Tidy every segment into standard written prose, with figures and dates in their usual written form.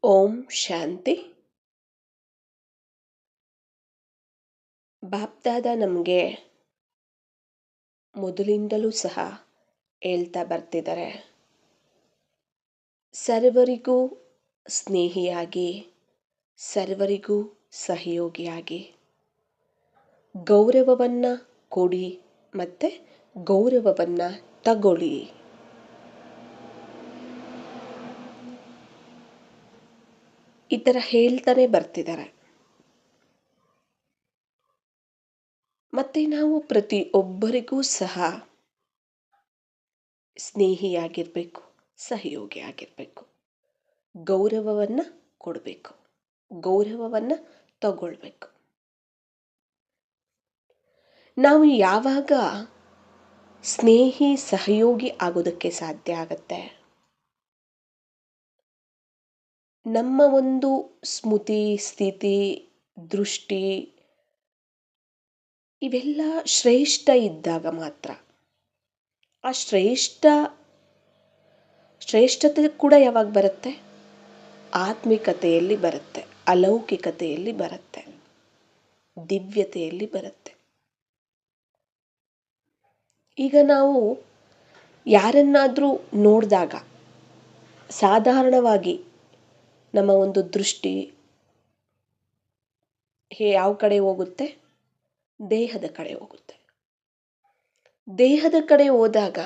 ಓಂ ಶಾಂತಿ. ಬಾಪ್ದಾದ ನಮಗೆ ಮೊದಲಿಂದಲೂ ಸಹ ಹೇಳ್ತಾ ಬರ್ತಿದ್ದಾರೆ, ಸರ್ವರಿಗೂ ಸ್ನೇಹಿಯಾಗಿ, ಸರ್ವರಿಗೂ ಸಹಯೋಗಿಯಾಗಿ ಗೌರವವನ್ನು ಕೊಡಿ ಮತ್ತು ಗೌರವವನ್ನು ತಗೊಳ್ಳಿ. ಈ ಥರ ಹೇಳ್ತಾನೆ ಬರ್ತಿದ್ದಾರೆ. ಮತ್ತು ನಾವು ಪ್ರತಿಯೊಬ್ಬರಿಗೂ ಸಹ ಸ್ನೇಹಿಯಾಗಿರಬೇಕು, ಸಹಯೋಗಿಯಾಗಿರಬೇಕು, ಗೌರವವನ್ನು ಕೊಡಬೇಕು, ಗೌರವವನ್ನು ತಗೊಳ್ಬೇಕು. ನಾವು ಯಾವಾಗ ಸ್ನೇಹಿ ಸಹಯೋಗಿ ಆಗೋದಕ್ಕೆ ಸಾಧ್ಯ ಆಗುತ್ತೆ? ನಮ್ಮ ಒಂದು ಸ್ಮೃತಿ, ಸ್ಥಿತಿ, ದೃಷ್ಟಿ ಇವೆಲ್ಲ ಶ್ರೇಷ್ಠ ಇದ್ದಾಗ ಮಾತ್ರ. ಆ ಶ್ರೇಷ್ಠತೆ ಕೂಡ ಯಾವಾಗ ಬರುತ್ತೆ? ಆತ್ಮಿಕತೆಯಲ್ಲಿ ಬರುತ್ತೆ, ಅಲೌಕಿಕತೆಯಲ್ಲಿ ಬರುತ್ತೆ, ದಿವ್ಯತೆಯಲ್ಲಿ ಬರುತ್ತೆ. ಈಗ ನಾವು ಯಾರನ್ನಾದರೂ ನೋಡಿದಾಗ ಸಾಧಾರಣವಾಗಿ ನಮ್ಮ ಒಂದು ದೃಷ್ಟಿ ಯಾವ ಕಡೆ ಹೋಗುತ್ತೆ? ದೇಹದ ಕಡೆ ಹೋಗುತ್ತೆ. ದೇಹದ ಕಡೆ ಹೋದಾಗ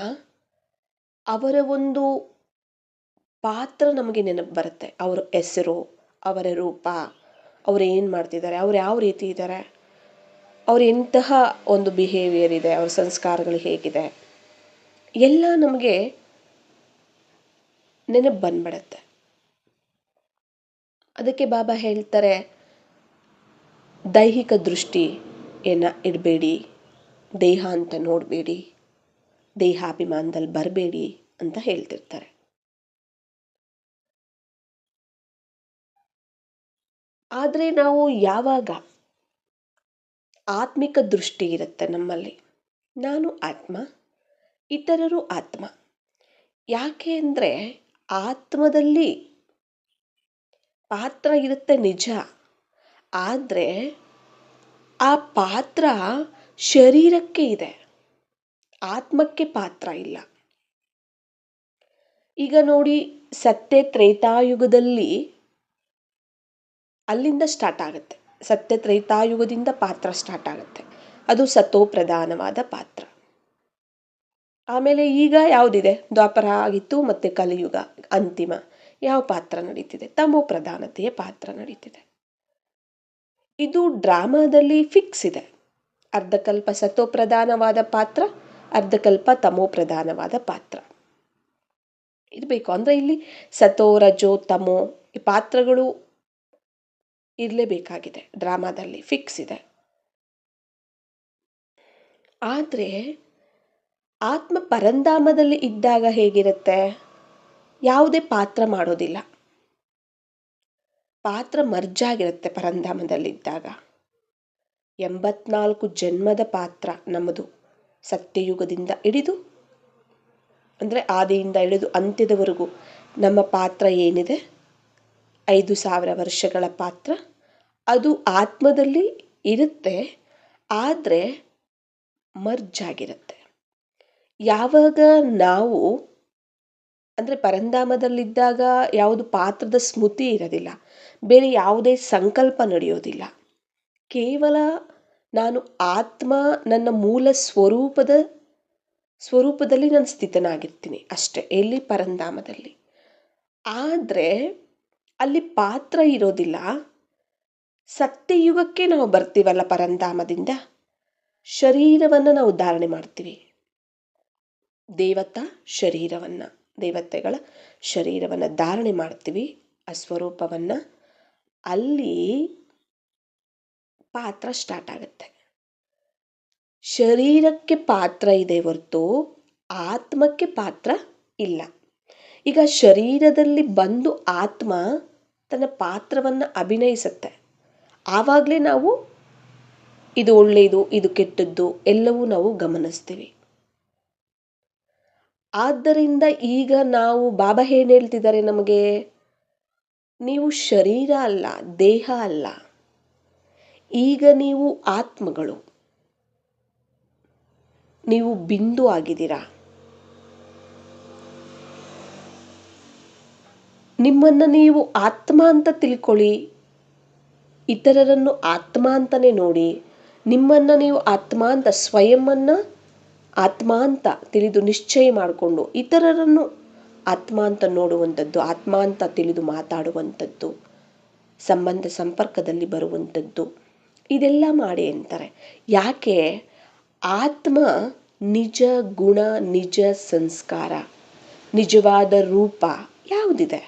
ಅವರ ಒಂದು ಪಾತ್ರ ನಮಗೆ ನೆನಪು ಬರುತ್ತೆ. ಅವರ ಹೆಸರು, ಅವರ ರೂಪ, ಅವರು ಏನು ಮಾಡ್ತಿದ್ದಾರೆ, ಅವ್ರು ಯಾವ ರೀತಿ ಇದ್ದಾರೆ, ಅವ್ರು ಎಂತಹ ಒಂದು ಬಿಹೇವಿಯರ್ ಇದೆ, ಅವ್ರ ಸಂಸ್ಕಾರಗಳು ಹೇಗಿದೆ, ಎಲ್ಲ ನಮಗೆ ನೆನಪು ಬಂದ್ಬಿಡುತ್ತೆ. ಅದಕ್ಕೆ ಬಾಬಾ ಹೇಳ್ತಾರೆ, ದೈಹಿಕ ದೃಷ್ಟಿಯನ್ನು ಇಡಬೇಡಿ, ದೇಹ ಅಂತ ನೋಡಬೇಡಿ, ದೇಹಾಭಿಮಾನದಲ್ಲಿ ಬರಬೇಡಿ ಅಂತ ಹೇಳ್ತಿರ್ತಾರೆ. ಆದರೆ ನಾವು ಯಾವಾಗ ಆತ್ಮಿಕ ದೃಷ್ಟಿ ಇರುತ್ತೆ ನಮ್ಮಲ್ಲಿ, ನಾನು ಆತ್ಮ, ಇತರರು ಆತ್ಮ. ಯಾಕೆ ಅಂದರೆ ಆತ್ಮದಲ್ಲಿ ಪಾತ್ರ ಇರುತ್ತೆ ನಿಜ, ಆದರೆ ಆ ಪಾತ್ರ ಶರೀರಕ್ಕೆ ಇದೆ, ಆತ್ಮಕ್ಕೆ ಪಾತ್ರ ಇಲ್ಲ. ಈಗ ನೋಡಿ, ಸತ್ಯ ತ್ರೇತಾಯುಗದಲ್ಲಿ ಅಲ್ಲಿಂದ ಸ್ಟಾರ್ಟ್ ಆಗುತ್ತೆ. ಸತ್ಯ ತ್ರೇತಾಯುಗದಿಂದ ಪಾತ್ರ ಸ್ಟಾರ್ಟ್ ಆಗುತ್ತೆ. ಅದು ಸತೋ ಪ್ರಧಾನವಾದ ಪಾತ್ರ. ಆಮೇಲೆ ಈಗ ಯಾವುದಿದೆ? ದ್ವಾಪರ ಆಗಿತ್ತು ಮತ್ತು ಕಲಿಯುಗ ಅಂತಿಮ. ಯಾವ ಪಾತ್ರ ನಡೀತಿದೆ? ತಮೋ ಪ್ರಧಾನತೆಯ ಪಾತ್ರ ನಡೀತಿದೆ. ಇದು ಡ್ರಾಮಾದಲ್ಲಿ ಫಿಕ್ಸ್ ಇದೆ. ಅರ್ಧಕಲ್ಪ ಸತೋ ಪ್ರಧಾನವಾದ ಪಾತ್ರ, ಅರ್ಧಕಲ್ಪ ತಮೋ ಪ್ರಧಾನವಾದ ಪಾತ್ರ ಇರಬೇಕು. ಅಂದರೆ ಇಲ್ಲಿ ಸತೋ, ರಜೋ, ತಮೋ ಈ ಪಾತ್ರಗಳು ಇರಲೇಬೇಕಾಗಿದೆ. ಡ್ರಾಮಾದಲ್ಲಿ ಫಿಕ್ಸ್ ಇದೆ. ಆದರೆ ಆತ್ಮ ಪರಂಧಾಮದಲ್ಲಿ ಇದ್ದಾಗ ಹೇಗಿರುತ್ತೆ? ಯಾವುದೇ ಪಾತ್ರ ಮಾಡೋದಿಲ್ಲ, ಪಾತ್ರ ಮರ್ಜಾಗಿರುತ್ತೆ. ಪರಂಧಾಮದಲ್ಲಿದ್ದಾಗ 84 ಜನ್ಮದ ಪಾತ್ರ ನಮ್ಮದು. ಸತ್ಯಯುಗದಿಂದ ಹಿಡಿದು, ಅಂದರೆ ಆದಿಯಿಂದ ಹಿಡಿದು ಅಂತ್ಯದವರೆಗೂ ನಮ್ಮ ಪಾತ್ರ ಏನಿದೆ, 5000 ವರ್ಷಗಳ ಪಾತ್ರ, ಅದು ಆತ್ಮದಲ್ಲಿ ಇರುತ್ತೆ, ಆದರೆ ಮರ್ಜಾಗಿರುತ್ತೆ. ಯಾವಾಗ ನಾವು ಅಂದರೆ ಪರಂಧಾಮದಲ್ಲಿದ್ದಾಗ ಯಾವುದು ಪಾತ್ರದ ಸ್ಮೃತಿ ಇರೋದಿಲ್ಲ, ಬೇರೆ ಯಾವುದೇ ಸಂಕಲ್ಪ ನಡೆಯೋದಿಲ್ಲ. ಕೇವಲ ನಾನು ಆತ್ಮ, ನನ್ನ ಮೂಲ ಸ್ವರೂಪದಲ್ಲಿ ನಾನು ಸ್ಥಿತನಾಗಿರ್ತೀನಿ ಅಷ್ಟೇ, ಎಲ್ಲಿ? ಪರಂಧಾಮದಲ್ಲಿ. ಆದರೆ ಅಲ್ಲಿ ಪಾತ್ರ ಇರೋದಿಲ್ಲ. ಸತ್ಯಯುಗಕ್ಕೆ ನಾವು ಬರ್ತೀವಲ್ಲ ಪರಂಧಾಮದಿಂದ, ಶರೀರವನ್ನು ನಾವು ಧಾರಣೆ ಮಾಡ್ತೀವಿ. ದೇವತೆಗಳ ಶರೀರವನ್ನು ಧಾರಣೆ ಮಾಡ್ತೀವಿ, ಆ ಸ್ವರೂಪವನ್ನು. ಅಲ್ಲಿ ಪಾತ್ರ ಸ್ಟಾರ್ಟ್ ಆಗುತ್ತೆ. ಶರೀರಕ್ಕೆ ಪಾತ್ರ ಇದೆ ಹೊರತು ಆತ್ಮಕ್ಕೆ ಪಾತ್ರ ಇಲ್ಲ. ಈಗ ಶರೀರದಲ್ಲಿ ಬಂದು ಆತ್ಮ ತನ್ನ ಪಾತ್ರವನ್ನು ಅಭಿನಯಿಸುತ್ತೆ. ಆವಾಗಲೇ ನಾವು ಇದು ಒಳ್ಳೆಯದು, ಇದು ಕೆಟ್ಟದ್ದು ಎಲ್ಲವೂ ನಾವು ಗಮನಿಸ್ತೀವಿ. ಆದ್ದರಿಂದ ಈಗ ನಾವು ಬಾಬಾ ಏನು ಹೇಳ್ತಿದ್ದಾರೆ ನಮಗೆ? ನೀವು ಶರೀರ ಅಲ್ಲ, ದೇಹ ಅಲ್ಲ. ಈಗ ನೀವು ಆತ್ಮಗಳು. ನೀವು ಬಿಂದು ಆಗಿದ್ದೀರಾ. ನಿಮ್ಮನ್ನು ನೀವು ಆತ್ಮ ಅಂತ ತಿಳ್ಕೊಳ್ಳಿ. ಇತರರನ್ನು ಆತ್ಮ ಅಂತಲೇ ನೋಡಿ. ನಿಮ್ಮನ್ನು ನೀವು ಆತ್ಮ ಅಂತ, ಸ್ವಯಂವನ್ನು ಆತ್ಮ ಅಂತ ತಿಳಿದು ನಿಶ್ಚಯ ಮಾಡಿಕೊಂಡು ಇತರರನ್ನು ಆತ್ಮ ಅಂತ ನೋಡುವಂಥದ್ದು, ಆತ್ಮ ಅಂತ ತಿಳಿದು ಮಾತಾಡುವಂಥದ್ದು, ಸಂಬಂಧ ಸಂಪರ್ಕದಲ್ಲಿ ಬರುವಂಥದ್ದು, ಇದೆಲ್ಲ ಮಾಡಿ ಅಂತಾರೆ. ಯಾಕೆ? ಆತ್ಮ ನಿಜ ಗುಣ, ನಿಜ ಸಂಸ್ಕಾರ, ನಿಜವಾದ ರೂಪ ಯಾವುದಿದೆ?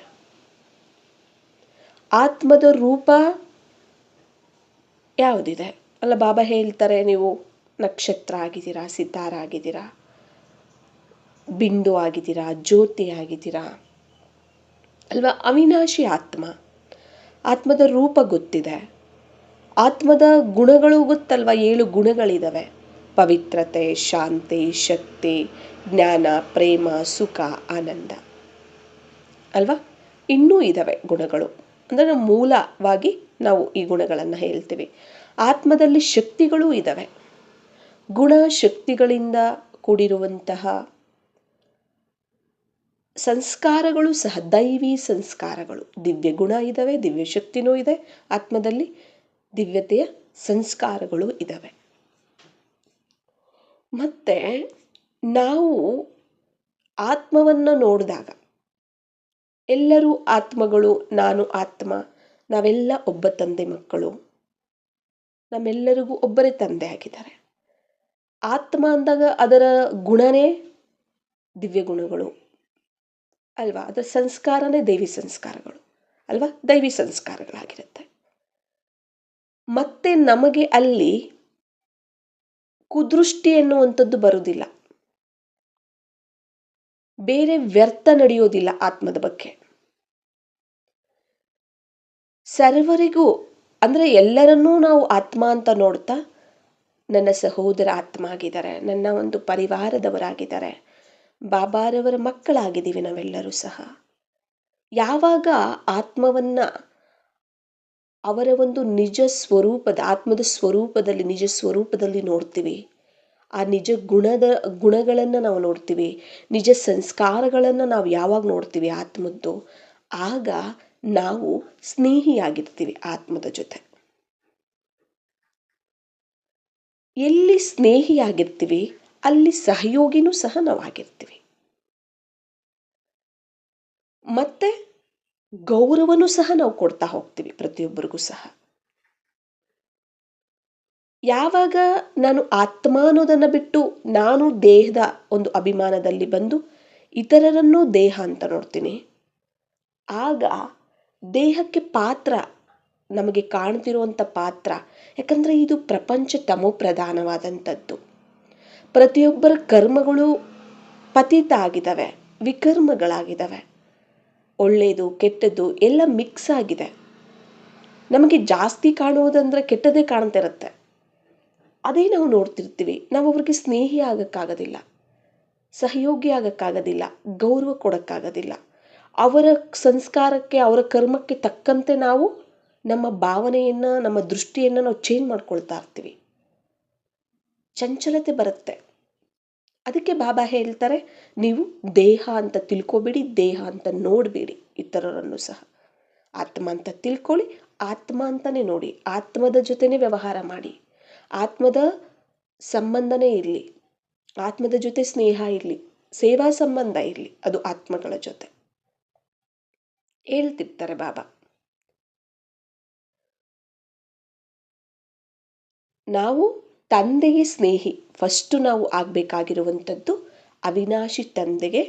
ಆತ್ಮದ ರೂಪ ಯಾವುದಿದೆ? ಅಲ್ಲ, ಬಾಬಾ ಹೇಳ್ತಾರೆ, ನೀವು ನಕ್ಷತ್ರ ಆಗಿದ್ದೀರಾ, ಸಿತಾರ ಆಗಿದ್ದೀರಾ, ಬಿಂದು ಆಗಿದ್ದೀರಾ, ಜ್ಯೋತಿ ಆಗಿದ್ದೀರಾ ಅಲ್ವಾ? ಅವಿನಾಶಿ ಆತ್ಮ. ಆತ್ಮದ ರೂಪ ಗೊತ್ತಿದೆ. ಆತ್ಮದ ಗುಣಗಳು ಗೊತ್ತಲ್ವ? 7 ಗುಣಗಳಿದ್ದಾವೆ. ಪವಿತ್ರತೆ, ಶಾಂತಿ, ಶಕ್ತಿ, ಜ್ಞಾನ, ಪ್ರೇಮ, ಸುಖ, ಆನಂದ ಅಲ್ವಾ? ಇನ್ನೂ ಇದ್ದಾವೆ ಗುಣಗಳು. ಅಂದರೆ ಮೂಲವಾಗಿ ನಾವು ಈ ಗುಣಗಳನ್ನು ಹೇಳ್ತೀವಿ. ಆತ್ಮದಲ್ಲಿ ಶಕ್ತಿಗಳೂ ಇದ್ದಾವೆ. ಗುಣ ಶಕ್ತಿಗಳಿಂದ ಕೂಡಿರುವಂತಹ ಸಂಸ್ಕಾರಗಳು ಸಹ ದೈವಿ ಸಂಸ್ಕಾರಗಳು. ದಿವ್ಯ ಗುಣ ಇದ್ದಾವೆ, ದಿವ್ಯ ಶಕ್ತಿನೂ ಇದೆ ಆತ್ಮದಲ್ಲಿ, ದಿವ್ಯತೆಯ ಸಂಸ್ಕಾರಗಳು ಇದ್ದಾವೆ. ಮತ್ತೆ ನಾವು ಆತ್ಮವನ್ನು ನೋಡಿದಾಗ ಎಲ್ಲರೂ ಆತ್ಮಗಳು, ನಾನು ಆತ್ಮ, ನಾವೆಲ್ಲ ಒಬ್ಬ ತಂದೆ ಮಕ್ಕಳು, ನಮ್ಮೆಲ್ಲರಿಗೂ ಒಬ್ಬರೇ ತಂದೆ ಆಗಿದ್ದಾರೆ. ಆತ್ಮ ಅಂದಾಗ ಅದರ ಗುಣನೇ ದಿವ್ಯ ಗುಣಗಳು ಅಲ್ವಾ? ಅದರ ಸಂಸ್ಕಾರನೇ ದೈವಿ ಸಂಸ್ಕಾರಗಳು ಅಲ್ವಾ? ದೈವಿ ಸಂಸ್ಕಾರಗಳಾಗಿರುತ್ತೆ. ಮತ್ತೆ ನಮಗೆ ಅಲ್ಲಿ ಕುದೃಷ್ಟಿ ಎನ್ನುವಂಥದ್ದು ಬರುವುದಿಲ್ಲ. ಬೇರೆ ವ್ಯರ್ಥ ನಡೆಯೋದಿಲ್ಲ ಆತ್ಮದ ಬಗ್ಗೆ. ಸರ್ವರಿಗೂ ಅಂದರೆ ಎಲ್ಲರನ್ನೂ ನಾವು ಆತ್ಮ ಅಂತ ನೋಡ್ತಾ, ನನ್ನ ಸಹೋದರ ಆತ್ಮ ಆಗಿದ್ದಾರೆ, ನನ್ನ ಒಂದು ಪರಿವಾರದವರಾಗಿದ್ದಾರೆ, ಬಾಬಾರವರ ಮಕ್ಕಳಾಗಿದ್ದೀವಿ ನಾವೆಲ್ಲರೂ ಸಹ. ಯಾವಾಗ ಆತ್ಮವನ್ನು ಅವರ ಒಂದು ನಿಜ ಸ್ವರೂಪದ, ಆತ್ಮದ ಸ್ವರೂಪದಲ್ಲಿ, ನಿಜ ಸ್ವರೂಪದಲ್ಲಿ ನೋಡ್ತೀವಿ, ಆ ನಿಜ ಗುಣಗಳನ್ನು ನಾವು ನೋಡ್ತೀವಿ, ನಿಜ ಸಂಸ್ಕಾರಗಳನ್ನು ನಾವು ಯಾವಾಗ ನೋಡ್ತೀವಿ ಆತ್ಮದ್ದು, ಆಗ ನಾವು ಸ್ನೇಹಿಯಾಗಿರ್ತೀವಿ ಆತ್ಮದ ಜೊತೆ. ಎಲ್ಲಿ ಸ್ನೇಹಿಯಾಗಿರ್ತೀವಿ ಅಲ್ಲಿ ಸಹಯೋಗಿನೂ ಸಹ ನಾವು ಆಗಿರ್ತೀವಿ. ಮತ್ತೆ ಗೌರವನೂ ಸಹ ನಾವು ಕೊಡ್ತಾ ಹೋಗ್ತೀವಿ ಪ್ರತಿಯೊಬ್ಬರಿಗೂ ಸಹ. ಯಾವಾಗ ನಾನು ಆತ್ಮ ಅನ್ನೋದನ್ನು ಬಿಟ್ಟು ನಾನು ದೇಹದ ಒಂದು ಅಭಿಮಾನದಲ್ಲಿ ಬಂದು ಇತರರನ್ನೂ ದೇಹ ಅಂತ ನೋಡ್ತೀನಿ, ಆಗ ದೇಹಕ್ಕೆ ಪಾತ್ರ, ನಮಗೆ ಕಾಣ್ತಿರುವಂಥ ಪಾತ್ರ, ಯಾಕಂದರೆ ಇದು ಪ್ರಪಂಚ ತಮೋ ಪ್ರಧಾನವಾದಂಥದ್ದು. ಪ್ರತಿಯೊಬ್ಬರ ಕರ್ಮಗಳು ಪತಿತ ಆಗಿದ್ದಾವೆ, ವಿಕರ್ಮಗಳಾಗಿದ್ದಾವೆ. ಒಳ್ಳೆಯದು ಕೆಟ್ಟದ್ದು ಎಲ್ಲ ಮಿಕ್ಸ್ ಆಗಿದೆ. ನಮಗೆ ಜಾಸ್ತಿ ಕಾಣುವುದಂದರೆ ಕೆಟ್ಟದೇ ಕಾಣ್ತಿರುತ್ತೆ. ಅದೇ ನಾವು ನೋಡ್ತಿರ್ತೀವಿ. ನಾವು ಅವ್ರಿಗೆ ಸ್ನೇಹಿ ಆಗೋಕ್ಕಾಗೋದಿಲ್ಲ, ಸಹಯೋಗಿ ಆಗೋಕ್ಕಾಗೋದಿಲ್ಲ, ಗೌರವ ಕೊಡೋಕ್ಕಾಗೋದಿಲ್ಲ. ಅವರ ಸಂಸ್ಕಾರಕ್ಕೆ, ಅವರ ಕರ್ಮಕ್ಕೆ ತಕ್ಕಂತೆ ನಾವು ನಮ್ಮ ಭಾವನೆಯನ್ನು, ನಮ್ಮ ದೃಷ್ಟಿಯನ್ನು ನಾವು ಚೇಂಜ್ ಮಾಡ್ಕೊಳ್ತಾ ಇರ್ತೀವಿ. ಚಂಚಲತೆ ಬರುತ್ತೆ. ಅದಕ್ಕೆ ಬಾಬಾ ಹೇಳ್ತಾರೆ, ನೀವು ದೇಹ ಅಂತ ತಿಳ್ಕೊಬೇಡಿ, ದೇಹ ಅಂತ ನೋಡಬೇಡಿ ಇತರರನ್ನು ಸಹ. ಆತ್ಮ ಅಂತ ತಿಳ್ಕೊಳ್ಳಿ, ಆತ್ಮ ಅಂತಲೇ ನೋಡಿ, ಆತ್ಮದ ಜೊತೆನೇ ವ್ಯವಹಾರ ಮಾಡಿ, ಆತ್ಮದ ಸಂಬಂಧನೇ ಇರಲಿ, ಆತ್ಮದ ಜೊತೆ ಸ್ನೇಹ ಇರಲಿ, ಸೇವಾ ಸಂಬಂಧ ಇರಲಿ, ಅದು ಆತ್ಮಗಳ ಜೊತೆ ಹೇಳ್ತಿರ್ತಾರೆ ಬಾಬಾ. ನಾವು ತಂದೆಗೆ ಸ್ನೇಹಿ. ಫಸ್ಟು ನಾವು ಆಗಬೇಕಾಗಿರುವಂಥದ್ದು ಅವಿನಾಶಿ ತಂದೆಗೆ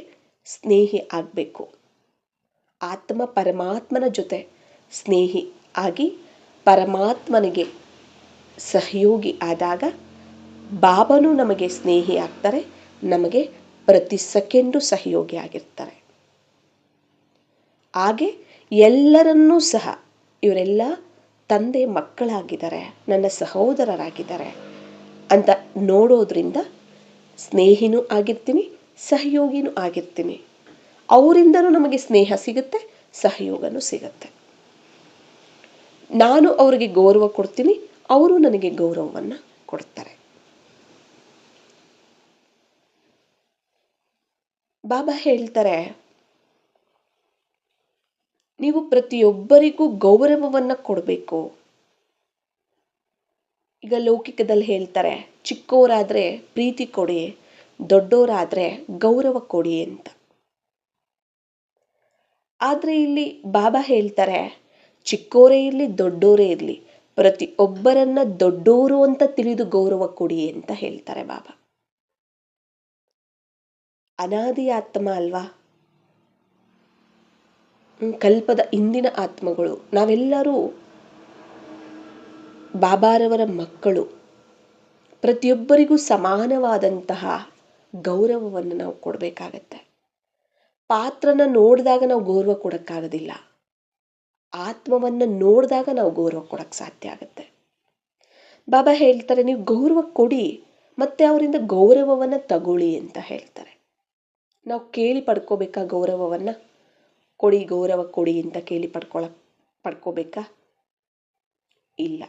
ಸ್ನೇಹಿ ಆಗಬೇಕು. ಆತ್ಮ ಪರಮಾತ್ಮನ ಜೊತೆ ಸ್ನೇಹಿ ಆಗಿ ಪರಮಾತ್ಮನಿಗೆ ಸಹಯೋಗಿ ಆದಾಗ ಬಾಬಾನೂ ನಮಗೆ ಸ್ನೇಹಿ ಆಗ್ತಾರೆ, ನಮಗೆ ಪ್ರತಿ ಸೆಕೆಂಡು ಸಹಯೋಗಿ ಆಗಿರ್ತಾರೆ. ಹಾಗೆ ಎಲ್ಲರನ್ನೂ ಸಹ ಇವರೆಲ್ಲ ತಂದೆ ಮಕ್ಕಳಾಗಿದ್ದಾರೆ, ನನ್ನ ಸಹೋದರರಾಗಿದ್ದಾರೆ ಅಂತ ನೋಡೋದ್ರಿಂದ ಸ್ನೇಹಿನೂ ಆಗಿರ್ತೀನಿ, ಸಹಯೋಗಿನೂ ಆಗಿರ್ತೀನಿ. ಅವರಿಂದನೂ ನಮಗೆ ಸ್ನೇಹ ಸಿಗುತ್ತೆ, ಸಹಯೋಗನೂ ಸಿಗುತ್ತೆ. ನಾನು ಅವರಿಗೆ ಗೌರವ ಕೊಡ್ತೀನಿ, ಅವರು ನನಗೆ ಗೌರವವನ್ನು ಕೊಡ್ತಾರೆ. ಬಾಬಾ ಹೇಳ್ತಾರೆ, ನೀವು ಪ್ರತಿಯೊಬ್ಬರಿಗೂ ಗೌರವವನ್ನು ಕೊಡಬೇಕು. ಈಗ ಲೌಕಿಕದಲ್ಲಿ ಹೇಳ್ತಾರೆ, ಚಿಕ್ಕವರಾದರೆ ಪ್ರೀತಿ ಕೊಡಿ, ದೊಡ್ಡವರಾದರೆ ಗೌರವ ಕೊಡಿ ಅಂತ. ಆದರೆ ಇಲ್ಲಿ ಬಾಬಾ ಹೇಳ್ತಾರೆ, ಚಿಕ್ಕವರೇ ಇರಲಿ ದೊಡ್ಡವರೇ ಇರಲಿ, ಪ್ರತಿಯೊಬ್ಬರನ್ನ ದೊಡ್ಡೋರು ಅಂತ ತಿಳಿದು ಗೌರವ ಕೊಡಿ ಅಂತ ಹೇಳ್ತಾರೆ ಬಾಬಾ. ಅನಾದಿ ಆತ್ಮ ಅಲ್ವಾ, ಕಲ್ಪದ ಇಂದಿನ ಆತ್ಮಗಳು ನಾವೆಲ್ಲರೂ ಬಾಬಾರವರ ಮಕ್ಕಳು. ಪ್ರತಿಯೊಬ್ಬರಿಗೂ ಸಮಾನವಾದಂತಹ ಗೌರವವನ್ನು ನಾವು ಕೊಡಬೇಕಾಗತ್ತೆ. ಪಾತ್ರನ ನೋಡಿದಾಗ ನಾವು ಗೌರವ ಕೊಡೋಕ್ಕಾಗೋದಿಲ್ಲ, ಆತ್ಮವನ್ನು ನೋಡಿದಾಗ ನಾವು ಗೌರವ ಕೊಡೋಕ್ಕೆ ಸಾಧ್ಯ ಆಗುತ್ತೆ. ಬಾಬಾ ಹೇಳ್ತಾರೆ, ನೀವು ಗೌರವ ಕೊಡಿ ಮತ್ತೆ ಅವರಿಂದ ಗೌರವವನ್ನು ತಗೊಳ್ಳಿ ಅಂತ ಹೇಳ್ತಾರೆ. ನಾವು ಕೇಳಿ ಪಡ್ಕೋಬೇಕಾ ಗೌರವವನ್ನು? ಕೊಡಿ, ಗೌರವ ಕೊಡಿ ಅಂತ ಕೇಳಿ ಪಡ್ಕೋಬೇಕಾ? ಇಲ್ಲ.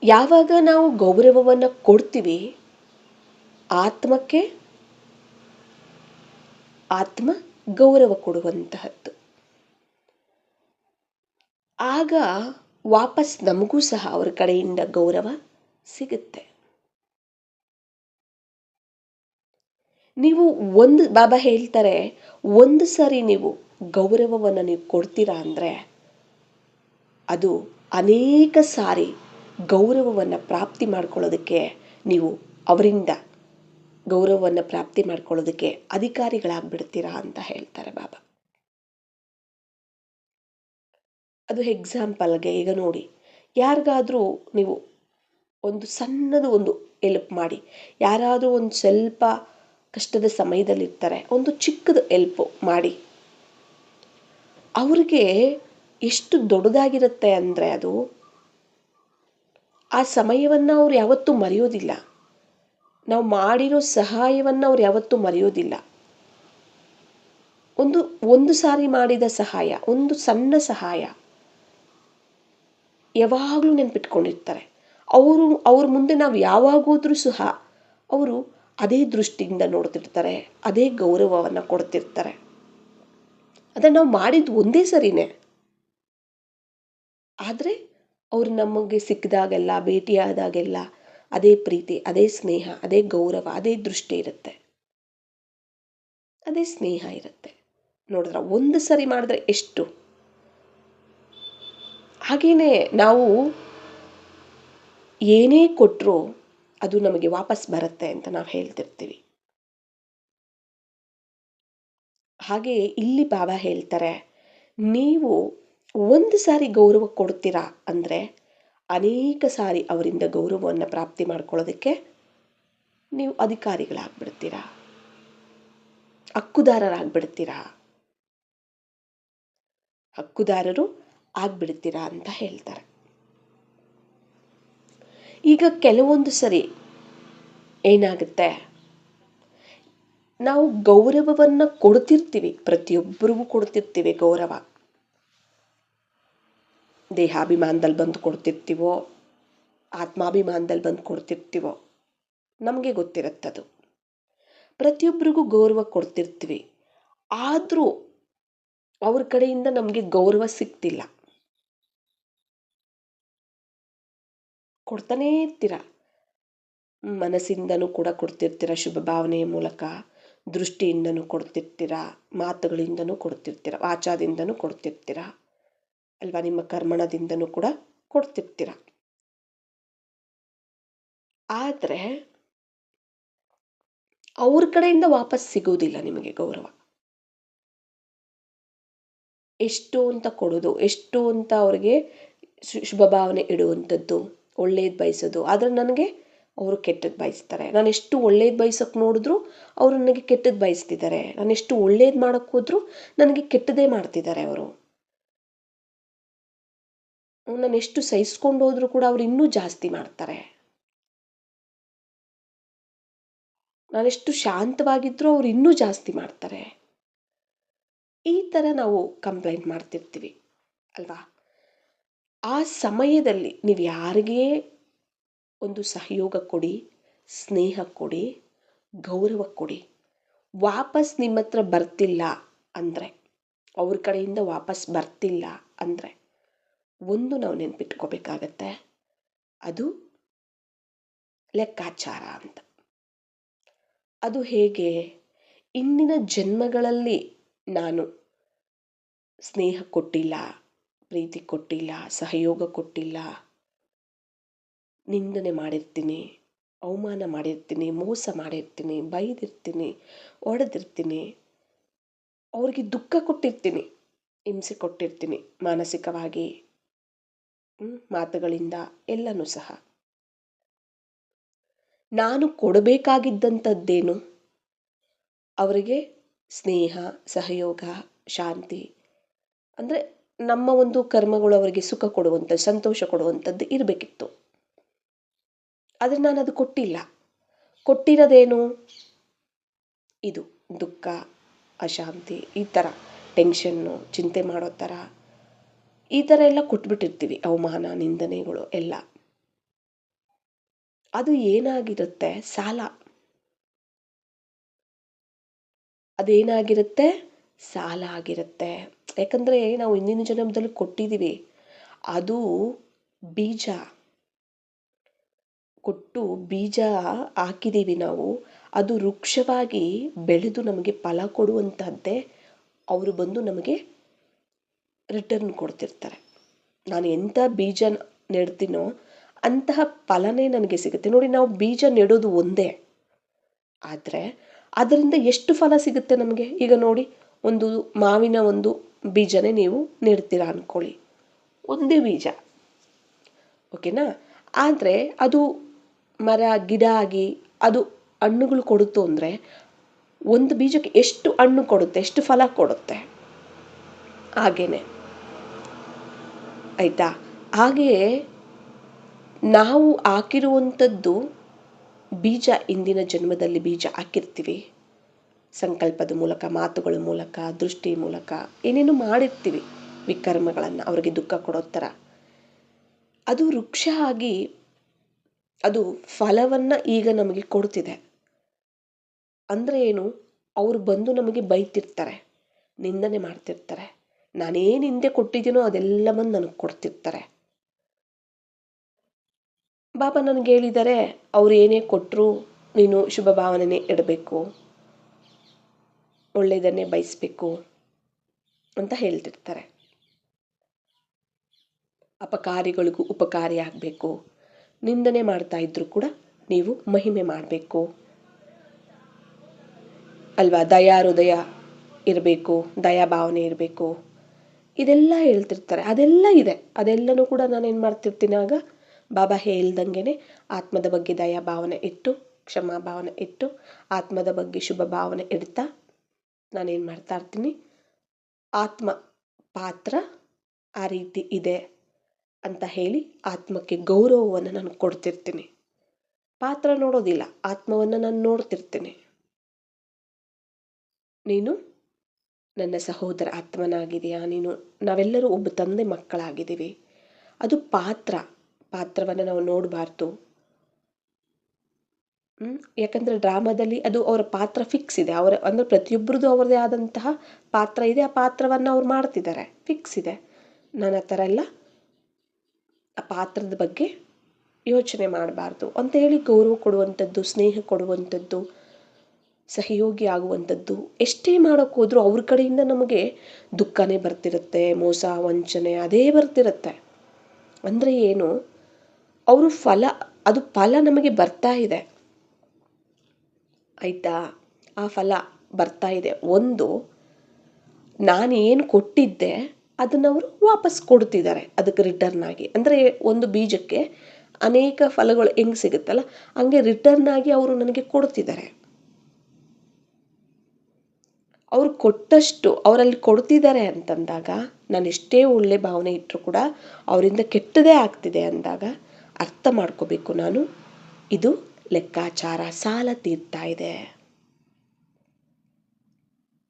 ಯಾವಾಗ ನಾವು ಗೌರವವನ್ನು ಕೊಡ್ತೀವಿ, ಆತ್ಮಕ್ಕೆ ಆತ್ಮ ಗೌರವ ಕೊಡುವಂತಹದ್ದು. ಆಗ ವಾಪಸ್ ನಮಗೂ ಸಹ ಅವರ ಕಡೆಯಿಂದ ಗೌರವ ಸಿಗುತ್ತೆ. ನೀವು ಬಾಬಾ ಹೇಳ್ತಾರೆ, ಒಂದು ಸಾರಿ ನೀವು ಗೌರವವನ್ನು ನೀವು ಕೊಡ್ತೀರಾ ಅಂದರೆ ಅದು ಅನೇಕ ಸಾರಿ ಗೌರವವನ್ನು ಪ್ರಾಪ್ತಿ ಮಾಡ್ಕೊಳ್ಳೋದಕ್ಕೆ, ನೀವು ಅವರಿಂದ ಗೌರವವನ್ನು ಪ್ರಾಪ್ತಿ ಮಾಡ್ಕೊಳ್ಳೋದಕ್ಕೆ ಅಧಿಕಾರಿಗಳಾಗ್ಬಿಡ್ತೀರಾ ಅಂತ ಹೇಳ್ತಾರೆ ಬಾಬಾ. ಅದು ಎಕ್ಸಾಂಪಲ್ಗೆ ಈಗ ನೋಡಿ, ಯಾರಿಗಾದರೂ ನೀವು ಒಂದು ಸಣ್ಣದು ಒಂದು ಎಲ್ಪ್ ಮಾಡಿ, ಯಾರಾದರೂ ಒಂದು ಸ್ವಲ್ಪ ಕಷ್ಟದ ಸಮಯದಲ್ಲಿರ್ತಾರೆ, ಒಂದು ಚಿಕ್ಕದು ಎಲ್ಪ್ ಮಾಡಿ, ಅವ್ರಿಗೆ ಎಷ್ಟು ದೊಡ್ಡದಾಗಿರುತ್ತೆ ಅಂದರೆ ಅದು ಆ ಸಮಯವನ್ನು ಅವ್ರು ಯಾವತ್ತೂ ಮರೆಯೋದಿಲ್ಲ. ನಾವು ಮಾಡಿರೋ ಸಹಾಯವನ್ನು ಅವ್ರು ಯಾವತ್ತೂ ಮರೆಯೋದಿಲ್ಲ. ಒಂದು ಸಾರಿ ಮಾಡಿದ ಸಹಾಯ, ಒಂದು ಸಣ್ಣ ಸಹಾಯ ಯಾವಾಗಲೂ ನೆನ್ಪಿಟ್ಕೊಂಡಿರ್ತಾರೆ. ಅವ್ರ ಮುಂದೆ ನಾವು ಯಾವಾಗೋದ್ರೂ ಸಹ ಅವರು ಅದೇ ದೃಷ್ಟಿಯಿಂದ ನೋಡ್ತಿರ್ತಾರೆ, ಅದೇ ಗೌರವವನ್ನು ಕೊಡ್ತಿರ್ತಾರೆ. ಅದನ್ನು ನಾವು ಮಾಡಿದ್ದು ಒಂದೇ ಸರಿನೇ, ಆದರೆ ಅವ್ರು ನಮಗೆ ಸಿಕ್ಕಿದಾಗೆಲ್ಲ, ಭೇಟಿಯಾದಾಗೆಲ್ಲ ಅದೇ ಪ್ರೀತಿ, ಅದೇ ಸ್ನೇಹ, ಅದೇ ಗೌರವ, ಅದೇ ದೃಷ್ಟಿ ಇರುತ್ತೆ, ಅದೇ ಸ್ನೇಹ ಇರುತ್ತೆ. ನೋಡಿದ್ರ ಒಂದು ಸರಿ ಮಾಡಿದ್ರೆ ಎಷ್ಟು. ಹಾಗೇನೆ ನಾವು ಏನೇ ಕೊಟ್ಟರೂ ಅದು ನಮಗೆ ವಾಪಸ್ ಬರುತ್ತೆ ಅಂತ ನಾವು ಹೇಳ್ತಿರ್ತೀವಿ. ಹಾಗೆ ಇಲ್ಲಿ ಬಾಬಾ ಹೇಳ್ತಾರೆ, ನೀವು ಒಂದು ಸಾರಿ ಗೌರವ ಕೊಡ್ತೀರಾ ಅಂದರೆ ಅನೇಕ ಸಾರಿ ಅವರಿಂದ ಗೌರವವನ್ನು ಪ್ರಾಪ್ತಿ ಮಾಡ್ಕೊಳ್ಳೋದಕ್ಕೆ ನೀವು ಅಧಿಕಾರಿಗಳಾಗ್ಬಿಡ್ತೀರಾ, ಹಕ್ಕುದಾರರಾಗ್ಬಿಡ್ತೀರಾ, ಹಕ್ಕುದಾರರು ಆಗ್ಬಿಡ್ತೀರಾ ಅಂತ ಹೇಳ್ತಾರೆ. ಈಗ ಕೆಲವೊಂದು ಸರಿ ಏನಾಗುತ್ತೆ, ನಾವು ಗೌರವವನ್ನು ಕೊಡ್ತಿರ್ತೀವಿ, ಪ್ರತಿಯೊಬ್ಬರಿಗೂ ಕೊಡ್ತಿರ್ತೀವಿ ಗೌರವ. ದೇಹಾಭಿಮಾನದಲ್ಲಿ ಬಂದು ಕೊಡ್ತಿರ್ತೀವೋ, ಆತ್ಮಾಭಿಮಾನದಲ್ಲಿ ಬಂದು ಕೊಡ್ತಿರ್ತೀವೋ, ನಮಗೆ ಗೊತ್ತಿರುತ್ತದು. ಪ್ರತಿಯೊಬ್ಬರಿಗೂ ಗೌರವ ಕೊಡ್ತಿರ್ತೀವಿ, ಆದರೂ ಅವ್ರ ಕಡೆಯಿಂದ ನಮಗೆ ಗೌರವ ಸಿಗ್ತಿಲ್ಲ. ಕೊಡ್ತಾನೇ ಇರ್ತೀರ, ಮನಸ್ಸಿಂದನೂ ಕೂಡ ಕೊಡ್ತಿರ್ತೀರ, ಶುಭ ಭಾವನೆಯ ಮೂಲಕ, ದೃಷ್ಟಿಯಿಂದನೂ ಕೊಡ್ತಿರ್ತೀರ, ಮಾತುಗಳಿಂದನೂ ಕೊಡ್ತಿರ್ತೀರ, ವಾಚಾದಿಂದನೂ ಕೊಡ್ತಿರ್ತೀರ ಅಲ್ವಾ, ನಿಮ್ಮ ಕರ್ಮಣದಿಂದನೂ ಕೂಡ ಕೊಡ್ತಿರ್ತೀರ. ಆದರೆ ಅವ್ರ ಕಡೆಯಿಂದ ವಾಪಸ್ ಸಿಗೋದಿಲ್ಲ ನಿಮಗೆ ಗೌರವ. ಎಷ್ಟು ಅಂತ ಕೊಡೋದು, ಎಷ್ಟು ಅಂತ ಅವ್ರಿಗೆ ಶುಭ ಭಾವನೆ ಇಡುವಂಥದ್ದು, ಒಳ್ಳೇದು ಬಯಸೋದು, ಆದರೆ ನನಗೆ ಅವರು ಕೆಟ್ಟದ್ದು ಬಯಸ್ತಾರೆ. ನಾನು ಎಷ್ಟು ಒಳ್ಳೇದು ಬಯಸೋಕೆ ನೋಡಿದ್ರು ಅವರು ನನಗೆ ಕೆಟ್ಟದ್ದು ಬಯಸ್ತಿದ್ದಾರೆ. ನಾನು ಎಷ್ಟು ಒಳ್ಳೇದು ಮಾಡೋಕ್ಕೆ ಹೋದ್ರು ನನಗೆ ಕೆಟ್ಟದೇ ಮಾಡ್ತಿದ್ದಾರೆ ಅವರು. ನಾನು ಎಷ್ಟು ಸಹಿಸ್ಕೊಂಡು ಹೋದ್ರು ಕೂಡ ಅವ್ರು ಇನ್ನೂ ಜಾಸ್ತಿ ಮಾಡ್ತಾರೆ. ನಾನೆಷ್ಟು ಶಾಂತವಾಗಿದ್ರೂ ಅವ್ರು ಇನ್ನೂ ಜಾಸ್ತಿ ಮಾಡ್ತಾರೆ. ಈ ಥರ ನಾವು ಕಂಪ್ಲೇಂಟ್ ಮಾಡ್ತಿರ್ತೀವಿ ಅಲ್ವಾ? ಆ ಸಮಯದಲ್ಲಿ ನೀವು ಯಾರಿಗೇ ಒಂದು ಸಹಯೋಗ ಕೊಡಿ, ಸ್ನೇಹ ಕೊಡಿ, ಗೌರವ ಕೊಡಿ, ವಾಪಸ್ ನಿಮ್ಮ ಹತ್ರ ಬರ್ತಿಲ್ಲ ಅಂದರೆ, ಅವ್ರ ಕಡೆಯಿಂದ ವಾಪಸ್ ಬರ್ತಿಲ್ಲ ಅಂದರೆ, ಒಂದು ನಾವು ನೆನ್ಪಿಟ್ಕೋಬೇಕಾಗತ್ತೆ, ಅದು ಲೆಕ್ಕಾಚಾರ ಅಂತ. ಅದು ಹೇಗೆ? ಇಂದಿನ ಜನ್ಮಗಳಲ್ಲಿ ನಾನು ಸ್ನೇಹ ಕೊಟ್ಟಿಲ್ಲ, ಪ್ರೀತಿ ಕೊಟ್ಟಿಲ್ಲ, ಸಹಯೋಗ ಕೊಟ್ಟಿಲ್ಲ, ನಿಂದನೆ ಮಾಡಿರ್ತೀನಿ, ಅವಮಾನ ಮಾಡಿರ್ತೀನಿ, ಮೋಸ ಮಾಡಿರ್ತೀನಿ, ಬೈದಿರ್ತೀನಿ, ಹೊಡೆದಿರ್ತೀನಿ, ಅವ್ರಿಗೆ ದುಃಖ ಕೊಟ್ಟಿರ್ತೀನಿ, ಹಿಂಸೆ ಕೊಟ್ಟಿರ್ತೀನಿ ಮಾನಸಿಕವಾಗಿ, ಮಾತುಗಳಿಂದ ಎಲ್ಲನೂ ಸಹ. ನಾನು ಕೊಡಬೇಕಾಗಿದ್ದಂಥದ್ದೇನು? ಅವರಿಗೆ ಸ್ನೇಹ, ಸಹಯೋಗ, ಶಾಂತಿ, ಅಂದರೆ ನಮ್ಮ ಒಂದು ಕರ್ಮಗಳು ಅವರಿಗೆ ಸುಖ ಕೊಡುವಂಥದ್ದು, ಸಂತೋಷ ಕೊಡುವಂಥದ್ದು ಇರಬೇಕಿತ್ತು. ಆದರೆ ನಾನು ಅದು ಕೊಟ್ಟಿಲ್ಲ. ಕೊಟ್ಟಿರೋದೇನು? ಇದು ದುಃಖ, ಅಶಾಂತಿ, ಈ ಥರ ಟೆನ್ಷನ್ನು, ಚಿಂತೆ ಮಾಡೋ ಥರ, ಈ ಥರ ಎಲ್ಲ ಕೊಟ್ಬಿಟ್ಟಿರ್ತೀವಿ, ಅವಮಾನ, ನಿಂದನೆಗಳು ಎಲ್ಲ. ಅದು ಏನಾಗಿರುತ್ತೆ? ಸಾಲ. ಅದೇನಾಗಿರುತ್ತೆ? ಸಾಲ ಆಗಿರುತ್ತೆ. ಯಾಕಂದರೆ ನಾವು ಹಿಂದಿನ ಜನ್ಮದಲ್ಲಿ ಕೊಟ್ಟಿದ್ದೀವಿ, ಅದು ಬೀಜ ಕೊಟ್ಟು ಬೀಜ ಹಾಕಿದ್ದೀವಿ ನಾವು, ಅದು ವೃಕ್ಷವಾಗಿ ಬೆಳೆದು ನಮಗೆ ಫಲ ಕೊಡುವಂತಹದ್ದೇ ಅವರು ಬಂದು ನಮಗೆ ರಿಟರ್ನ್ ಕೊಡ್ತಿರ್ತಾರೆ. ನಾನು ಎಂಥ ಬೀಜ ನೆಡ್ತೀನೋ ಅಂತಹ ಫಲನೇ ನನಗೆ ಸಿಗುತ್ತೆ. ನೋಡಿ, ನಾವು ಬೀಜ ನೆಡೋದು ಒಂದೇ, ಆದರೆ ಅದರಿಂದ ಎಷ್ಟು ಫಲ ಸಿಗುತ್ತೆ ನಮಗೆ? ಈಗ ನೋಡಿ, ಒಂದು ಮಾವಿನ ಒಂದು ಬೀಜನೇ ನೀವು ನೆಡ್ತೀರಾ ಅಂದ್ಕೊಳ್ಳಿ, ಒಂದೇ ಬೀಜ, ಓಕೆನಾ? ಆದರೆ ಅದು ಮರ, ಗಿಡ ಆಗಿ ಅದು ಹಣ್ಣುಗಳು ಕೊಡುತ್ತೋ ಅಂದರೆ ಒಂದು ಬೀಜಕ್ಕೆ ಎಷ್ಟು ಹಣ್ಣು ಕೊಡುತ್ತೆ, ಎಷ್ಟು ಫಲ ಕೊಡುತ್ತೆ. ಹಾಗೇನೆ ಆಯಿತಾ? ಹಾಗೆಯೇ ನಾವು ಹಾಕಿರುವಂಥದ್ದು ಬೀಜ, ಇಂದಿನ ಜನ್ಮದಲ್ಲಿ ಬೀಜ ಹಾಕಿರ್ತೀವಿ, ಸಂಕಲ್ಪದ ಮೂಲಕ, ಮಾತುಗಳ ಮೂಲಕ, ದೃಷ್ಟಿ ಮೂಲಕ ಏನೇನು ಮಾಡಿರ್ತೀವಿ ವಿಕರ್ಮಗಳನ್ನು, ಅವರಿಗೆ ದುಃಖ ಕೊಡೋ ಥರ. ಅದು ವೃಕ್ಷ ಆಗಿ ಅದು ಫಲವನ್ನು ಈಗ ನಮಗೆ ಕೊಡ್ತಿದೆ. ಅಂದರೆ ಏನು? ಅವರು ಬಂದು ನಮಗೆ ಬೈತಿರ್ತಾರೆ, ನಿಂದನೆ ಮಾಡ್ತಿರ್ತಾರೆ, ನಾನೇನು ಹಿಂದೆ ಕೊಟ್ಟಿದ್ದೀನೋ ಅದೆಲ್ಲ ಬಂದು ನನಗೆ ಕೊಡ್ತಿರ್ತಾರೆ. ಬಾಬಾ ನನಗೆ ಹೇಳಿದ್ದಾರೆ, ಅವ್ರು ಏನೇ ಕೊಟ್ಟರು ನೀನು ಶುಭ ಭಾವನೆನೇ ಇಡಬೇಕು, ಒಳ್ಳೆಯದನ್ನೇ ಬಯಸಬೇಕು ಅಂತ ಹೇಳ್ತಿರ್ತಾರೆ. ಅಪಕಾರಿಗಳಿಗೂ ಉಪಕಾರಿ ಆಗಬೇಕು, ನಿಂದನೆ ಮಾಡ್ತಾ ಇದ್ರು ಕೂಡ ನೀವು ಮಹಿಮೆ ಮಾಡಬೇಕು ಅಲ್ವಾ? ದಯಾ ಹೃದಯ ಇರಬೇಕು, ದಯಾ ಭಾವನೆ ಇರಬೇಕು, ಇದೆಲ್ಲ ಹೇಳ್ತಿರ್ತಾರೆ. ಅದೆಲ್ಲ ಇದೆ, ಅದೆಲ್ಲನೂ ಕೂಡ ನಾನು ಏನು ಮಾಡ್ತಿರ್ತೀನಿ ಆಗ? ಬಾಬಾ ಹೇಳ್ದಂಗೆ ಆತ್ಮದ ಬಗ್ಗೆ ದಯಾ ಭಾವನೆ ಇಟ್ಟು, ಕ್ಷಮಾ ಭಾವನೆ ಇಟ್ಟು, ಆತ್ಮದ ಬಗ್ಗೆ ಶುಭ ಭಾವನೆ ಇಡ್ತಾ ನಾನೇನು ಮಾಡ್ತಾ ಇರ್ತೀನಿ, ಆತ್ಮ ಪಾತ್ರ ಆ ರೀತಿ ಇದೆ ಅಂತ ಹೇಳಿ ಆತ್ಮಕ್ಕೆ ಗೌರವವನ್ನು ನಾನು ಕೊಡ್ತಿರ್ತೀನಿ. ಪಾತ್ರ ನೋಡೋದಿಲ್ಲ, ಆತ್ಮವನ್ನು ನಾನು ನೋಡ್ತಿರ್ತೀನಿ. ನೀನು ನನ್ನ ಸಹೋದರ ಆತ್ಮನಾಗಿದೆಯಾ, ನಾವೆಲ್ಲರೂ ಒಬ್ಬ ತಂದೆ ಮಕ್ಕಳಾಗಿದ್ದೀವಿ. ಅದು ಪಾತ್ರವನ್ನು ನಾವು ನೋಡಬಾರ್ದು. ಯಾಕಂದರೆ ಡ್ರಾಮಾದಲ್ಲಿ ಅದು ಅವರ ಪಾತ್ರ ಫಿಕ್ಸ್ ಇದೆ. ಅಂದರೆ ಪ್ರತಿಯೊಬ್ಬರದ್ದು ಅವರದೇ ಆದಂತಹ ಪಾತ್ರ ಇದೆ, ಆ ಪಾತ್ರವನ್ನು ಅವ್ರು ಮಾಡ್ತಿದ್ದಾರೆ, ಫಿಕ್ಸ್ ಇದೆ. ನಾನು ಆ ಥರ ಎಲ್ಲ ಆ ಪಾತ್ರದ ಬಗ್ಗೆ ಯೋಚನೆ ಮಾಡಬಾರ್ದು ಅಂತ ಹೇಳಿ ಗೌರವ ಕೊಡುವಂಥದ್ದು, ಸ್ನೇಹ ಕೊಡುವಂಥದ್ದು, ಸಹಯೋಗಿ ಆಗುವಂಥದ್ದು ಎಷ್ಟೇ ಮಾಡೋಕ್ಕೆ ಹೋದರೂ ಅವ್ರ ಕಡೆಯಿಂದ ನಮಗೆ ದುಃಖನೇ ಬರ್ತಿರುತ್ತೆ, ಮೋಸ, ವಂಚನೆ ಅದೇ ಬರ್ತಿರುತ್ತೆ. ಅಂದರೆ ಏನು? ಅವರು ಅದು ಫಲ ನಮಗೆ ಬರ್ತಾ ಇದೆ, ಆಯಿತಾ? ಆ ಫಲ ಬರ್ತಾ ಇದೆ. ಒಂದು, ನಾನು ಏನು ಕೊಟ್ಟಿದ್ದೆ ಅದನ್ನು ಅವರು ವಾಪಸ್ ಕೊಡ್ತಿದ್ದಾರೆ ಅದಕ್ಕೆ ರಿಟರ್ನ್ ಆಗಿ. ಅಂದರೆ ಒಂದು ಬೀಜಕ್ಕೆ ಅನೇಕ ಫಲಗಳು ಹೆಂಗೆ ಸಿಗುತ್ತಲ್ಲ, ಹಂಗೆ ರಿಟರ್ನ್ ಆಗಿ ಅವರು ನನಗೆ ಕೊಡ್ತಿದ್ದಾರೆ. ಅವ್ರು ಕೊಟ್ಟಷ್ಟು ಅವರಲ್ಲಿ ಕೊಡ್ತಿದ್ದಾರೆ ಅಂತಂದಾಗ, ನಾನು ಎಷ್ಟೇ ಒಳ್ಳೆ ಭಾವನೆ ಇಟ್ಟರು ಕೂಡ ಅವರಿಂದ ಕೆಟ್ಟದೇ ಆಗ್ತಿದೆ ಅಂದಾಗ ಅರ್ಥ ಮಾಡ್ಕೋಬೇಕು ನಾನು, ಇದು ಲೆಕ್ಕಾಚಾರ, ಸಾಲ ತೀರ್ತಾ ಇದೆ,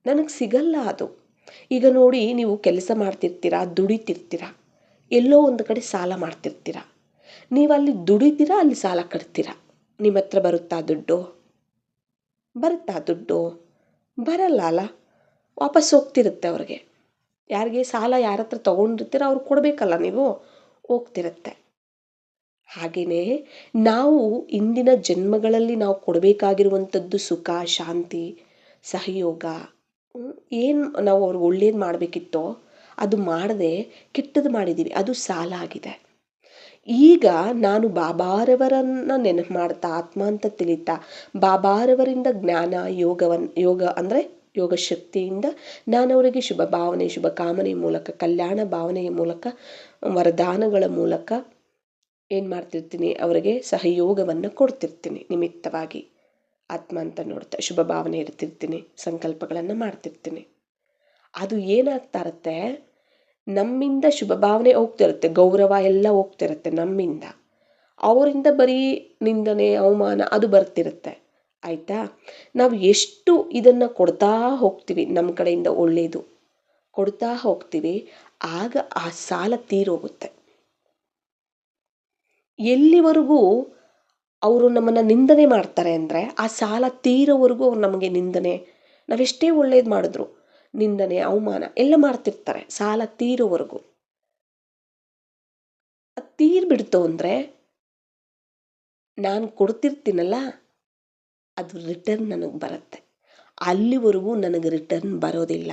ನನಗೆ ಸಿಗಲ್ಲ ಅದು. ಈಗ ನೋಡಿ, ನೀವು ಕೆಲಸ ಮಾಡ್ತಿರ್ತೀರಾ, ದುಡಿತಿರ್ತೀರಾ, ಎಲ್ಲೋ ಒಂದು ಕಡೆ ಸಾಲ ಮಾಡ್ತಿರ್ತೀರಾ. ನೀವು ಅಲ್ಲಿ ದುಡಿತೀರಾ, ಅಲ್ಲಿ ಸಾಲ ಕಟ್ತೀರಾ. ನಿಮ್ಮ ಹತ್ರ ಬರುತ್ತಾ ದುಡ್ಡು? ಬರಲ್ಲ ಅಲ್ಲ. ವಾಪಸ್ ಹೋಗ್ತಿರುತ್ತೆ ಅವ್ರಿಗೆ. ಯಾರಿಗೆ ಸಾಲ ಯಾರ ಹತ್ರ ತೊಗೊಂಡಿರ್ತೀರ ಅವ್ರು ಕೊಡಬೇಕಲ್ಲ, ನೀವು ಹೋಗ್ತಿರುತ್ತೆ. ಹಾಗೆಯೇ ನಾವು ಇಂದಿನ ಜನ್ಮಗಳಲ್ಲಿ ನಾವು ಕೊಡಬೇಕಾಗಿರುವಂಥದ್ದು ಸುಖ, ಶಾಂತಿ, ಸಹಯೋಗ, ಏನು ನಾವು ಅವ್ರಿಗೆ ಒಳ್ಳೇದು ಮಾಡಬೇಕಿತ್ತೋ ಅದು ಮಾಡದೆ ಕೆಟ್ಟದ್ದು ಮಾಡಿದ್ದೀವಿ, ಅದು ಸಾಲ ಆಗಿದೆ. ಈಗ ನಾನು ಬಾಬಾರವರನ್ನು ನೆನಪು ಮಾಡ್ತಾ, ಆತ್ಮ ಅಂತ ತಿಳಿತಾ, ಬಾಬಾರವರಿಂದ ಜ್ಞಾನ ಯೋಗ ಅಂದರೆ ಯೋಗ ಶಕ್ತಿಯಿಂದ ನಾನು ಅವರಿಗೆ ಶುಭ ಭಾವನೆ, ಶುಭ ಕಾಮನೆ ಮೂಲಕ, ಕಲ್ಯಾಣ ಭಾವನೆಯ ಮೂಲಕ, ವರದಾನಗಳ ಮೂಲಕ ಏನು ಮಾಡ್ತಿರ್ತೀನಿ, ಅವರಿಗೆ ಸಹಯೋಗವನ್ನು ಕೊಡ್ತಿರ್ತೀನಿ. ನಿಮಿತ್ತವಾಗಿ ಆತ್ಮ ಅಂತ ನೋಡ್ತಾ ಶುಭ ಭಾವನೆ ಇರ್ತಿರ್ತೀನಿ, ಸಂಕಲ್ಪಗಳನ್ನು ಮಾಡ್ತಿರ್ತೀನಿ. ಅದು ಏನಾಗ್ತಾ ಇರುತ್ತೆ, ನಮ್ಮಿಂದ ಶುಭ ಭಾವನೆ ಹೋಗ್ತಿರುತ್ತೆ, ಗೌರವ ಎಲ್ಲ ಹೋಗ್ತಿರುತ್ತೆ ನಮ್ಮಿಂದ. ಅವರಿಂದ ಬರೀ ನಿಂದನೆ, ಅವಮಾನ ಅದು ಬರ್ತಿರುತ್ತೆ. ಆಯಿತಾ? ನಾವು ಎಷ್ಟು ಇದನ್ನು ಕೊಡ್ತಾ ಹೋಗ್ತೀವಿ, ನಮ್ಮ ಕಡೆಯಿಂದ ಒಳ್ಳೆಯದು ಕೊಡ್ತಾ ಹೋಗ್ತೀವಿ, ಆಗ ಆ ಸಾಲ ತೀರೋಗುತ್ತೆ. ಎಲ್ಲಿವರೆಗೂ ಅವರು ನಮ್ಮನ್ನು ನಿಂದನೆ ಮಾಡ್ತಾರೆ ಅಂದರೆ, ಆ ಸಾಲ ತೀರೋವರೆಗೂ ಅವ್ರು ನಮಗೆ ನಿಂದನೆ, ನಾವೆಷ್ಟೇ ಒಳ್ಳೇದು ಮಾಡಿದ್ರು ನಿಂದನೆ, ಅವಮಾನ ಎಲ್ಲ ಮಾಡ್ತಿರ್ತಾರೆ ಸಾಲ ತೀರೋವರೆಗೂ. ಅದು ತೀರ್ಬಿಡ್ತು ಅಂದರೆ ನಾನು ಕೊಡ್ತಿರ್ತೀನಲ್ಲ, ಅದು ರಿಟರ್ನ್ ನನಗೆ ಬರುತ್ತೆ. ಅಲ್ಲಿವರೆಗೂ ನನಗೆ ರಿಟರ್ನ್ ಬರೋದಿಲ್ಲ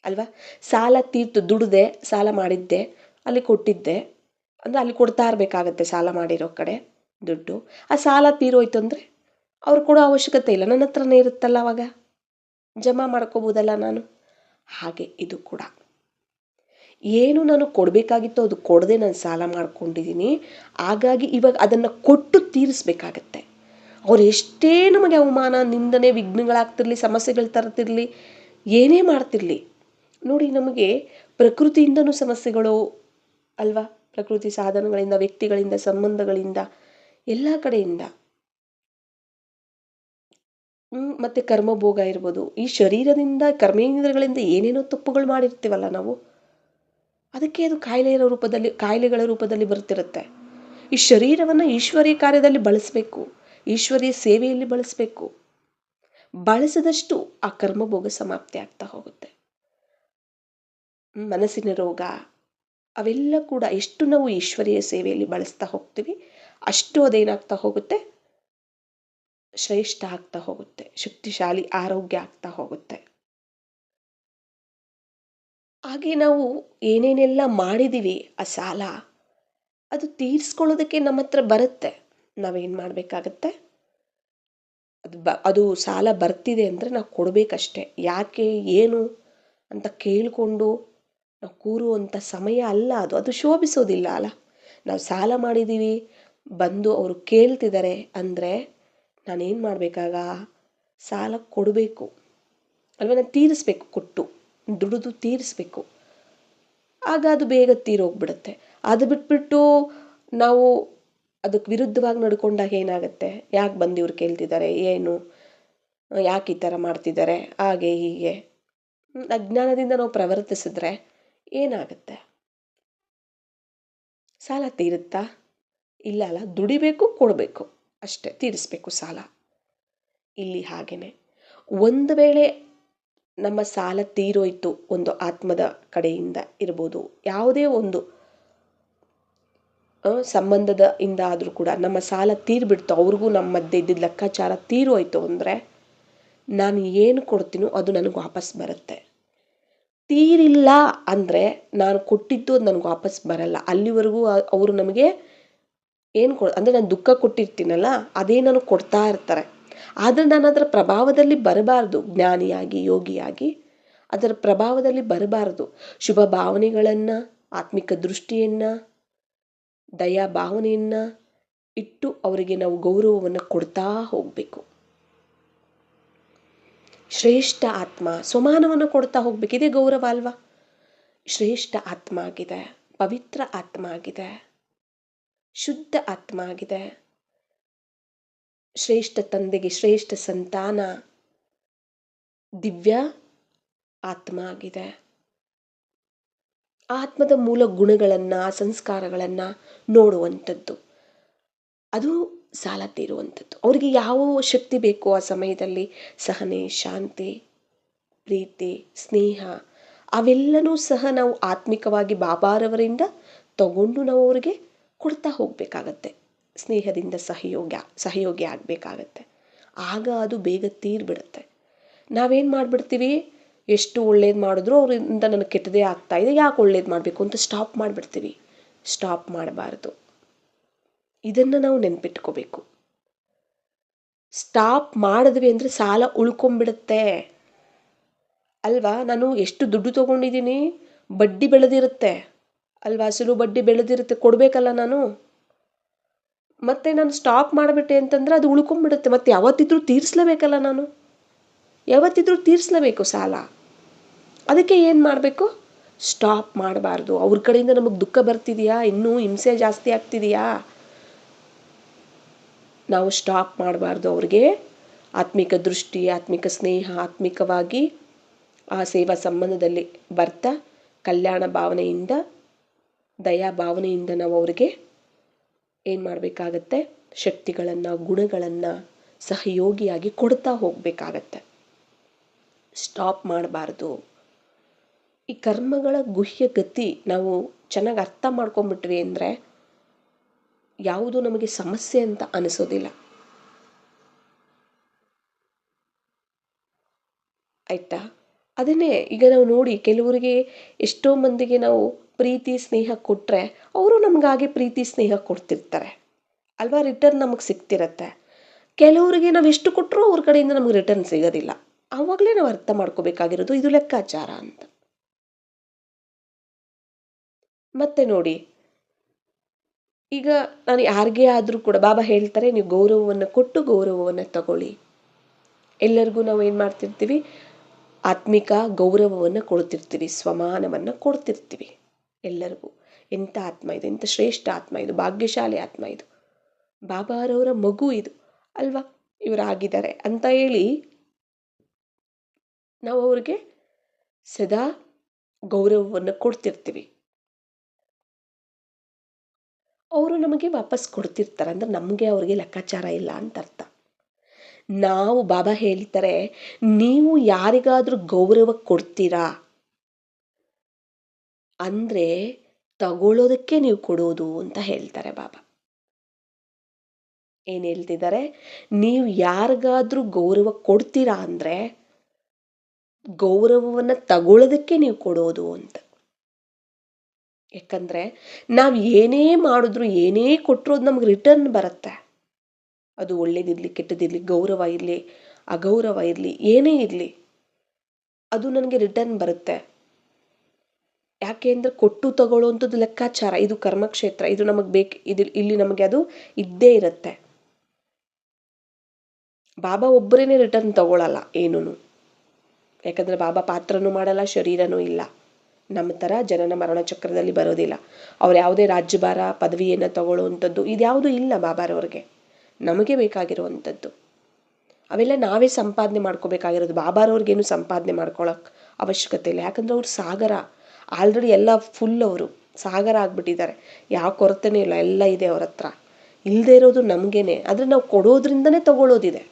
ಅಲ್ವಾ? ಸಾಲ ತೀರ್ತು, ದುಡ್ದೆ, ಸಾಲ ಮಾಡಿದ್ದೆ, ಅಲ್ಲಿ ಕೊಟ್ಟಿದ್ದೆ ಅಂದರೆ ಅಲ್ಲಿ ಕೊಡ್ತಾ ಇರಬೇಕಾಗತ್ತೆ ಸಾಲ ಮಾಡಿರೋ ಕಡೆ ದುಡ್ಡು. ಆ ಸಾಲ ತೀರೋಯ್ತು ಅಂದರೆ ಅವ್ರು ಕೊಡೋ ಅವಶ್ಯಕತೆ ಇಲ್ಲ, ನನ್ನ ಹತ್ರನೇ ಇರುತ್ತಲ್ಲ, ಅವಾಗ ಜಮಾ ಮಾಡ್ಕೋಬೋದಲ್ಲ ನಾನು. ಹಾಗೆ ಇದು ಕೂಡ ಏನು ನಾನು ಕೊಡಬೇಕಾಗಿತ್ತು ಅದು ಕೊಡದೆ ನಾನು ಸಾಲ ಮಾಡ್ಕೊಂಡಿದ್ದೀನಿ. ಹಾಗಾಗಿ ಇವಾಗ ಅದನ್ನು ಕೊಟ್ಟು ತೀರಿಸ್ಬೇಕಾಗತ್ತೆ. ಅವ್ರು ಎಷ್ಟೇ ನಮಗೆ ಅವಮಾನ, ನಿಂದನೆ, ವಿಘ್ನಗಳಾಗ್ತಿರಲಿ, ಸಮಸ್ಯೆಗಳು ತರ್ತಿರಲಿ, ಏನೇ ಮಾಡ್ತಿರಲಿ. ನೋಡಿ, ನಮಗೆ ಪ್ರಕೃತಿಯಿಂದನೂ ಸಮಸ್ಯೆಗಳು ಅಲ್ವಾ? ಪ್ರಕೃತಿ ಸಾಧನಗಳಿಂದ, ವ್ಯಕ್ತಿಗಳಿಂದ, ಸಂಬಂಧಗಳಿಂದ, ಎಲ್ಲ ಕಡೆಯಿಂದ. ಮತ್ತು ಕರ್ಮಭೋಗ ಇರ್ಬೋದು. ಈ ಶರೀರದಿಂದ, ಕರ್ಮೇಂದ್ರಗಳಿಂದ ಏನೇನೋ ತಪ್ಪುಗಳು ಮಾಡಿರ್ತೀವಲ್ಲ ನಾವು, ಅದಕ್ಕೆ ಅದು ಕಾಯಿಲೆಗಳ ರೂಪದಲ್ಲಿ ಬರ್ತಿರುತ್ತೆ. ಈ ಶರೀರವನ್ನು ಈಶ್ವರೀಯ ಕಾರ್ಯದಲ್ಲಿ ಬಳಸಬೇಕು, ಈಶ್ವರೀಯ ಸೇವೆಯಲ್ಲಿ ಬಳಸಬೇಕು. ಬಳಸಿದಷ್ಟು ಆ ಕರ್ಮಭೋಗ ಸಮಾಪ್ತಿ ಆಗ್ತಾ ಹೋಗುತ್ತೆ. ಮನಸ್ಸಿನ ರೋಗ ಅವೆಲ್ಲ ಕೂಡ ಎಷ್ಟು ನಾವು ಈಶ್ವರೀಯ ಸೇವೆಯಲ್ಲಿ ಬಳಸ್ತಾ ಹೋಗ್ತೀವಿ, ಅಷ್ಟು ಅದೇನಾಗ್ತಾ ಹೋಗುತ್ತೆ, ಶ್ರೇಷ್ಠ ಆಗ್ತಾ ಹೋಗುತ್ತೆ, ಶಕ್ತಿಶಾಲಿ ಆರೋಗ್ಯ ಆಗ್ತಾ ಹೋಗುತ್ತೆ. ಹಾಗೆ ನಾವು ಏನೇನೆಲ್ಲ ಮಾಡಿದ್ದೀವಿ ಆ ಸಾಲ, ಅದು ತೀರಿಸ್ಕೊಳ್ಳೋದಕ್ಕೆ ನಮ್ಮ ಹತ್ರ ಬರುತ್ತೆ. ನಾವೇನು ಮಾಡಬೇಕಾಗತ್ತೆ, ಅದು ಸಾಲ ಬರ್ತಿದೆ ಅಂದರೆ ನಾವು ಕೊಡಬೇಕಷ್ಟೆ. ಯಾಕೆ ಏನು ಅಂತ ಕೇಳಿಕೊಂಡು ನಾವು ಕೂರುವಂಥ ಸಮಯ ಅಲ್ಲ ಅದು. ಅದು ಶೋಭಿಸೋದಿಲ್ಲ ಅಲ್ಲ. ನಾವು ಸಾಲ ಮಾಡಿದ್ದೀವಿ, ಬಂದು ಅವರು ಕೇಳ್ತಿದ್ದಾರೆ ಅಂದರೆ ನಾನೇನು ಮಾಡಬೇಕಾಗ, ಸಾಲ ಕೊಡಬೇಕು ಅಲ್ವ, ನಾನು ತೀರಿಸ್ಬೇಕು, ಕೊಟ್ಟು ದುಡಿದು ತೀರಿಸ್ಬೇಕು. ಆಗ ಅದು ಬೇಗ ತೀರೋಗ್ಬಿಡುತ್ತೆ. ಅದು ಬಿಟ್ಬಿಟ್ಟು ನಾವು ಅದಕ್ಕೆ ವಿರುದ್ಧವಾಗಿ ನಡ್ಕೊಂಡಾಗ ಏನಾಗುತ್ತೆ, ಯಾಕೆ ಬಂದು ಇವ್ರು ಕೇಳ್ತಿದ್ದಾರೆ, ಏನು, ಯಾಕೆ ಈ ಥರ ಮಾಡ್ತಿದ್ದಾರೆ, ಹಾಗೆ ಹೀಗೆ ಅಜ್ಞಾನದಿಂದ ನಾವು ಪ್ರವರ್ತಿಸಿದ್ರೆ ಏನಾಗುತ್ತೆ? ಸಾಲ ತೀರುತ್ತಾ? ಇಲ್ಲ ಅಲ್ಲ. ದುಡಿಬೇಕು, ಕೊಡಬೇಕು ಅಷ್ಟೇ, ತೀರಿಸ್ಬೇಕು ಸಾಲ. ಇಲ್ಲಿ ಹಾಗೇನೆ ಒಂದು ವೇಳೆ ನಮ್ಮ ಸಾಲ ತೀರೋಯ್ತು, ಒಂದು ಆತ್ಮದ ಕಡೆಯಿಂದ ಇರ್ಬೋದು, ಯಾವುದೇ ಒಂದು ಸಂಬಂಧದ ಇಂದ ಆದರೂ ಕೂಡ ನಮ್ಮ ಸಾಲ ತೀರ್ಬಿಡ್ತು, ಅವ್ರಿಗೂ ನಮ್ಮ ಮಧ್ಯೆ ಇದ್ದಿದ್ದ ಲೆಕ್ಕಾಚಾರ ತೀರೋಯ್ತು ಅಂದರೆ ನಾನು ಏನು ಕೊಡ್ತೀನೋ ಅದು ನನಗೆ ವಾಪಸ್ ಬರುತ್ತೆ. ತೀರಿಲ್ಲ ಅಂದರೆ ನಾನು ಕೊಟ್ಟಿದ್ದು ಅದು ನನಗೆ ವಾಪಸ್ ಬರಲ್ಲ. ಅಲ್ಲಿವರೆಗೂ ಅವರು ನಮಗೆ ಏನು ಅಂದರೆ ನಾನು ದುಃಖ ಕೊಟ್ಟಿರ್ತೀನಲ್ಲ, ಅದೇ ನನಗೆ ಕೊಡ್ತಾ ಇರ್ತಾರೆ. ಆದರೆ ನಾನು ಅದರ ಪ್ರಭಾವದಲ್ಲಿ ಬರಬಾರ್ದು. ಜ್ಞಾನಿಯಾಗಿ, ಯೋಗಿಯಾಗಿ ಅದರ ಪ್ರಭಾವದಲ್ಲಿ ಬರಬಾರ್ದು. ಶುಭ ಭಾವನೆಗಳನ್ನು, ಆತ್ಮಿಕ ದೃಷ್ಟಿಯನ್ನು, ದಯಾ ಭಾವನೆಯನ್ನು ಇಟ್ಟು ಅವರಿಗೆ ನಾವು ಗೌರವವನ್ನು ಕೊಡ್ತಾ ಹೋಗಬೇಕು. ಶ್ರೇಷ್ಠ ಆತ್ಮ ಸಮಾನವನ್ನು ಕೊಡ್ತಾ ಹೋಗ್ಬೇಕು. ಇದೇ ಗೌರವ ಅಲ್ವಾ? ಶ್ರೇಷ್ಠ ಆತ್ಮ ಆಗಿದೆ, ಪವಿತ್ರ ಆತ್ಮ ಆಗಿದೆ, ಶುದ್ಧ ಆತ್ಮ ಆಗಿದೆ, ಶ್ರೇಷ್ಠ ತಂದೆಗೆ ಶ್ರೇಷ್ಠ ಸಂತಾನ, ದಿವ್ಯ ಆತ್ಮ ಆಗಿದೆ. ಆತ್ಮದ ಮೂಲ ಗುಣಗಳನ್ನು, ಸಂಸ್ಕಾರಗಳನ್ನು ನೋಡುವಂಥದ್ದು, ಅದು ಸಾಲದೇ ಇರುವಂಥದ್ದು. ಅವರಿಗೆ ಯಾವ ಶಕ್ತಿ ಬೇಕೋ ಆ ಸಮಯದಲ್ಲಿ ಸಹನೆ, ಶಾಂತಿ, ಪ್ರೀತಿ, ಸ್ನೇಹ ಅವೆಲ್ಲನೂ ಸಹ ನಾವು ಆತ್ಮಿಕವಾಗಿ ಬಾಬಾರವರಿಂದ ತಗೊಂಡು ನಾವು ಅವರಿಗೆ ಕೊಡ್ತಾ ಹೋಗಬೇಕಾಗತ್ತೆ. ಸ್ನೇಹದಿಂದ ಸಹಯೋಗಿ ಆಗಬೇಕಾಗತ್ತೆ. ಆಗ ಅದು ಬೇಗ ತೀರ್ಬಿಡುತ್ತೆ. ನಾವೇನು ಮಾಡಿಬಿಡ್ತೀವಿ, ಎಷ್ಟು ಒಳ್ಳೇದು ಮಾಡಿದ್ರು ಅವರಿಂದ ನನಗೆ ಕೆಟ್ಟದೇ ಆಗ್ತಾ ಇದೆ, ಯಾಕೆ ಒಳ್ಳೇದು ಮಾಡಬೇಕು ಅಂತ ಸ್ಟಾಪ್ ಮಾಡಿಬಿಡ್ತೀವಿ. ಸ್ಟಾಪ್ ಮಾಡಬಾರ್ದು. ಇದನ್ನು ನಾವು ನೆನ್ಪಿಟ್ಕೋಬೇಕು. ಸ್ಟಾಪ್ ಮಾಡಿದ್ವಿ ಅಂದರೆ ಸಾಲ ಉಳ್ಕೊಂಬಿಡುತ್ತೆ ಅಲ್ವಾ. ನಾನು ಎಷ್ಟು ದುಡ್ಡು ತೊಗೊಂಡಿದ್ದೀನಿ, ಬಡ್ಡಿ ಬೆಳೆದಿರುತ್ತೆ ಅಲ್ವಾ, ಅಸಲು ಬಡ್ಡಿ ಬೆಳೆದಿರುತ್ತೆ, ಕೊಡಬೇಕಲ್ಲ ನಾನು. ಮತ್ತೆ ನಾನು ಸ್ಟಾಪ್ ಮಾಡಿಬಿಟ್ಟೆ ಅಂತಂದರೆ ಅದು ಉಳ್ಕೊಂಬಿಡುತ್ತೆ. ಮತ್ತೆ ಯಾವತ್ತಿದ್ರೂ ತೀರಿಸ್ಲೇಬೇಕಲ್ಲ ನಾನು, ಯಾವತ್ತಿದ್ರೂ ತೀರಿಸ್ಲೇಬೇಕು ಸಾಲ. ಅದಕ್ಕೆ ಏನು ಮಾಡಬೇಕು, ಸ್ಟಾಪ್ ಮಾಡಬಾರ್ದು. ಅವ್ರ ಕಡೆಯಿಂದ ನಮಗೆ ದುಃಖ ಬರ್ತಿದೆಯಾ, ಇನ್ನೂ ಹಿಂಸೆ ಜಾಸ್ತಿ ಆಗ್ತಿದೆಯಾ, ನಾವು ಸ್ಟಾಪ್ ಮಾಡಬಾರ್ದು. ಅವ್ರಿಗೆ ಆತ್ಮಿಕ ದೃಷ್ಟಿ, ಆತ್ಮಿಕ ಸ್ನೇಹ, ಆತ್ಮಿಕವಾಗಿ ಆ ಸೇವಾ ಸಂಬಂಧದಲ್ಲಿ ಬರ್ತಾ ಕಲ್ಯಾಣ ಭಾವನೆಯಿಂದ, ದಯಾ ಭಾವನೆಯಿಂದ ನಾವು ಅವ್ರಿಗೆ ಏನು ಮಾಡಬೇಕಾಗತ್ತೆ, ಶಕ್ತಿಗಳನ್ನು, ಗುಣಗಳನ್ನು ಸಹಯೋಗಿಯಾಗಿ ಕೊಡ್ತಾ ಹೋಗಬೇಕಾಗತ್ತೆ. ಸ್ಟಾಪ್ ಮಾಡಬಾರ್ದು. ಈ ಕರ್ಮಗಳ ಗುಹ್ಯ ಗತಿ ನಾವು ಚೆನ್ನಾಗಿ ಅರ್ಥ ಮಾಡ್ಕೊಂಡ್ಬಿಟ್ವಿ ಅಂದರೆ ಯಾವುದು ನಮಗೆ ಸಮಸ್ಯೆ ಅಂತ ಅನಿಸೋದಿಲ್ಲ. ಆಯ್ತಾ. ಅದನ್ನೇ ಈಗ ನಾವು ನೋಡಿ, ಕೆಲವರಿಗೆ ಎಷ್ಟೋ ಮಂದಿಗೆ ನಾವು ಪ್ರೀತಿ ಸ್ನೇಹ ಕೊಟ್ಟರೆ ಅವರು ನಮಗಾಗೆ ಪ್ರೀತಿ ಸ್ನೇಹ ಕೊಡ್ತಿರ್ತಾರೆ ಅಲ್ವಾ, ರಿಟರ್ನ್ ನಮಗೆ ಸಿಗ್ತಿರತ್ತೆ. ಕೆಲವರಿಗೆ ನಾವು ಎಷ್ಟು ಕೊಟ್ಟರೂ ಅವ್ರ ಕಡೆಯಿಂದ ನಮಗೆ ರಿಟರ್ನ್ ಸಿಗೋದಿಲ್ಲ. ಆವಾಗಲೇ ನಾವು ಅರ್ಥ ಮಾಡ್ಕೋಬೇಕಾಗಿರೋದು ಇದು ಲೆಕ್ಕಾಚಾರ ಅಂತ. ಮತ್ತೆ ನೋಡಿ, ಈಗ ನಾನು ಯಾರಿಗೇ ಆದರೂ ಕೂಡ ಬಾಬಾ ಹೇಳ್ತಾರೆ, ನೀವು ಗೌರವವನ್ನು ಕೊಟ್ಟು ಗೌರವವನ್ನು ತಗೊಳ್ಳಿ. ಎಲ್ಲರಿಗೂ ನಾವು ಏನು ಮಾಡ್ತಿರ್ತೀವಿ, ಆತ್ಮಿಕ ಗೌರವವನ್ನು ಕೊಡ್ತಿರ್ತೀವಿ, ಸ್ವಮಾನವನ್ನು ಕೊಡ್ತಿರ್ತೀವಿ ಎಲ್ಲರಿಗೂ. ಎಂಥ ಆತ್ಮ ಇದು, ಎಂಥ ಶ್ರೇಷ್ಠ ಆತ್ಮ ಇದು, ಭಾಗ್ಯಶಾಲಿ ಆತ್ಮ ಇದು, ಬಾಬಾರವರ ಮಗು ಇದು ಅಲ್ವಾ, ಇವರಾಗಿದ್ದಾರೆ ಅಂತ ಹೇಳಿ ನಾವು ಅವ್ರಿಗೆ ಸದಾ ಗೌರವವನ್ನು ಕೊಡ್ತಿರ್ತೀವಿ. ಅವರು ನಮಗೆ ವಾಪಸ್ ಕೊಡ್ತಿರ್ತಾರೆ ಅಂದರೆ ನಮಗೆ ಅವ್ರಿಗೆ ಲೆಕ್ಕಾಚಾರ ಇಲ್ಲ ಅಂತ ಅರ್ಥ. ನಾವು ಬಾಬಾ ಹೇಳ್ತಾರೆ, ನೀವು ಯಾರಿಗಾದ್ರೂ ಗೌರವ ಕೊಡ್ತೀರಾ ಅಂದರೆ ತಗೊಳ್ಳೋದಕ್ಕೆ ನೀವು ಕೊಡೋದು ಅಂತ ಹೇಳ್ತಾರೆ ಬಾಬಾ. ಏನು ಹೇಳ್ತಿದ್ದಾರೆ, ನೀವು ಯಾರಿಗಾದ್ರೂ ಗೌರವ ಕೊಡ್ತೀರಾ ಅಂದರೆ ಗೌರವವನ್ನು ತಗೊಳ್ಳೋದಕ್ಕೆ ನೀವು ಕೊಡೋದು ಅಂತ. ಯಾಕಂದರೆ ನಾವು ಏನೇ ಮಾಡಿದ್ರು, ಏನೇ ಕೊಟ್ಟರು ಅದು ನಮ್ಗೆ ರಿಟರ್ನ್ ಬರುತ್ತೆ. ಅದು ಒಳ್ಳೇದಿರಲಿ, ಕೆಟ್ಟದಿರಲಿ, ಗೌರವ ಇರಲಿ, ಅಗೌರವ ಇರಲಿ, ಏನೇ ಇರಲಿ, ಅದು ನನಗೆ ರಿಟರ್ನ್ ಬರುತ್ತೆ. ಯಾಕೆ ಅಂದರೆ ಕೊಟ್ಟು ತಗೊಳ್ಳೋವಂಥದ್ದು ಲೆಕ್ಕಾಚಾರ. ಇದು ಕರ್ಮಕ್ಷೇತ್ರ, ಇದು ನಮಗೆ ಬೇಕು, ಇಲ್ಲಿ ನಮಗೆ ಅದು ಇದ್ದೇ ಇರುತ್ತೆ. ಬಾಬಾ ಒಬ್ಬರೇ ರಿಟರ್ನ್ ತಗೊಳ್ಳಲ್ಲ ಏನೂ. ಯಾಕಂದರೆ ಬಾಬಾ ಪಾತ್ರನೂ ಮಾಡಲ್ಲ, ಶರೀರನೂ ಇಲ್ಲ. ನಮ್ಮ ಥರ ಜನನ ಮರಣ ಚಕ್ರದಲ್ಲಿ ಬರೋದಿಲ್ಲ. ಅವ್ರು ಯಾವುದೇ ರಾಜ್ಯಭಾರ ಪದವಿಯನ್ನು ತಗೊಳ್ಳುವಂಥದ್ದು ಇದ್ಯಾವುದೂ ಇಲ್ಲ ಬಾಬಾರವ್ರಿಗೆ. ನಮಗೆ ಬೇಕಾಗಿರುವಂಥದ್ದು ಅವೆಲ್ಲ ನಾವೇ ಸಂಪಾದನೆ ಮಾಡ್ಕೋಬೇಕಾಗಿರೋದು. ಬಾಬಾರವ್ರಿಗೇನು ಸಂಪಾದನೆ ಮಾಡ್ಕೊಳ್ಳೋಕೆ ಅವಶ್ಯಕತೆ ಇಲ್ಲ. ಯಾಕಂದರೆ ಅವ್ರು ಸಾಗರ, ಆಲ್ರೆಡಿ ಎಲ್ಲ ಫುಲ್, ಅವರು ಸಾಗರ ಆಗಿಬಿಟ್ಟಿದ್ದಾರೆ. ಯಾವ ಕೊರತೆನೇ ಇಲ್ಲ, ಎಲ್ಲ ಇದೆ ಅವ್ರ ಹತ್ರ. ಇಲ್ಲದೆ ಇರೋದು ನಮಗೇನೆ. ಆದರೆ ನಾವು ಕೊಡೋದ್ರಿಂದನೇ ತಗೊಳ್ಳೋದಿದೆ,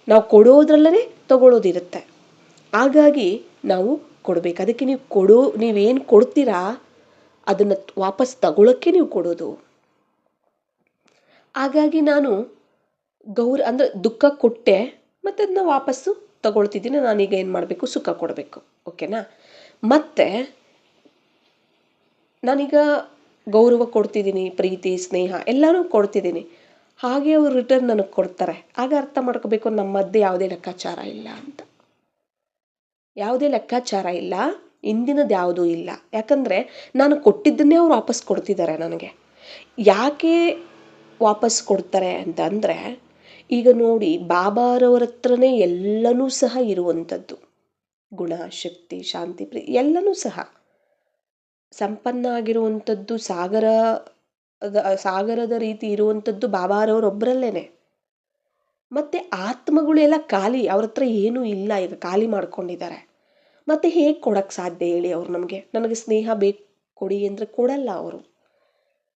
ನಾವು ಕೊಡೋದ್ರಲ್ಲೇ ತಗೊಳ್ಳೋದಿರುತ್ತೆ. ಹಾಗಾಗಿ ನಾವು ಕೊಡಬೇಕು. ಅದಕ್ಕೆ ನೀವೇನು ಕೊಡ್ತೀರಾ ಅದನ್ನು ವಾಪಸ್ ತಗೊಳ್ಳೋಕ್ಕೆ ನೀವು ಕೊಡೋದು. ಹಾಗಾಗಿ ನಾನು ಅಂದರೆ ದುಃಖ ಕೊಟ್ಟೆ, ಮತ್ತು ಅದನ್ನ ವಾಪಸ್ಸು ತಗೊಳ್ತಿದ್ದೀನಿ. ನಾನೀಗ ಏನು ಮಾಡಬೇಕು, ಸುಖ ಕೊಡಬೇಕು. ಓಕೆನಾ. ಮತ್ತು ನಾನೀಗ ಗೌರವ ಕೊಡ್ತಿದ್ದೀನಿ, ಪ್ರೀತಿ ಸ್ನೇಹ ಎಲ್ಲನೂ ಕೊಡ್ತಿದ್ದೀನಿ, ಹಾಗೆ ಅವರು ರಿಟರ್ನ್ ನನಗೆ ಕೊಡ್ತಾರೆ. ಆಗ ಅರ್ಥ ಮಾಡ್ಕೋಬೇಕು, ನಮ್ಮ ಮಧ್ಯೆ ಯಾವುದೇ ಲೆಕ್ಕಾಚಾರ ಇಲ್ಲ ಅಂತ. ಯಾವುದೇ ಲೆಕ್ಕಾಚಾರ ಇಲ್ಲ, ಇಂದಿನದ್ದು ಯಾವುದೂ ಇಲ್ಲ. ಯಾಕಂದರೆ ನಾನು ಕೊಟ್ಟಿದ್ದನ್ನೇ ಅವ್ರು ವಾಪಸ್ ಕೊಡ್ತಿದ್ದಾರೆ ನನಗೆ. ಯಾಕೆ ವಾಪಸ್ ಕೊಡ್ತಾರೆ ಅಂತ ಅಂದರೆ, ಈಗ ನೋಡಿ, ಬಾಬಾರವರ ಹತ್ರನೇ ಎಲ್ಲನೂ ಸಹ ಇರುವಂಥದ್ದು. ಗುಣ, ಶಕ್ತಿ, ಶಾಂತಿ, ಪ್ರೀತಿ ಎಲ್ಲನೂ ಸಹ ಸಂಪನ್ನ ಆಗಿರುವಂಥದ್ದು, ಸಾಗರದ ರೀತಿ ಇರುವಂಥದ್ದು ಬಾಬಾರವರೊಬ್ಬರಲ್ಲೇ. ಮತ್ತು ಆತ್ಮಗಳೆಲ್ಲ ಖಾಲಿ, ಅವ್ರ ಹತ್ರ ಏನೂ ಇಲ್ಲ, ಈಗ ಖಾಲಿ ಮಾಡ್ಕೊಂಡಿದ್ದಾರೆ. ಮತ್ತು ಹೇಗೆ ಕೊಡೋಕ್ಕೆ ಸಾಧ್ಯ ಹೇಳಿ ಅವ್ರು ನಮಗೆ? ನನಗೆ ಸ್ನೇಹ ಬೇಕು ಕೊಡಿ ಅಂದರೆ ಕೊಡಲ್ಲ ಅವರು.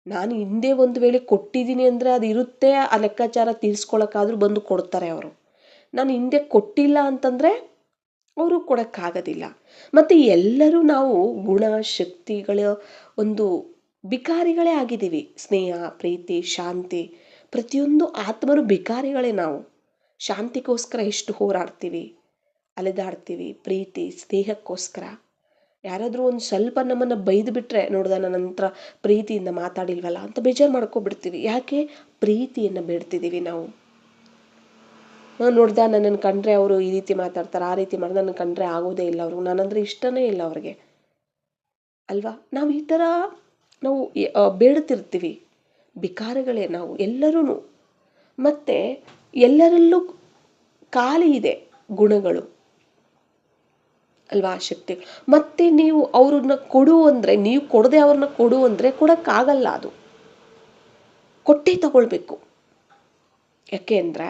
ನಾನು ಹಿಂದೆ ಒಂದು ವೇಳೆ ಕೊಟ್ಟಿದ್ದೀನಿ ಅಂದರೆ ಅದು ಇರುತ್ತೆ, ಆ ಲೆಕ್ಕಾಚಾರ ತೀರಿಸ್ಕೊಳಕ್ಕಾದ್ರೂ ಬಂದು ಕೊಡ್ತಾರೆ ಅವರು. ನಾನು ಹಿಂದೆ ಕೊಟ್ಟಿಲ್ಲ ಅಂತಂದರೆ ಅವರು ಕೊಡೋಕ್ಕಾಗೋದಿಲ್ಲ. ಮತ್ತು ಎಲ್ಲರೂ ನಾವು ಗುಣ ಶಕ್ತಿಗಳ ಒಂದು ಬಿಕಾರಿಗಳೇ ಆಗಿದ್ದೀವಿ. ಸ್ನೇಹ, ಪ್ರೀತಿ, ಶಾಂತಿ, ಪ್ರತಿಯೊಂದು ಆತ್ಮರು ಬಿಕಾರಿಗಳೇ ನಾವು. ಶಾಂತಿಗೋಸ್ಕರ ಎಷ್ಟು ಹೋರಾಡ್ತೀವಿ, ಅಲೆದಾಡ್ತೀವಿ. ಪ್ರೀತಿ ಸ್ನೇಹಕ್ಕೋಸ್ಕರ ಯಾರಾದರೂ ಒಂದು ಸ್ವಲ್ಪ ನಮ್ಮನ್ನು ಬೈದು ಬಿಟ್ಟರೆ, ನೋಡ್ದ ನನ್ನ ನಂತರ ಪ್ರೀತಿಯಿಂದ ಮಾತಾಡಿಲ್ವಲ್ಲ ಅಂತ ಬೇಜಾರು ಮಾಡ್ಕೊಬಿಡ್ತೀವಿ. ಯಾಕೆ? ಪ್ರೀತಿಯನ್ನು ಬೇಡ್ತಿದ್ದೀವಿ ನಾವು. ನೋಡ್ದ ನನ್ನನ್ನು ಕಂಡ್ರೆ ಅವರು ಈ ರೀತಿ ಮಾತಾಡ್ತಾರೆ, ಆ ರೀತಿ ಮಾಡಿ, ನನ್ನ ಕಂಡ್ರೆ ಆಗೋದೇ ಇಲ್ಲ ಅವ್ರಿಗೆ, ನಾನಂದರೆ ಇಷ್ಟನೇ ಇಲ್ಲ ಅವ್ರಿಗೆ ಅಲ್ವಾ? ನಾವು ಈ ಥರ ನಾವು ಬೇಡ್ತಿರ್ತೀವಿ. ಬಿಕಾರಗಳೇ ನಾವು ಎಲ್ಲರೂ. ಮತ್ತು ಎಲ್ಲರಲ್ಲೂ ಖಾಲಿ ಇದೆ ಗುಣಗಳು ಅಲ್ವಾ, ಶಕ್ತಿ. ಮತ್ತೆ ನೀವು ಅವ್ರನ್ನ ಕೊಡು ಅಂದರೆ, ನೀವು ಕೊಡದೆ ಅವ್ರನ್ನ ಕೊಡು ಅಂದರೆ ಕೊಡೋಕ್ಕಾಗಲ್ಲ. ಅದು ಕೊಟ್ಟೇ ತಗೊಳ್ಬೇಕು. ಯಾಕೆ ಅಂದರೆ,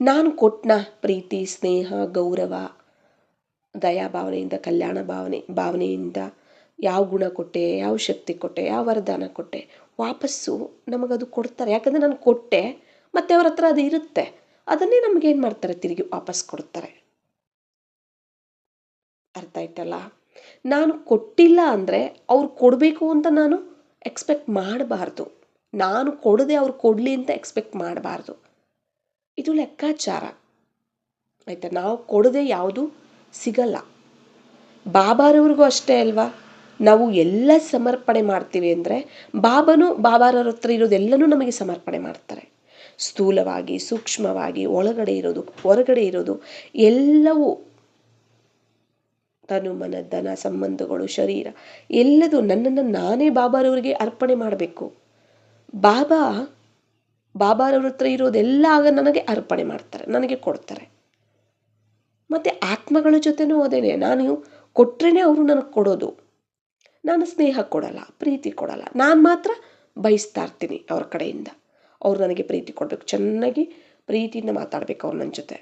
ನಾನು ಕೊಟ್ಟನ ಪ್ರೀತಿ, ಸ್ನೇಹ, ಗೌರವ, ದಯಾಭಾವನೆಯಿಂದ, ಕಲ್ಯಾಣ ಭಾವನೆಯಿಂದ ಯಾವ ಗುಣ ಕೊಟ್ಟೆ, ಯಾವ ಶಕ್ತಿ ಕೊಟ್ಟೆ, ಯಾವ ವರದಾನ ಕೊಟ್ಟೆ, ವಾಪಸ್ಸು ನಮಗದು ಕೊಡ್ತಾರೆ. ಯಾಕಂದರೆ ನಾನು ಕೊಟ್ಟೆ, ಮತ್ತೆ ಅವ್ರ ಹತ್ರ ಅದು ಇರುತ್ತೆ, ಅದನ್ನೇ ನಮಗೇನು ಮಾಡ್ತಾರೆ, ತಿರುಗಿ ವಾಪಸ್ ಕೊಡ್ತಾರೆ. ಅರ್ಥ ಆಯ್ತಲ್ಲ? ನಾನು ಕೊಟ್ಟಿಲ್ಲ ಅಂದರೆ ಅವ್ರು ಕೊಡಬೇಕು ಅಂತ ನಾನು ಎಕ್ಸ್ಪೆಕ್ಟ್ ಮಾಡಬಾರ್ದು. ನಾನು ಕೊಡದೆ ಅವ್ರು ಕೊಡಲಿ ಅಂತ ಎಕ್ಸ್ಪೆಕ್ಟ್ ಮಾಡಬಾರ್ದು. ಇದು ಲೆಕ್ಕಾಚಾರ ಆಯಿತಾ? ನಾವು ಕೊಡದೆ ಯಾವುದು ಸಿಗಲ್ಲ. ಬಾಬಾರವ್ರಿಗೂ ಅಷ್ಟೇ ಅಲ್ವಾ? ನಾವು ಎಲ್ಲ ಸಮರ್ಪಣೆ ಮಾಡ್ತೀವಿ ಅಂದರೆ ಬಾಬಾರವ್ರ ಹತ್ರ ಇರೋದೆಲ್ಲನೂ ನಮಗೆ ಸಮರ್ಪಣೆ ಮಾಡ್ತಾರೆ. ಸ್ಥೂಲವಾಗಿ, ಸೂಕ್ಷ್ಮವಾಗಿ, ಒಳಗಡೆ ಇರೋದು, ಹೊರಗಡೆ ಇರೋದು ಎಲ್ಲವೂ, ತನು ಮನ ಧನ ಸಂಬಂಧಗಳು, ಶರೀರ, ಎಲ್ಲದೂ ನನ್ನನ್ನು ನಾನೇ ಬಾಬಾರವರಿಗೆ ಅರ್ಪಣೆ ಮಾಡಬೇಕು. ಬಾಬಾರವ್ರ ಹತ್ರ ಇರೋದೆಲ್ಲ ಆಗ ನನಗೆ ಅರ್ಪಣೆ ಮಾಡ್ತಾರೆ, ನನಗೆ ಕೊಡ್ತಾರೆ. ಮತ್ತು ಆತ್ಮಗಳ ಜೊತೆನೂ ಅದೇನೆ, ನಾನು ಕೊಟ್ಟರೆ ಅವರು ನನಗೆ ಕೊಡೋದು. ನಾನು ಸ್ನೇಹ ಕೊಡಲ್ಲ, ಪ್ರೀತಿ ಕೊಡಲ್ಲ, ನಾನು ಮಾತ್ರ ಬಯಸ್ತಾ ಇರ್ತೀನಿ ಅವ್ರ ಕಡೆಯಿಂದ. ಅವ್ರು ನನಗೆ ಪ್ರೀತಿ ಕೊಡಬೇಕು, ಚೆನ್ನಾಗಿ ಪ್ರೀತಿಯಿಂದ ಮಾತಾಡಬೇಕು ಅವ್ರು ನನ್ನ ಜೊತೆ.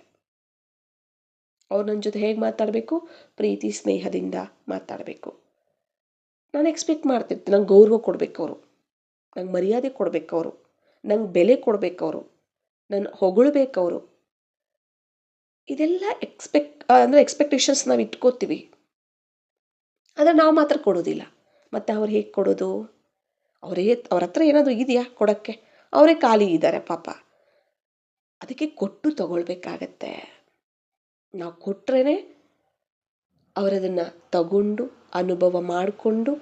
ಅವ್ರು ನನ್ನ ಜೊತೆ ಹೇಗೆ ಮಾತಾಡಬೇಕು? ಪ್ರೀತಿ ಸ್ನೇಹದಿಂದ ಮಾತಾಡಬೇಕು. ನಾನು ಎಕ್ಸ್ಪೆಕ್ಟ್ ಮಾಡ್ತಿರ್ತೀನಿ, ನಂಗೆ ಗೌರವ ಕೊಡಬೇಕು ಅವರು, ನಂಗೆ ಮರ್ಯಾದೆ ಕೊಡಬೇಕು ಅವರು, ನಂಗೆ ಬೆಲೆ ಕೊಡಬೇಕು ಅವರು, ನನ್ನ ಹೊಗಳ್ಬೇಕು ಅವರು. ಇದೆಲ್ಲ ಎಕ್ಸ್ಪೆಕ್ಟೇಷನ್ಸ್ ನಾವು ಇಟ್ಕೋತೀವಿ. ಆದರೆ ನಾವು ಮಾತ್ರ ಕೊಡೋದಿಲ್ಲ. ಮತ್ತು ಅವ್ರು ಹೇಗೆ ಕೊಡೋದು? ಅವ್ರ ಹತ್ರ ಏನಾದರೂ ಇದೆಯಾ ಕೊಡೋಕ್ಕೆ? ಅವರೇ ಖಾಲಿ ಇದ್ದಾರೆ ಪಾಪ. ಅದಕ್ಕೆ ಕೊಟ್ಟು ತಗೊಳ್ಬೇಕಾಗತ್ತೆ. ನಾವು ಕೊಟ್ರೇ ಅವರದನ್ನು ತಗೊಂಡು ಅನುಭವ ಮಾಡಿಕೊಂಡು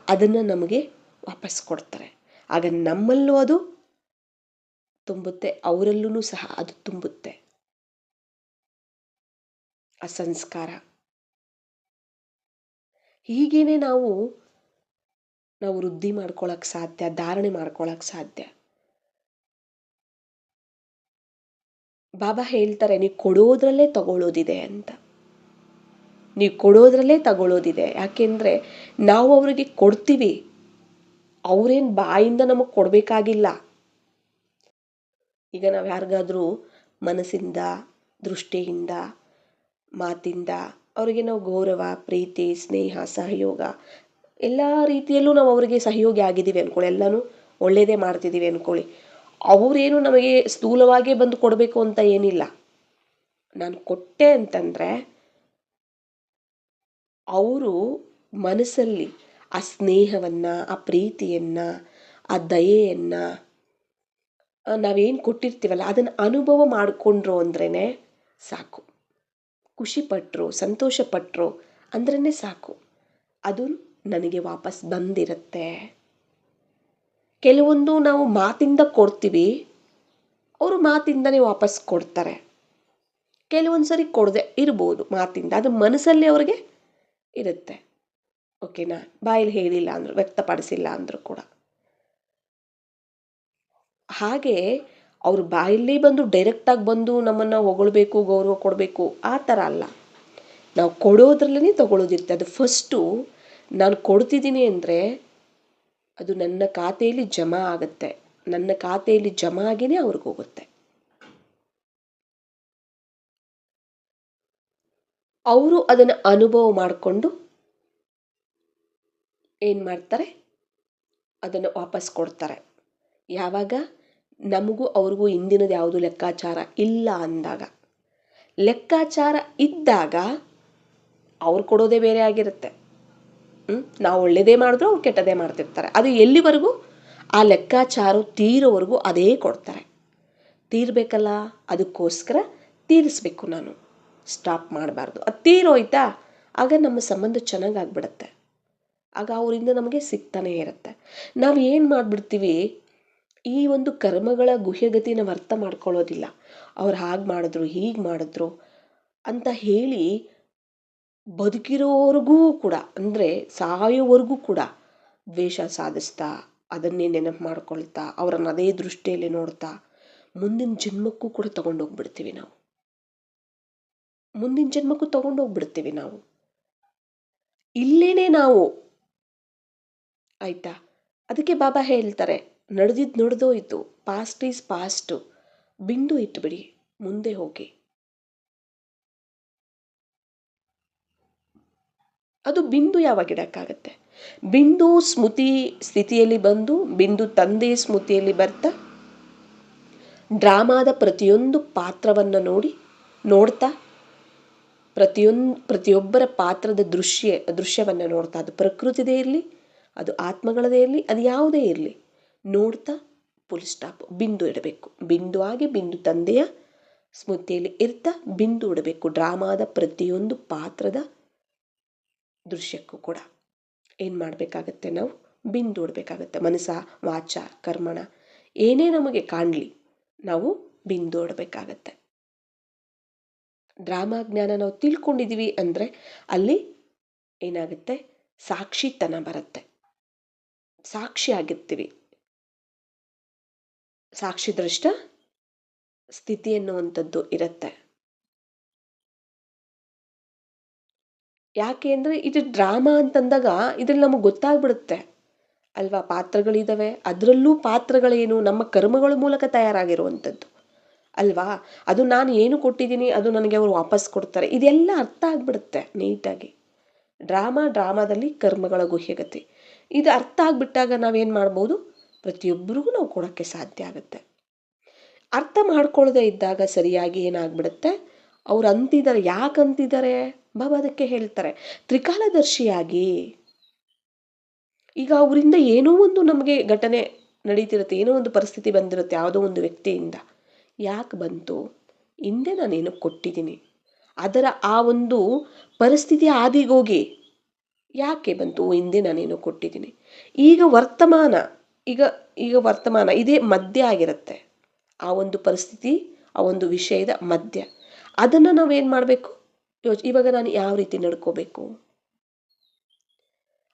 ಅದನ್ನು ನಮಗೆ ವಾಪಸ್ ಕೊಡ್ತಾರೆ. ಆಗ ನಮ್ಮಲ್ಲೂ ಅದು ತುಂಬುತ್ತೆ, ಅವರಲ್ಲೂ ಸಹ ಅದು ತುಂಬುತ್ತೆ. ಆ ಸಂಸ್ಕಾರ ಹೀಗೇನೆ ನಾವು ವೃದ್ಧಿ ಮಾಡ್ಕೊಳಕ್ಕೆ ಸಾಧ್ಯ, ಧಾರಣೆ ಮಾಡ್ಕೊಳಕ್ಕೆ ಸಾಧ್ಯ. ಬಾಬಾ ಹೇಳ್ತಾರೆ, ನೀವು ಕೊಡೋದ್ರಲ್ಲೇ ತಗೊಳ್ಳೋದಿದೆ ಅಂತ. ನೀವು ಕೊಡೋದ್ರಲ್ಲೇ ತಗೊಳ್ಳೋದಿದೆ. ಯಾಕೆಂದರೆ ನಾವು ಅವರಿಗೆ ಕೊಡ್ತೀವಿ, ಅವರೇನು ಬಾಯಿಂದ ನಮಗೆ ಕೊಡಬೇಕಾಗಿಲ್ಲ. ಈಗ ನಾವು ಯಾರಿಗಾದ್ರೂ ಮನಸ್ಸಿಂದ, ದೃಷ್ಟಿಯಿಂದ, ಮಾತಿಂದ ಅವರಿಗೆ ನಾವು ಗೌರವ, ಪ್ರೀತಿ, ಸ್ನೇಹ, ಸಹಯೋಗ ಎಲ್ಲ ರೀತಿಯಲ್ಲೂ ನಾವು ಅವರಿಗೆ ಸಹಯೋಗಿ ಆಗಿದ್ದೀವಿ ಅಂದ್ಕೊಳ್ಳಿ, ಎಲ್ಲನೂ ಒಳ್ಳೆಯದೇ ಮಾಡ್ತಿದ್ದೀವಿ ಅಂದ್ಕೊಳ್ಳಿ. ಅವರೇನು ನಮಗೆ ಸ್ಥೂಲವಾಗೇ ಬಂದು ಕೊಡಬೇಕು ಅಂತ ಏನಿಲ್ಲ. ನಾನು ಕೊಟ್ಟೆ ಅಂತಂದರೆ ಅವರು ಮನಸ್ಸಲ್ಲಿ ಆ ಸ್ನೇಹವನ್ನು, ಆ ಪ್ರೀತಿಯನ್ನು, ಆ ದಯೆಯನ್ನು ನಾವೇನು ಕೊಟ್ಟಿರ್ತೀವಲ್ಲ ಅದನ್ನು ಅನುಭವ ಮಾಡಿಕೊಂಡ್ರು ಅಂದ್ರೇ ಸಾಕು. ಖುಷಿಪಟ್ಟರು, ಸಂತೋಷಪಟ್ಟರು ಅಂದ್ರೇ ಸಾಕು, ಅದು ನನಗೆ ವಾಪಸ್ ಬಂದಿರುತ್ತೆ. ಕೆಲವೊಂದು ನಾವು ಮಾತಿಂದ ಕೊಡ್ತೀವಿ, ಅವರು ಮಾತಿಂದನೇ ವಾಪಸ್ ಕೊಡ್ತಾರೆ. ಕೆಲವೊಂದು ಸರಿ ಕೊಡದೆ ಇರ್ಬೋದು ಮಾತಿಂದ, ಅದು ಮನಸ್ಸಲ್ಲಿ ಅವ್ರಿಗೆ ಇರುತ್ತೆ. ಓಕೆನಾ? ಬಾಯಲ್ಲಿ ಹೇಳಿಲ್ಲ ಅಂದರು, ವ್ಯಕ್ತಪಡಿಸಿಲ್ಲ ಅಂದರೂ ಕೂಡ. ಹಾಗೆ ಅವರು ಬಾಯಲ್ಲಿ ಬಂದು ಡೈರೆಕ್ಟಾಗಿ ಬಂದು ನಮ್ಮನ್ನು ಹೊಗಳ್ಬೇಕು, ಗೌರವ ಕೊಡಬೇಕು ಆ ಥರ ಅಲ್ಲ. ನಾವು ಕೊಡೋದ್ರಲ್ಲೇ ತಗೊಳ್ಳೋದಿರುತ್ತೆ. ಅದು ಫಸ್ಟು ನಾನು ಕೊಡ್ತಿದ್ದೀನಿ ಅಂದರೆ ಅದು ನನ್ನ ಖಾತೆಯಲ್ಲಿ ಜಮಾ ಆಗುತ್ತೆ, ನನ್ನ ಖಾತೆಯಲ್ಲಿ ಜಮಾ ಆಗಿಯೇ ಅವ್ರಿಗೆ ಹೋಗುತ್ತೆ. ಅವರು ಅದನ್ನು ಅನುಭವ ಮಾಡಿಕೊಂಡು ಏನು ಮಾಡ್ತಾರೆ, ಅದನ್ನು ವಾಪಸ್ ಕೊಡ್ತಾರೆ. ಯಾವಾಗ ನಮಗೂ ಅವ್ರಿಗೂ ಹಿಂದಿನದು ಯಾವುದು ಲೆಕ್ಕಾಚಾರ ಇಲ್ಲ ಅಂದಾಗ. ಲೆಕ್ಕಾಚಾರ ಇದ್ದಾಗ ಅವ್ರು ಕೊಡೋದೇ ಬೇರೆ ಆಗಿರುತ್ತೆ. ನಾವು ಒಳ್ಳೆಯದೇ ಮಾಡಿದ್ರು ಅವ್ರು ಕೆಟ್ಟದೇ ಮಾಡ್ತಿರ್ತಾರೆ. ಅದು ಎಲ್ಲಿವರೆಗೂ ಆ ಲೆಕ್ಕಾಚಾರ ತೀರೋವರೆಗೂ ಅದೇ ಕೊಡ್ತಾರೆ. ತೀರಬೇಕಲ್ಲ, ಅದಕ್ಕೋಸ್ಕರ ತೀರಿಸ್ಬೇಕು. ನಾನು ಸ್ಟಾಪ್ ಮಾಡಬಾರ್ದು. ಅದು ತೀರೋಯ್ತಾ ಆಗ ನಮ್ಮ ಸಂಬಂಧ ಚೆನ್ನಾಗಾಗ್ಬಿಡುತ್ತೆ. ಆಗ ಅವರಿಂದ ನಮಗೆ ಸಿಗ್ತಾನೆ ಇರುತ್ತೆ. ನಾವು ಏನು ಮಾಡಿಬಿಡ್ತೀವಿ, ಈ ಒಂದು ಕರ್ಮಗಳ ಗುಹ್ಯಗತಿ ನಾವು ಅರ್ಥ ಮಾಡ್ಕೊಳ್ಳೋದಿಲ್ಲ. ಅವ್ರು ಹಾಗೆ ಮಾಡಿದ್ರು ಹೀಗೆ ಮಾಡಿದ್ರು ಅಂತ ಹೇಳಿ ಬದುಕಿರೋವರೆಗೂ ಕೂಡ, ಅಂದರೆ ಸಾಯೋವರೆಗೂ ಕೂಡ ದ್ವೇಷ ಸಾಧಿಸ್ತಾ, ಅದನ್ನೇ ನೆನಪು ಮಾಡ್ಕೊಳ್ತಾ, ಅವರನ್ನು ಅದೇ ದೃಷ್ಟಿಯಲ್ಲಿ ನೋಡ್ತಾ ಮುಂದಿನ ಜನ್ಮಕ್ಕೂ ಕೂಡ ತಗೊಂಡೋಗ್ಬಿಡ್ತೀವಿ ನಾವು. ಮುಂದಿನ ಜನ್ಮಕ್ಕೂ ತಗೊಂಡೋಗ್ಬಿಡ್ತೀವಿ ನಾವು. ಇಲ್ಲೇನೆ ನಾವು ಆಯ್ತಾ. ಅದಕ್ಕೆ ಬಾಬಾ ಹೇಳ್ತಾರೆ, ನಡೆದಿದ್ದು ನಡೆದೋಯ್ತು, ಪಾಸ್ಟ್ ಈಸ್ ಪಾಸ್ಟು, ಬಿಂದು ಇಟ್ಬಿಡಿ, ಮುಂದೆ ಹೋಗಿ. ಅದು ಬಿಂದು ಯಾವಾಗ ಇಡಕ್ಕಾಗತ್ತೆ? ಬಿಂದು ಸ್ಮೃತಿ ಸ್ಥಿತಿಯಲ್ಲಿ ಬಂದು, ಬಿಂದು ತಂದೆ ಸ್ಮೃತಿಯಲ್ಲಿ ಬರ್ತಾ ಡ್ರಾಮಾದ ಪ್ರತಿಯೊಂದು ಪಾತ್ರವನ್ನು ನೋಡ್ತಾ ಪ್ರತಿಯೊಬ್ಬರ ಪಾತ್ರದ ದೃಶ್ಯವನ್ನು ನೋಡ್ತಾ, ಅದು ಪ್ರಕೃತಿದೇ ಇರಲಿ, ಅದು ಆತ್ಮಗಳದೇ ಇರಲಿ, ಅದು ಯಾವುದೇ ಇರಲಿ, ನೋಡ್ತಾ ಫುಲ್ ಸ್ಟಾಪ್, ಬಿಂದು ಇಡಬೇಕು. ಬಿಂದು ಆಗಿ ಬಿಂದು ತಂದೆಯ ಸ್ಮೃತಿಯಲ್ಲಿ ಇರ್ತಾ ಬಿಂದು ಇಡಬೇಕು. ಡ್ರಾಮಾದ ಪ್ರತಿಯೊಂದು ಪಾತ್ರದ ದೃಶ್ಯಕ್ಕೂ ಕೂಡ ಏನು ಮಾಡಬೇಕಾಗತ್ತೆ, ನಾವು ಬಿಂದು ಇಡಬೇಕಾಗತ್ತೆ. ಮನಸ ವಾಚ ಕರ್ಮಣ ಏನೇ ನಮಗೆ ಕಾಣಲಿ, ನಾವು ಬಿಂದು ಇಡಬೇಕಾಗತ್ತೆ. ಡ್ರಾಮಾ ಜ್ಞಾನ ನಾವು ತಿಳ್ಕೊಂಡಿದ್ದೀವಿ ಅಂದರೆ ಅಲ್ಲಿ ಏನಾಗುತ್ತೆ, ಸಾಕ್ಷಿತನ ಬರುತ್ತೆ. ಸಾಕ್ಷಿ ಆಗಿರ್ತೀವಿ. ಸಾಕ್ಷಿದೃಷ್ಟ ಸ್ಥಿತಿ ಎನ್ನುವಂಥದ್ದು ಇರುತ್ತೆ. ಯಾಕೆ ಅಂದರೆ ಇದು ಡ್ರಾಮಾ ಅಂತಂದಾಗ ಇದ್ರಲ್ಲಿ ನಮಗೆ ಗೊತ್ತಾಗ್ಬಿಡುತ್ತೆ ಅಲ್ವಾ, ಪಾತ್ರಗಳಿದ್ದಾವೆ. ಅದರಲ್ಲೂ ಪಾತ್ರಗಳೇನು, ನಮ್ಮ ಕರ್ಮಗಳ ಮೂಲಕ ತಯಾರಾಗಿರುವಂಥದ್ದು ಅಲ್ವಾ. ಅದು ನಾನು ಏನು ಕೊಟ್ಟಿದ್ದೀನಿ ಅದು ನನಗೆ ಅವರು ವಾಪಸ್ ಕೊಡ್ತಾರೆ, ಇದೆಲ್ಲ ಅರ್ಥ ಆಗ್ಬಿಡುತ್ತೆ ನೀಟಾಗಿ. ಡ್ರಾಮಾದಲ್ಲಿ ಕರ್ಮಗಳ ಗುಹ್ಯಗತಿ ಇದು ಅರ್ಥ ಆಗಿಬಿಟ್ಟಾಗ ನಾವೇನು ಮಾಡ್ಬೋದು, ಪ್ರತಿಯೊಬ್ಬರಿಗೂ ನಾವು ಕೊಡೋಕ್ಕೆ ಸಾಧ್ಯ ಆಗುತ್ತೆ. ಅರ್ಥ ಮಾಡ್ಕೊಳ್ಳದೆ ಇದ್ದಾಗ ಸರಿಯಾಗಿ ಏನಾಗ್ಬಿಡುತ್ತೆ, ಅವ್ರು ಅಂತಿದ್ದಾರೆ. ಯಾಕೆ ಅಂತಿದ್ದಾರೆ ಬಾಬಾ ಅದಕ್ಕೆ ಹೇಳ್ತಾರೆ, ತ್ರಿಕಾಲದರ್ಶಿಯಾಗಿ. ಈಗ ಅವರಿಂದ ಏನೋ ಒಂದು ನಮಗೆ ಘಟನೆ ನಡೀತಿರುತ್ತೆ, ಏನೋ ಒಂದು ಪರಿಸ್ಥಿತಿ ಬಂದಿರುತ್ತೆ ಯಾವುದೋ ಒಂದು ವ್ಯಕ್ತಿಯಿಂದ. ಯಾಕೆ ಬಂತು, ಹಿಂದೆ ನಾನೇನು ಕೊಟ್ಟಿದ್ದೀನಿ, ಅದರ ಆ ಒಂದು ಪರಿಸ್ಥಿತಿ ಆದಿಗೋಗಿ ಯಾಕೆ ಬಂತು, ಹಿಂದೆ ನಾನೇನು ಕೊಟ್ಟಿದ್ದೀನಿ. ಈಗ ವರ್ತಮಾನ ಇದೇ ಮಧ್ಯ ಆಗಿರುತ್ತೆ. ಆ ಒಂದು ಪರಿಸ್ಥಿತಿ, ಆ ಒಂದು ವಿಷಯದ ಮಧ್ಯ. ಅದನ್ನು ನಾವೇನು ಮಾಡಬೇಕು, ಇವಾಗ ನಾನು ಯಾವ ರೀತಿ ನಡ್ಕೋಬೇಕು,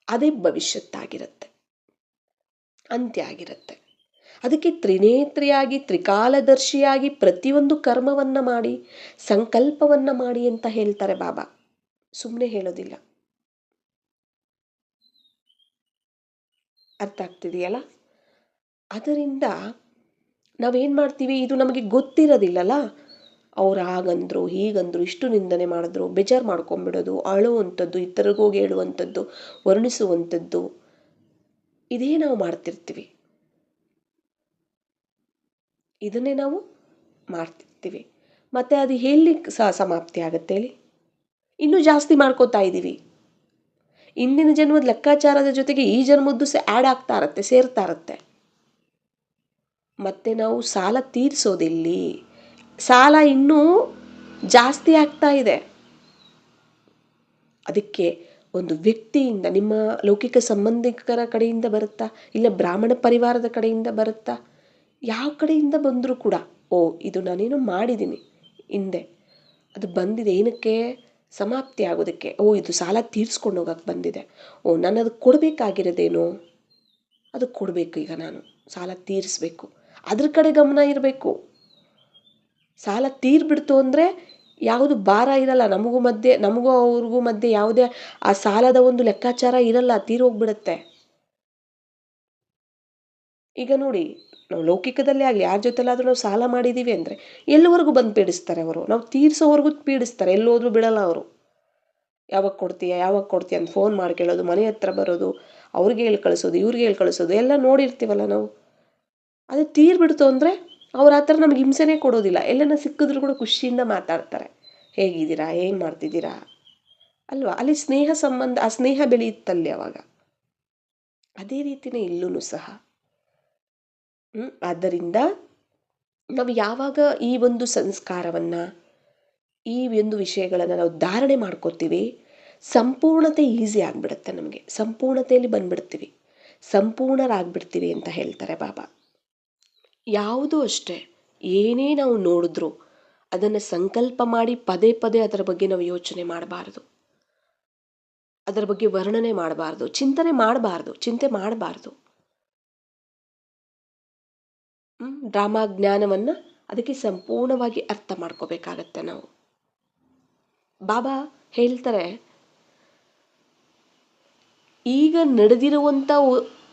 ಅದೇ ಭವಿಷ್ಯತ್ತಾಗಿರುತ್ತೆ, ಅಂತ್ಯ ಆಗಿರುತ್ತೆ. ಅದಕ್ಕೆ ತ್ರಿನೇತ್ರಿಯಾಗಿ ತ್ರಿಕಾಲದರ್ಶಿಯಾಗಿ ಪ್ರತಿಯೊಂದು ಕರ್ಮವನ್ನು ಮಾಡಿ ಸಂಕಲ್ಪವನ್ನು ಮಾಡಿ ಅಂತ ಹೇಳ್ತಾರೆ ಬಾಬಾ. ಸುಮ್ಮನೆ ಹೇಳೋದಿಲ್ಲ. ಅರ್ಥ ಆಗ್ತಿದೆಯಲ್ಲ. ಅದರಿಂದ ನಾವೇನು ಮಾಡ್ತೀವಿ, ಇದು ನಮಗೆ ಗೊತ್ತಿರೋದಿಲ್ಲಲ್ಲ. ಅವ್ರು ಹಾಗಂದ್ರು ಹೀಗಂದ್ರು, ಇಷ್ಟು ನಿಂದನೆ ಮಾಡಿದ್ರು, ಬೇಜಾರು ಮಾಡ್ಕೊಂಬಿಡೋದು, ಅಳುವಂಥದ್ದು, ಇತರಿಗೋಗಿ ಹೇಳುವಂಥದ್ದು, ವರ್ಣಿಸುವಂಥದ್ದು, ಇದೇ ನಾವು ಮಾಡ್ತಿರ್ತೀವಿ. ಇದನ್ನೇ ನಾವು ಮಾಡ್ತಿರ್ತೀವಿ. ಮತ್ತು ಅದು ಎಲ್ಲಿ ಸಮಾಪ್ತಿ ಆಗುತ್ತೆ ಹೇಳಿ, ಇನ್ನೂ ಜಾಸ್ತಿ ಮಾಡ್ಕೋತಾ ಇದ್ದೀವಿ. ಇಂದಿನ ಜನ್ಮದ ಲೆಕ್ಕಾಚಾರದ ಜೊತೆಗೆ ಈ ಜನ್ಮದ್ದು ಆ್ಯಡ್ ಆಗ್ತಾ ಇರುತ್ತೆ, ಸೇರ್ತಾ ಇರುತ್ತೆ. ಮತ್ತು ನಾವು ಸಾಲ ತೀರಿಸೋದಿಲ್ಲಿ, ಸಾಲ ಇನ್ನೂ ಜಾಸ್ತಿ ಆಗ್ತಾ ಇದೆ. ಅದಕ್ಕೆ ಒಂದು ವ್ಯಕ್ತಿಯಿಂದ, ನಿಮ್ಮ ಲೌಕಿಕ ಸಂಬಂಧಿಕರ ಕಡೆಯಿಂದ ಬರುತ್ತಾ, ಇಲ್ಲ ಬ್ರಾಹ್ಮಣ ಪರಿವಾರದ ಕಡೆಯಿಂದ ಬರುತ್ತಾ, ಯಾವ ಕಡೆಯಿಂದ ಬಂದರೂ ಕೂಡ, ಇದು ನಾನೇನು ಮಾಡಿದ್ದೀನಿ ಹಿಂದೆ, ಅದು ಬಂದಿದೆ ಏನಕ್ಕೆ, ಸಮಾಪ್ತಿ ಆಗೋದಕ್ಕೆ. ಇದು ಸಾಲ ತೀರಿಸ್ಕೊಂಡು ಹೋಗಕ್ಕೆ ಬಂದಿದೆ. ನಾನು ಅದಕ್ಕೆ ಕೊಡಬೇಕಾಗಿರೋದೇನು, ಅದು ಕೊಡಬೇಕು. ಈಗ ನಾನು ಸಾಲ ತೀರಿಸ್ಬೇಕು, ಅದ್ರ ಕಡೆ ಗಮನ ಇರಬೇಕು. ಸಾಲ ತೀರ್ಬಿಡ್ತು ಅಂದರೆ ಯಾವುದು ಭಾರ ಇರಲ್ಲ ನಮಗೂ ಅವ್ರಿಗೂ ಮಧ್ಯೆ ಯಾವುದೇ ಆ ಸಾಲದ ಒಂದು ಲೆಕ್ಕಾಚಾರ ಇರಲ್ಲ, ತೀರೋಗ್ಬಿಡುತ್ತೆ. ಈಗ ನೋಡಿ, ನಾವು ಲೌಕಿಕದಲ್ಲೇ ಆಗಲಿ ಯಾರ ಜೊತೆಲಾದರೂ ನಾವು ಸಾಲ ಮಾಡಿದ್ದೀವಿ ಅಂದರೆ ಎಲ್ಲಿವರೆಗೂ ಬಂದು ಪೀಡಿಸ್ತಾರೆ ಅವರು, ನಾವು ತೀರಿಸೋವರೆಗೂ ಪೀಡಿಸ್ತಾರೆ, ಎಲ್ಲೋದ್ರೂ ಬಿಡಲ್ಲ ಅವರು. ಯಾವಾಗ ಕೊಡ್ತೀಯ ಅಂತ ಫೋನ್ ಮಾಡಿ ಕೇಳೋದು, ಮನೆ ಹತ್ರ ಬರೋದು, ಅವ್ರಿಗೆ ಹೇಳಿ ಕಳಿಸೋದು, ಇವ್ರಿಗೆ ಹೇಳಿ ಕಳಿಸೋದು ಎಲ್ಲ ನೋಡಿರ್ತೀವಲ್ಲ ನಾವು. ಅದು ತೀರ್ಬಿಡ್ತು ಅಂದರೆ ಅವ್ರು ಆ ಥರ ನಮ್ಗೆ ಹಿಂಸೆನೇ ಕೊಡೋದಿಲ್ಲ. ಎಲ್ಲನ ಸಿಕ್ಕಿದ್ರು ಕೂಡ ಖುಷಿಯಿಂದ ಮಾತಾಡ್ತಾರೆ, ಹೇಗಿದ್ದೀರಾ, ಏನು ಮಾಡ್ತಿದ್ದೀರಾ ಅಲ್ವಾ. ಅಲ್ಲಿ ಸ್ನೇಹ ಸಂಬಂಧ, ಆ ಸ್ನೇಹ ಬೆಳೆಯುತ್ತಲ್ಲಿ ಅವಾಗ. ಅದೇ ರೀತಿಯೇ ಇಲ್ಲೂ ಸಹ. ಆದ್ದರಿಂದ ನಾವು ಯಾವಾಗ ಈ ಒಂದು ಸಂಸ್ಕಾರವನ್ನು, ಈ ಒಂದು ವಿಷಯಗಳನ್ನು ನಾವು ಧಾರಣೆ ಮಾಡ್ಕೋತೀವಿ, ಸಂಪೂರ್ಣತೆ ಈಸಿ ಆಗಿಬಿಡುತ್ತೆ ನಮಗೆ. ಸಂಪೂರ್ಣತೆಯಲ್ಲಿ ಬಂದ್ಬಿಡ್ತೀವಿ, ಸಂಪೂರ್ಣರಾಗ್ಬಿಡ್ತೀವಿ ಅಂತ ಹೇಳ್ತಾರೆ ಬಾಬಾ. ಯಾವುದೂ ಅಷ್ಟೇ, ಏನೇ ನಾವು ನೋಡಿದ್ರು ಅದನ್ನು ಸಂಕಲ್ಪ ಮಾಡಿ ಪದೇ ಪದೇ ಅದರ ಬಗ್ಗೆ ನಾವು ಯೋಚನೆ ಮಾಡಬಾರ್ದು, ಅದರ ಬಗ್ಗೆ ವರ್ಣನೆ ಮಾಡಬಾರ್ದು, ಚಿಂತೆ ಮಾಡಬಾರ್ದು. ಡ್ರಾಮಾ ಜ್ಞಾನವನ್ನು ಅದಕ್ಕೆ ಸಂಪೂರ್ಣವಾಗಿ ಅರ್ಥ ಮಾಡ್ಕೋಬೇಕಾಗತ್ತೆ ನಾವು. ಬಾಬಾ ಹೇಳ್ತಾರೆ, ಈಗ ನಡೆದಿರುವಂಥ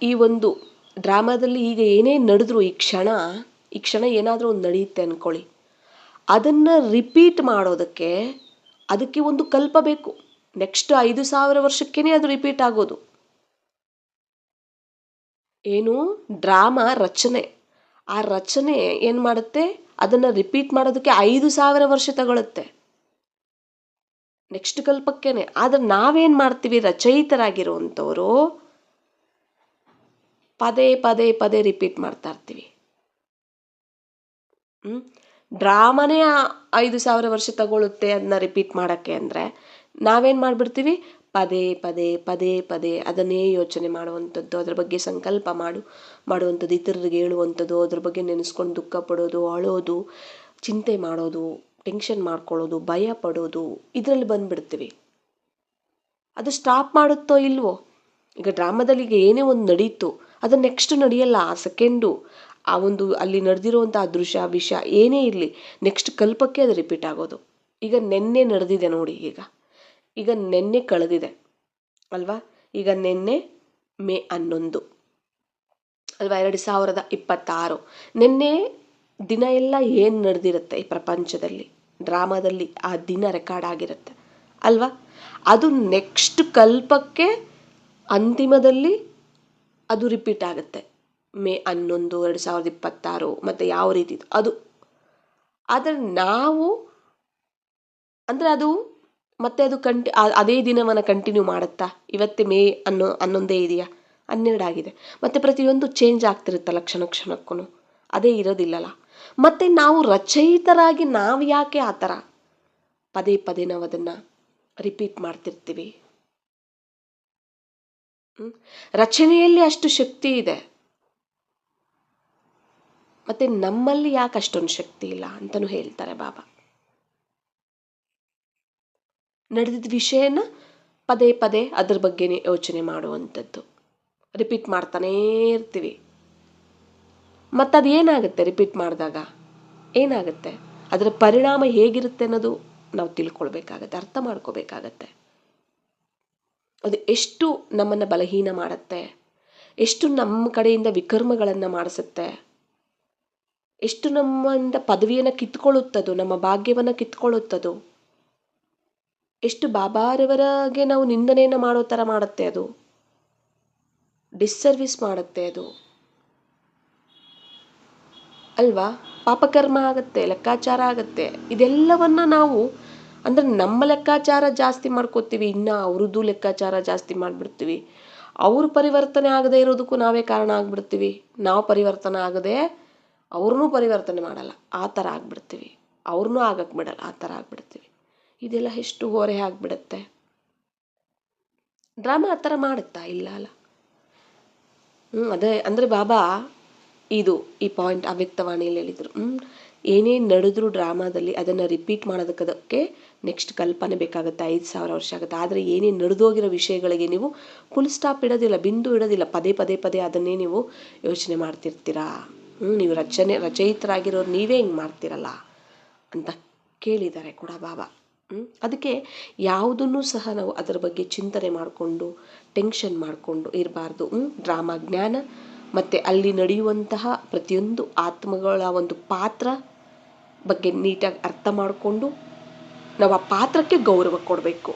ಈ ಒಂದು ಡ್ರಾಮಾದಲ್ಲಿ ಈಗ ಏನೇ ನಡೆದ್ರು ಈ ಕ್ಷಣ ಏನಾದರೂ ಒಂದು ನಡೆಯುತ್ತೆ ಅಂದ್ಕೊಳ್ಳಿ, ಅದನ್ನು ರಿಪೀಟ್ ಮಾಡೋದಕ್ಕೆ ಅದಕ್ಕೆ ಒಂದು ಕಲ್ಪ ಬೇಕು. ನೆಕ್ಸ್ಟ್ 5,000 ವರ್ಷಕ್ಕೇ ಅದು ರಿಪೀಟ್ ಆಗೋದು. ಏನು ಡ್ರಾಮಾ ರಚನೆ, ಆ ರಚನೆ ಏನು ಮಾಡುತ್ತೆ, ಅದನ್ನು ರಿಪೀಟ್ ಮಾಡೋದಕ್ಕೆ 5,000 ವರ್ಷ ತಗೊಳುತ್ತೆ, ನೆಕ್ಸ್ಟ್ ಕಲ್ಪಕ್ಕೇನೆ. ಆದರೆ ನಾವೇನು ಮಾಡ್ತೀವಿ, ರಚಯಿತರಾಗಿರುವಂಥವರು ಪದೇ ಪದೇ ಪದೇ ರಿಪೀಟ್ ಮಾಡ್ತಾ ಇರ್ತೀವಿ. ಡ್ರಾಮಾನೇ 5,000 ವರ್ಷ ತಗೊಳುತ್ತೆ ಅದನ್ನ ರಿಪೀಟ್ ಮಾಡೋಕ್ಕೆ ಅಂದರೆ ನಾವೇನು ಮಾಡಿಬಿಡ್ತೀವಿ, ಪದೇ ಪದೇ ಪದೇ ಪದೇ ಅದನ್ನೇ ಯೋಚನೆ ಮಾಡುವಂಥದ್ದು, ಅದ್ರ ಬಗ್ಗೆ ಸಂಕಲ್ಪ ಮಾಡುವಂಥದ್ದು, ಇತರರಿಗೆ ಹೇಳುವಂಥದ್ದು, ಅದ್ರ ಬಗ್ಗೆ ನೆನೆಸ್ಕೊಂಡು ದುಃಖ ಪಡೋದು, ಅಳೋದು, ಚಿಂತೆ ಮಾಡೋದು, ಟೆನ್ಷನ್ ಮಾಡ್ಕೊಳ್ಳೋದು, ಭಯ ಪಡೋದು, ಇದರಲ್ಲಿ ಬಂದುಬಿಡ್ತೀವಿ. ಅದು ಸ್ಟಾಪ್ ಮಾಡುತ್ತೋ ಇಲ್ವೋ. ಈಗ ಡ್ರಾಮಾದಲ್ಲಿ ಈಗ ಏನೇ ಒಂದು ನಡೀತು, ಅದು ನೆಕ್ಸ್ಟ್ ನಡೆಯಲ್ಲ. ಆ ಸೆಕೆಂಡು, ಆ ಒಂದು ಅಲ್ಲಿ ನಡೆದಿರುವಂಥ ದೃಶ್ಯ ವಿಷಯ ಏನೇ ಇರಲಿ, ನೆಕ್ಸ್ಟ್ ಕಲ್ಪಕ್ಕೆ ಅದು ರಿಪೀಟ್ ಆಗೋದು. ಈಗ ನೆನ್ನೆ ನಡೆದಿದೆ ನೋಡಿ, ಈಗ ನೆನ್ನೆ ಕಳೆದಿದೆ ಅಲ್ವಾ. ಈಗ ನೆನ್ನೆ ಮೇ 11 ಅಲ್ವಾ, 2026. ನೆನ್ನೆ ದಿನ ಎಲ್ಲ ಏನು ನಡೆದಿರುತ್ತೆ ಈ ಪ್ರಪಂಚದಲ್ಲಿ, ಡ್ರಾಮಾದಲ್ಲಿ ಆ ದಿನ ರೆಕಾರ್ಡ್ ಆಗಿರುತ್ತೆ ಅಲ್ವಾ. ಅದು ನೆಕ್ಸ್ಟ್ ಕಲ್ಪಕ್ಕೆ ಅಂತಿಮದಲ್ಲಿ ಅದು ರಿಪೀಟ್ ಆಗುತ್ತೆ. ಮೇ 11, 2026 ಮತ್ತು ಯಾವ ರೀತಿ ಅದು. ಆದರೆ ನಾವು ಅಂದರೆ ಅದು ಮತ್ತೆ ಅದು ಅದೇ ದಿನವನ್ನು ಕಂಟಿನ್ಯೂ ಮಾಡುತ್ತಾ. ಇವತ್ತೇ ಮೇ 11 ಇದೆಯಾ, 12 ಆಗಿದೆ, ಮತ್ತು ಪ್ರತಿಯೊಂದು ಚೇಂಜ್ ಆಗ್ತಿರುತ್ತಲ್ಲ ಕ್ಷಣಕ್ಕೂ, ಅದೇ ಇರೋದಿಲ್ಲಲ್ಲ. ಮತ್ತು ನಾವು ರಚಯಿತರಾಗಿ ನಾವು ಯಾಕೆ ಆ ಥರ ಪದೇ ಪದೇ ನಾವು ಅದನ್ನು ರಿಪೀಟ್ ಮಾಡ್ತಿರ್ತೀವಿ. ರಚನೆಯಲ್ಲಿ ಅಷ್ಟು ಶಕ್ತಿ ಇದೆ, ಮತ್ತು ನಮ್ಮಲ್ಲಿ ಯಾಕೆ ಅಷ್ಟೊಂದು ಶಕ್ತಿ ಇಲ್ಲ ಅಂತಲೂ ಹೇಳ್ತಾರೆ ಬಾಬಾ. ನಡೆದಿದ್ದ ವಿಷಯನ ಪದೇ ಪದೇ ಅದ್ರ ಬಗ್ಗೆನೇ ಯೋಚನೆ ಮಾಡುವಂಥದ್ದು, ರಿಪೀಟ್ ಮಾಡ್ತಾನೇ ಇರ್ತೀವಿ. ಮತ್ತು ಅದು ಏನಾಗುತ್ತೆ, ರಿಪೀಟ್ ಮಾಡಿದಾಗ ಏನಾಗುತ್ತೆ, ಅದರ ಪರಿಣಾಮ ಹೇಗಿರುತ್ತೆ ಅನ್ನೋದು ನಾವು ತಿಳ್ಕೊಳ್ಬೇಕಾಗತ್ತೆ, ಅರ್ಥ ಮಾಡ್ಕೋಬೇಕಾಗತ್ತೆ. ಅದು ಎಷ್ಟು ನಮ್ಮನ್ನು ಬಲಹೀನ ಮಾಡುತ್ತೆ, ಎಷ್ಟು ನಮ್ಮ ಕಡೆಯಿಂದ ವಿಕರ್ಮಗಳನ್ನು ಮಾಡಿಸುತ್ತೆ, ಎಷ್ಟು ನಮ್ಮಿಂದ ಪದವಿಯನ್ನು ಕಿತ್ಕೊಳ್ಳುತ್ತದು, ನಮ್ಮ ಭಾಗ್ಯವನ್ನು ಕಿತ್ಕೊಳ್ಳುತ್ತದು, ಎಷ್ಟು ಬಾಬಾರವರಿಗೆ ನಾವು ನಿಂದನೆಯನ್ನು ಮಾಡೋ ಥರ ಮಾಡುತ್ತೆ, ಅದು ಡಿಸ್ಸರ್ವಿಸ್ ಮಾಡುತ್ತೆ ಅದು ಅಲ್ವಾ. ಪಾಪಕರ್ಮ ಆಗುತ್ತೆ, ಲೆಕ್ಕಾಚಾರ ಆಗುತ್ತೆ. ಇದೆಲ್ಲವನ್ನ ನಾವು ಅಂದರೆ ನಮ್ಮ ಲೆಕ್ಕಾಚಾರ ಜಾಸ್ತಿ ಮಾಡ್ಕೋತೀವಿ, ಇನ್ನು ಅವ್ರದ್ದು ಲೆಕ್ಕಾಚಾರ ಜಾಸ್ತಿ ಮಾಡಿಬಿಡ್ತೀವಿ. ಅವರು ಪರಿವರ್ತನೆ ಆಗದೆ ಇರೋದಕ್ಕೂ ನಾವೇ ಕಾರಣ ಆಗಿಬಿಡ್ತೀವಿ. ನಾವು ಪರಿವರ್ತನೆ ಆಗದೆ ಅವ್ರನ್ನೂ ಪರಿವರ್ತನೆ ಮಾಡಲ್ಲ, ಆ ಥರ ಆಗಿಬಿಡ್ತೀವಿ. ಅವ್ರನ್ನೂ ಆಗಕ್ಕೆ ಬಿಡಲ್ಲ, ಆ ಥರ ಆಗಿಬಿಡ್ತೀವಿ. ಇದೆಲ್ಲ ಎಷ್ಟು ಹೊರೆ ಆಗಿಬಿಡುತ್ತೆ. ಡ್ರಾಮಾ ಆ ಥರ ಮಾಡುತ್ತಾ ಇಲ್ಲ ಅಲ್ಲ. ಅದೇ ಅಂದರೆ ಬಾಬಾ ಈ ಪಾಯಿಂಟ್ ಅವ್ಯಕ್ತವಾಣಿಯಲ್ಲಿ ಹೇಳಿದರು. ಏನೇನು ನಡೆದ್ರು ಡ್ರಾಮಾದಲ್ಲಿ ಅದನ್ನು ರಿಪೀಟ್ ಮಾಡೋದಕ್ಕೆ ನೆಕ್ಸ್ಟ್ ಕಲ್ಪನೆ ಬೇಕಾಗುತ್ತೆ, 5,000 ವರ್ಷ ಆಗುತ್ತೆ. ಆದರೆ ಏನೇನು ನಡೆದೋಗಿರೋ ವಿಷಯಗಳಿಗೆ ನೀವು ಫುಲ್ ಸ್ಟಾಪ್ ಇಡೋದಿಲ್ಲ, ಬಿಂದು ಇಡೋದಿಲ್ಲ, ಪದೇ ಪದೇ ಪದೇ ಅದನ್ನೇ ನೀವು ಯೋಚನೆ ಮಾಡ್ತಿರ್ತೀರಾ. ನೀವು ರಚಯಿತರಾಗಿರೋರು ನೀವೇ ಹಿಂಗೆ ಮಾಡ್ತಿರಲ್ಲ ಅಂತ ಕೇಳಿದ್ದಾರೆ ಕೂಡ ಬಾಬಾ. ಅದಕ್ಕೆ ಯಾವುದನ್ನು ಸಹ ನಾವು ಅದರ ಬಗ್ಗೆ ಚಿಂತನೆ ಮಾಡಿಕೊಂಡು ಟೆನ್ಷನ್ ಮಾಡಿಕೊಂಡು ಇರಬಾರ್ದು. ಡ್ರಾಮಾ ಜ್ಞಾನ ಮತ್ತು ಅಲ್ಲಿ ನಡೆಯುವಂತಹ ಪ್ರತಿಯೊಂದು ಆತ್ಮಗಳ ಒಂದು ಪಾತ್ರ ಬಗ್ಗೆ ನೀಟಾಗಿ ಅರ್ಥ ಮಾಡಿಕೊಂಡು ನಾವು ಆ ಪಾತ್ರಕ್ಕೆ ಗೌರವ ಕೊಡಬೇಕು.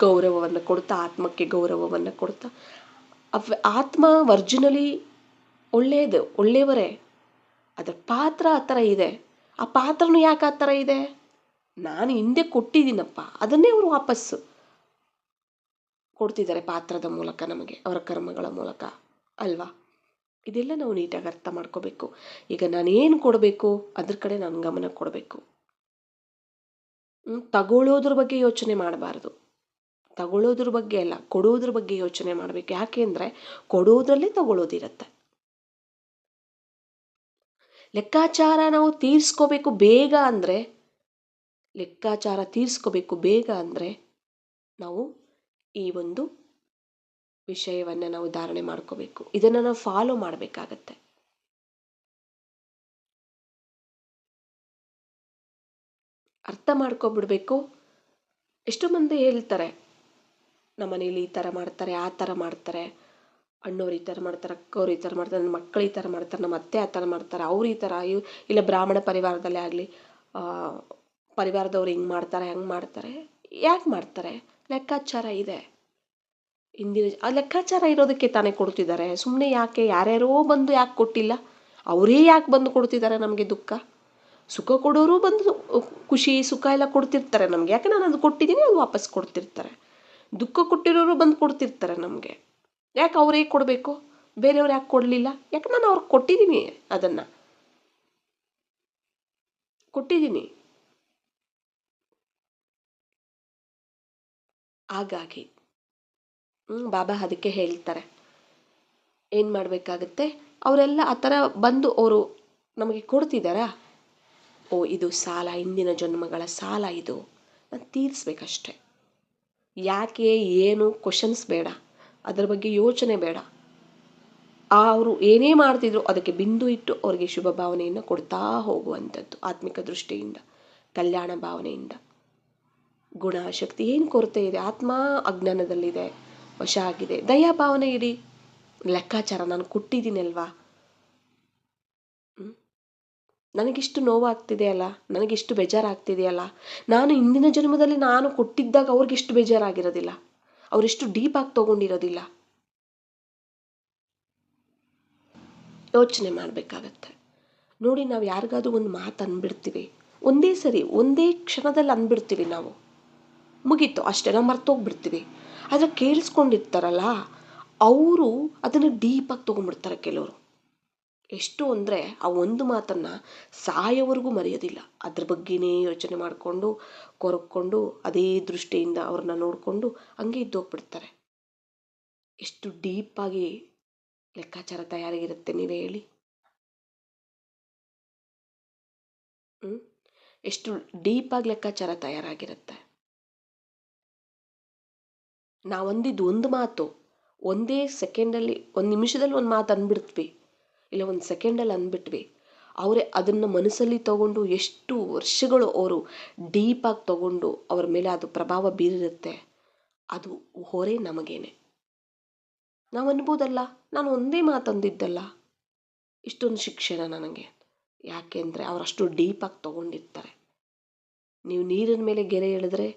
ಗೌರವವನ್ನು ಕೊಡ್ತಾ, ಆತ್ಮಕ್ಕೆ ಗೌರವವನ್ನು ಕೊಡ್ತಾ, ಆತ್ಮ ಒರ್ಜಿನಲಿ ಒಳ್ಳೆಯದು, ಒಳ್ಳೆಯವರೇ. ಅದರ ಪಾತ್ರ ಆ ಥರ ಇದೆ. ಆ ಪಾತ್ರನೂ ಯಾಕೆ ಆ ಥರ ಇದೆ? ನಾನು ಹಿಂದೆ ಕೊಟ್ಟಿದ್ದೀನಪ್ಪ, ಅದನ್ನೇ ಅವರು ವಾಪಸ್ಸು ಕೊಡ್ತಿದ್ದಾರೆ ಪಾತ್ರದ ಮೂಲಕ ನಮಗೆ, ಅವರ ಕರ್ಮಗಳ ಮೂಲಕ ಅಲ್ವಾ. ಇದೆಲ್ಲ ನಾವು ನೀಟಾಗಿ ಅರ್ಥ ಮಾಡ್ಕೋಬೇಕು. ಈಗ ನಾನೇನು ಕೊಡಬೇಕು ಅದ್ರ ಕಡೆ ನಾನು ಗಮನ ಕೊಡಬೇಕು. ತಗೊಳ್ಳೋದ್ರ ಬಗ್ಗೆ ಯೋಚನೆ ಮಾಡಬಾರ್ದು. ತಗೊಳ್ಳೋದ್ರ ಬಗ್ಗೆ ಅಲ್ಲ, ಕೊಡೋದ್ರ ಬಗ್ಗೆ ಯೋಚನೆ ಮಾಡಬೇಕು. ಯಾಕೆ ಅಂದರೆ ಕೊಡೋದ್ರಲ್ಲೇ ತಗೊಳ್ಳೋದಿರತ್ತೆ. ಲೆಕ್ಕಾಚಾರ ನಾವು ತೀರ್ಸ್ಕೋಬೇಕು ಬೇಗ ಅಂದರೆ, ನಾವು ಈ ಒಂದು ವಿಷಯವನ್ನು ನಾವು ಧಾರಣೆ ಮಾಡ್ಕೋಬೇಕು. ಇದನ್ನು ನಾವು ಫಾಲೋ ಮಾಡಬೇಕಾಗತ್ತೆ. ಅರ್ಥ ಮಾಡ್ಕೊಬಿಡ್ಬೇಕು. ಎಷ್ಟೋ ಮಂದಿ ಹೇಳ್ತಾರೆ, ನಮ್ಮ ಮನೇಲಿ ಈ ಥರ ಮಾಡ್ತಾರೆ, ಆ ಥರ ಮಾಡ್ತಾರೆ, ಅಣ್ಣವ್ರು ಈ ಥರ ಮಾಡ್ತಾರೆ, ಅಕ್ಕವ್ರು ಈ ಥರ ಮಾಡ್ತಾರೆ, ನನ್ನ ಮಕ್ಕಳು ಈ ಥರ ಮಾಡ್ತಾರೆ, ನಮ್ಮ ಅತ್ತೆ ಆ ಥರ ಮಾಡ್ತಾರೆ, ಅವ್ರು ಈ ಥರ, ಇಲ್ಲ ಬ್ರಾಹ್ಮಣ ಪರಿವಾರದಲ್ಲೇ ಆಗಲಿ, ಪರಿವಾರದವ್ರು ಹಿಂಗೆ ಮಾಡ್ತಾರೆ, ಹಂಗೆ ಮಾಡ್ತಾರೆ. ಯಾಕೆ ಮಾಡ್ತಾರೆ? ಲೆಕ್ಕಾಚಾರ ಇದೆ. ಆ ಲೆಕ್ಕಾಚಾರ ಇರೋದಕ್ಕೆ ತಾನೇ ಕೊಡ್ತಿದ್ದಾರೆ. ಸುಮ್ಮನೆ ಯಾಕೆ ಯಾರ್ಯಾರೋ ಬಂದು ಯಾಕೆ ಕೊಟ್ಟಿಲ್ಲ? ಅವರೇ ಯಾಕೆ ಬಂದು ಕೊಡ್ತಿದ್ದಾರೆ ನಮಗೆ ದುಃಖ? ಸುಖ ಕೊಡೋರು ಬಂದು ಖುಷಿ ಸುಖ ಎಲ್ಲ ಕೊಡ್ತಿರ್ತಾರೆ ನಮಗೆ. ಯಾಕೆ ನಾನು ಅದು ಕೊಟ್ಟಿದ್ದೀನಿ, ಅದು ವಾಪಸ್ ಕೊಡ್ತಿರ್ತಾರೆ. ದುಃಖ ಕೊಟ್ಟಿರೋರು ಬಂದು ಕೊಡ್ತಿರ್ತಾರೆ ನಮಗೆ. ಯಾಕೆ ಅವರೇ ಕೊಡಬೇಕು? ಬೇರೆಯವ್ರು ಯಾಕೆ ಕೊಡಲಿಲ್ಲ? ಯಾಕೆ ನಾನು ಅವ್ರಿಗೆ ಕೊಟ್ಟಿದ್ದೀನಿ, ಅದನ್ನು ಕೊಟ್ಟಿದ್ದೀನಿ. ಹಾಗಾಗಿ ಬಾಬಾ ಅದಕ್ಕೆ ಹೇಳ್ತಾರೆ, ಏನು ಮಾಡಬೇಕಾಗತ್ತೆ, ಅವರೆಲ್ಲ ಆ ಥರ ಬಂದು ಅವರು ನಮಗೆ ಕೊಡ್ತಿದ್ದಾರಾ, ಓ ಇದು ಸಾಲ, ಹಿಂದಿನ ಜನ್ಮಗಳ ಸಾಲ, ಇದು ನಾನು ತೀರಿಸ್ಬೇಕಷ್ಟೆ. ಯಾಕೆ ಏನು ಕ್ವಶನ್ಸ್ ಬೇಡ, ಅದರ ಬಗ್ಗೆ ಯೋಚನೆ ಬೇಡ. ಅವರು ಏನೇ ಮಾಡ್ತಿದ್ರು ಅದಕ್ಕೆ ಬಿಂದು ಇಟ್ಟು ಅವ್ರಿಗೆ ಶುಭ ಭಾವನೆಯನ್ನು ಕೊಡ್ತಾ ಹೋಗುವಂಥದ್ದು. ಆತ್ಮಿಕ ದೃಷ್ಟಿಯಿಂದ, ಕಲ್ಯಾಣ ಭಾವನೆಯಿಂದ. ಗುಣ ಶಕ್ತಿ ಏನು ಕೊರತೆ ಇದೆ? ಆತ್ಮ ಅಜ್ಞಾನದಲ್ಲಿದೆ, ವಶ ಆಗಿದೆ. ದಯಾ ಭಾವನೆ ಇಡಿ. ಲೆಕ್ಕಾಚಾರ ನಾನು ಕೊಟ್ಟಿದ್ದೀನಿ ಅಲ್ವಾ, ನನಗಿಷ್ಟು ನೋವಾಗ್ತಿದೆಯಲ್ಲ, ನನಗಿಷ್ಟು ಬೇಜಾರಾಗ್ತಿದೆಯಲ್ಲ, ನಾನು ಹಿಂದಿನ ಜನ್ಮದಲ್ಲಿ ನಾನು ಕೊಟ್ಟಿದ್ದಾಗ ಅವ್ರಿಗಿಷ್ಟು ಬೇಜಾರಾಗಿರೋದಿಲ್ಲ, ಅವರೆಷ್ಟು ಡೀಪಾಗಿ ತೊಗೊಂಡಿರೋದಿಲ್ಲ. ಯೋಚನೆ ಮಾಡಬೇಕಾಗತ್ತೆ. ನೋಡಿ, ನಾವು ಯಾರಿಗಾದ್ರೂ ಒಂದು ಮಾತು ಅಂದ್ಬಿಡ್ತೀವಿ, ಒಂದೇ ಸರಿ ಒಂದೇ ಕ್ಷಣದಲ್ಲಿ ಅಂದ್ಬಿಡ್ತೀವಿ, ನಾವು ಮುಗೀತು ಅಷ್ಟೇ, ನಾವು ಮರ್ತೋಗ್ಬಿಡ್ತೀವಿ. ಆದರೆ ಕೇಳಿಸ್ಕೊಂಡಿರ್ತಾರಲ್ಲ ಅವರು ಅದನ್ನು ಡೀಪಾಗಿ ತೊಗೊಂಡ್ಬಿಡ್ತಾರೆ ಕೆಲವರು. ಎಷ್ಟು ಅಂದರೆ ಆ ಒಂದು ಮಾತನ್ನು ಸಾಯೋವರೆಗೂ ಮರೆಯೋದಿಲ್ಲ. ಅದ್ರ ಬಗ್ಗೆನೇ ಯೋಚನೆ ಮಾಡಿಕೊಂಡು ಕೊರಕೊಂಡು ಅದೇ ದೃಷ್ಟಿಯಿಂದ ಅವ್ರನ್ನ ನೋಡಿಕೊಂಡು ಹಂಗೆ ಇದ್ದೋಗ್ಬಿಡ್ತಾರೆ. ಎಷ್ಟು ಡೀಪಾಗಿ ಲೆಕ್ಕಾಚಾರ ತಯಾರಾಗಿರುತ್ತೆ ನೀವೇ ಹೇಳಿ. ಎಷ್ಟು ಡೀಪಾಗಿ ಲೆಕ್ಕಾಚಾರ ತಯಾರಾಗಿರುತ್ತೆ. ನಾವೊಂದಿದ್ದು ಒಂದು ಮಾತು ಒಂದೇ ಸೆಕೆಂಡಲ್ಲಿ, ಒಂದು ನಿಮಿಷದಲ್ಲಿ ಒಂದು ಮಾತು ಅಂದ್ಬಿಡ್ತೀವಿ, ಇಲ್ಲ ಒಂದು ಸೆಕೆಂಡಲ್ಲಿ ಅಂದ್ಬಿಟ್ವಿ. ಅವರೇ ಅದನ್ನು ಮನಸ್ಸಲ್ಲಿ ತಗೊಂಡು ಎಷ್ಟು ವರ್ಷಗಳು ಅವರು ಡೀಪಾಗಿ ತಗೊಂಡು ಅವ್ರ ಮೇಲೆ ಅದು ಪ್ರಭಾವ ಬೀರಿರುತ್ತೆ. ಅದು ಹೊರೆ ನಮಗೇನೆ. ನಾವು ಅನ್ಬೋದಲ್ಲ, ನಾನು ಒಂದೇ ಮಾತಂದಿದ್ದಲ್ಲ, ಇಷ್ಟೊಂದು ಶಿಕ್ಷಣ ನನಗೆ. ಯಾಕೆ ಅಂದರೆ ಅವರಷ್ಟು ಡೀಪಾಗಿ ತಗೊಂಡಿರ್ತಾರೆ. ನೀವು ನೀರಿನ ಮೇಲೆ ಗೆರೆ ಎಳೆದ್ರೆ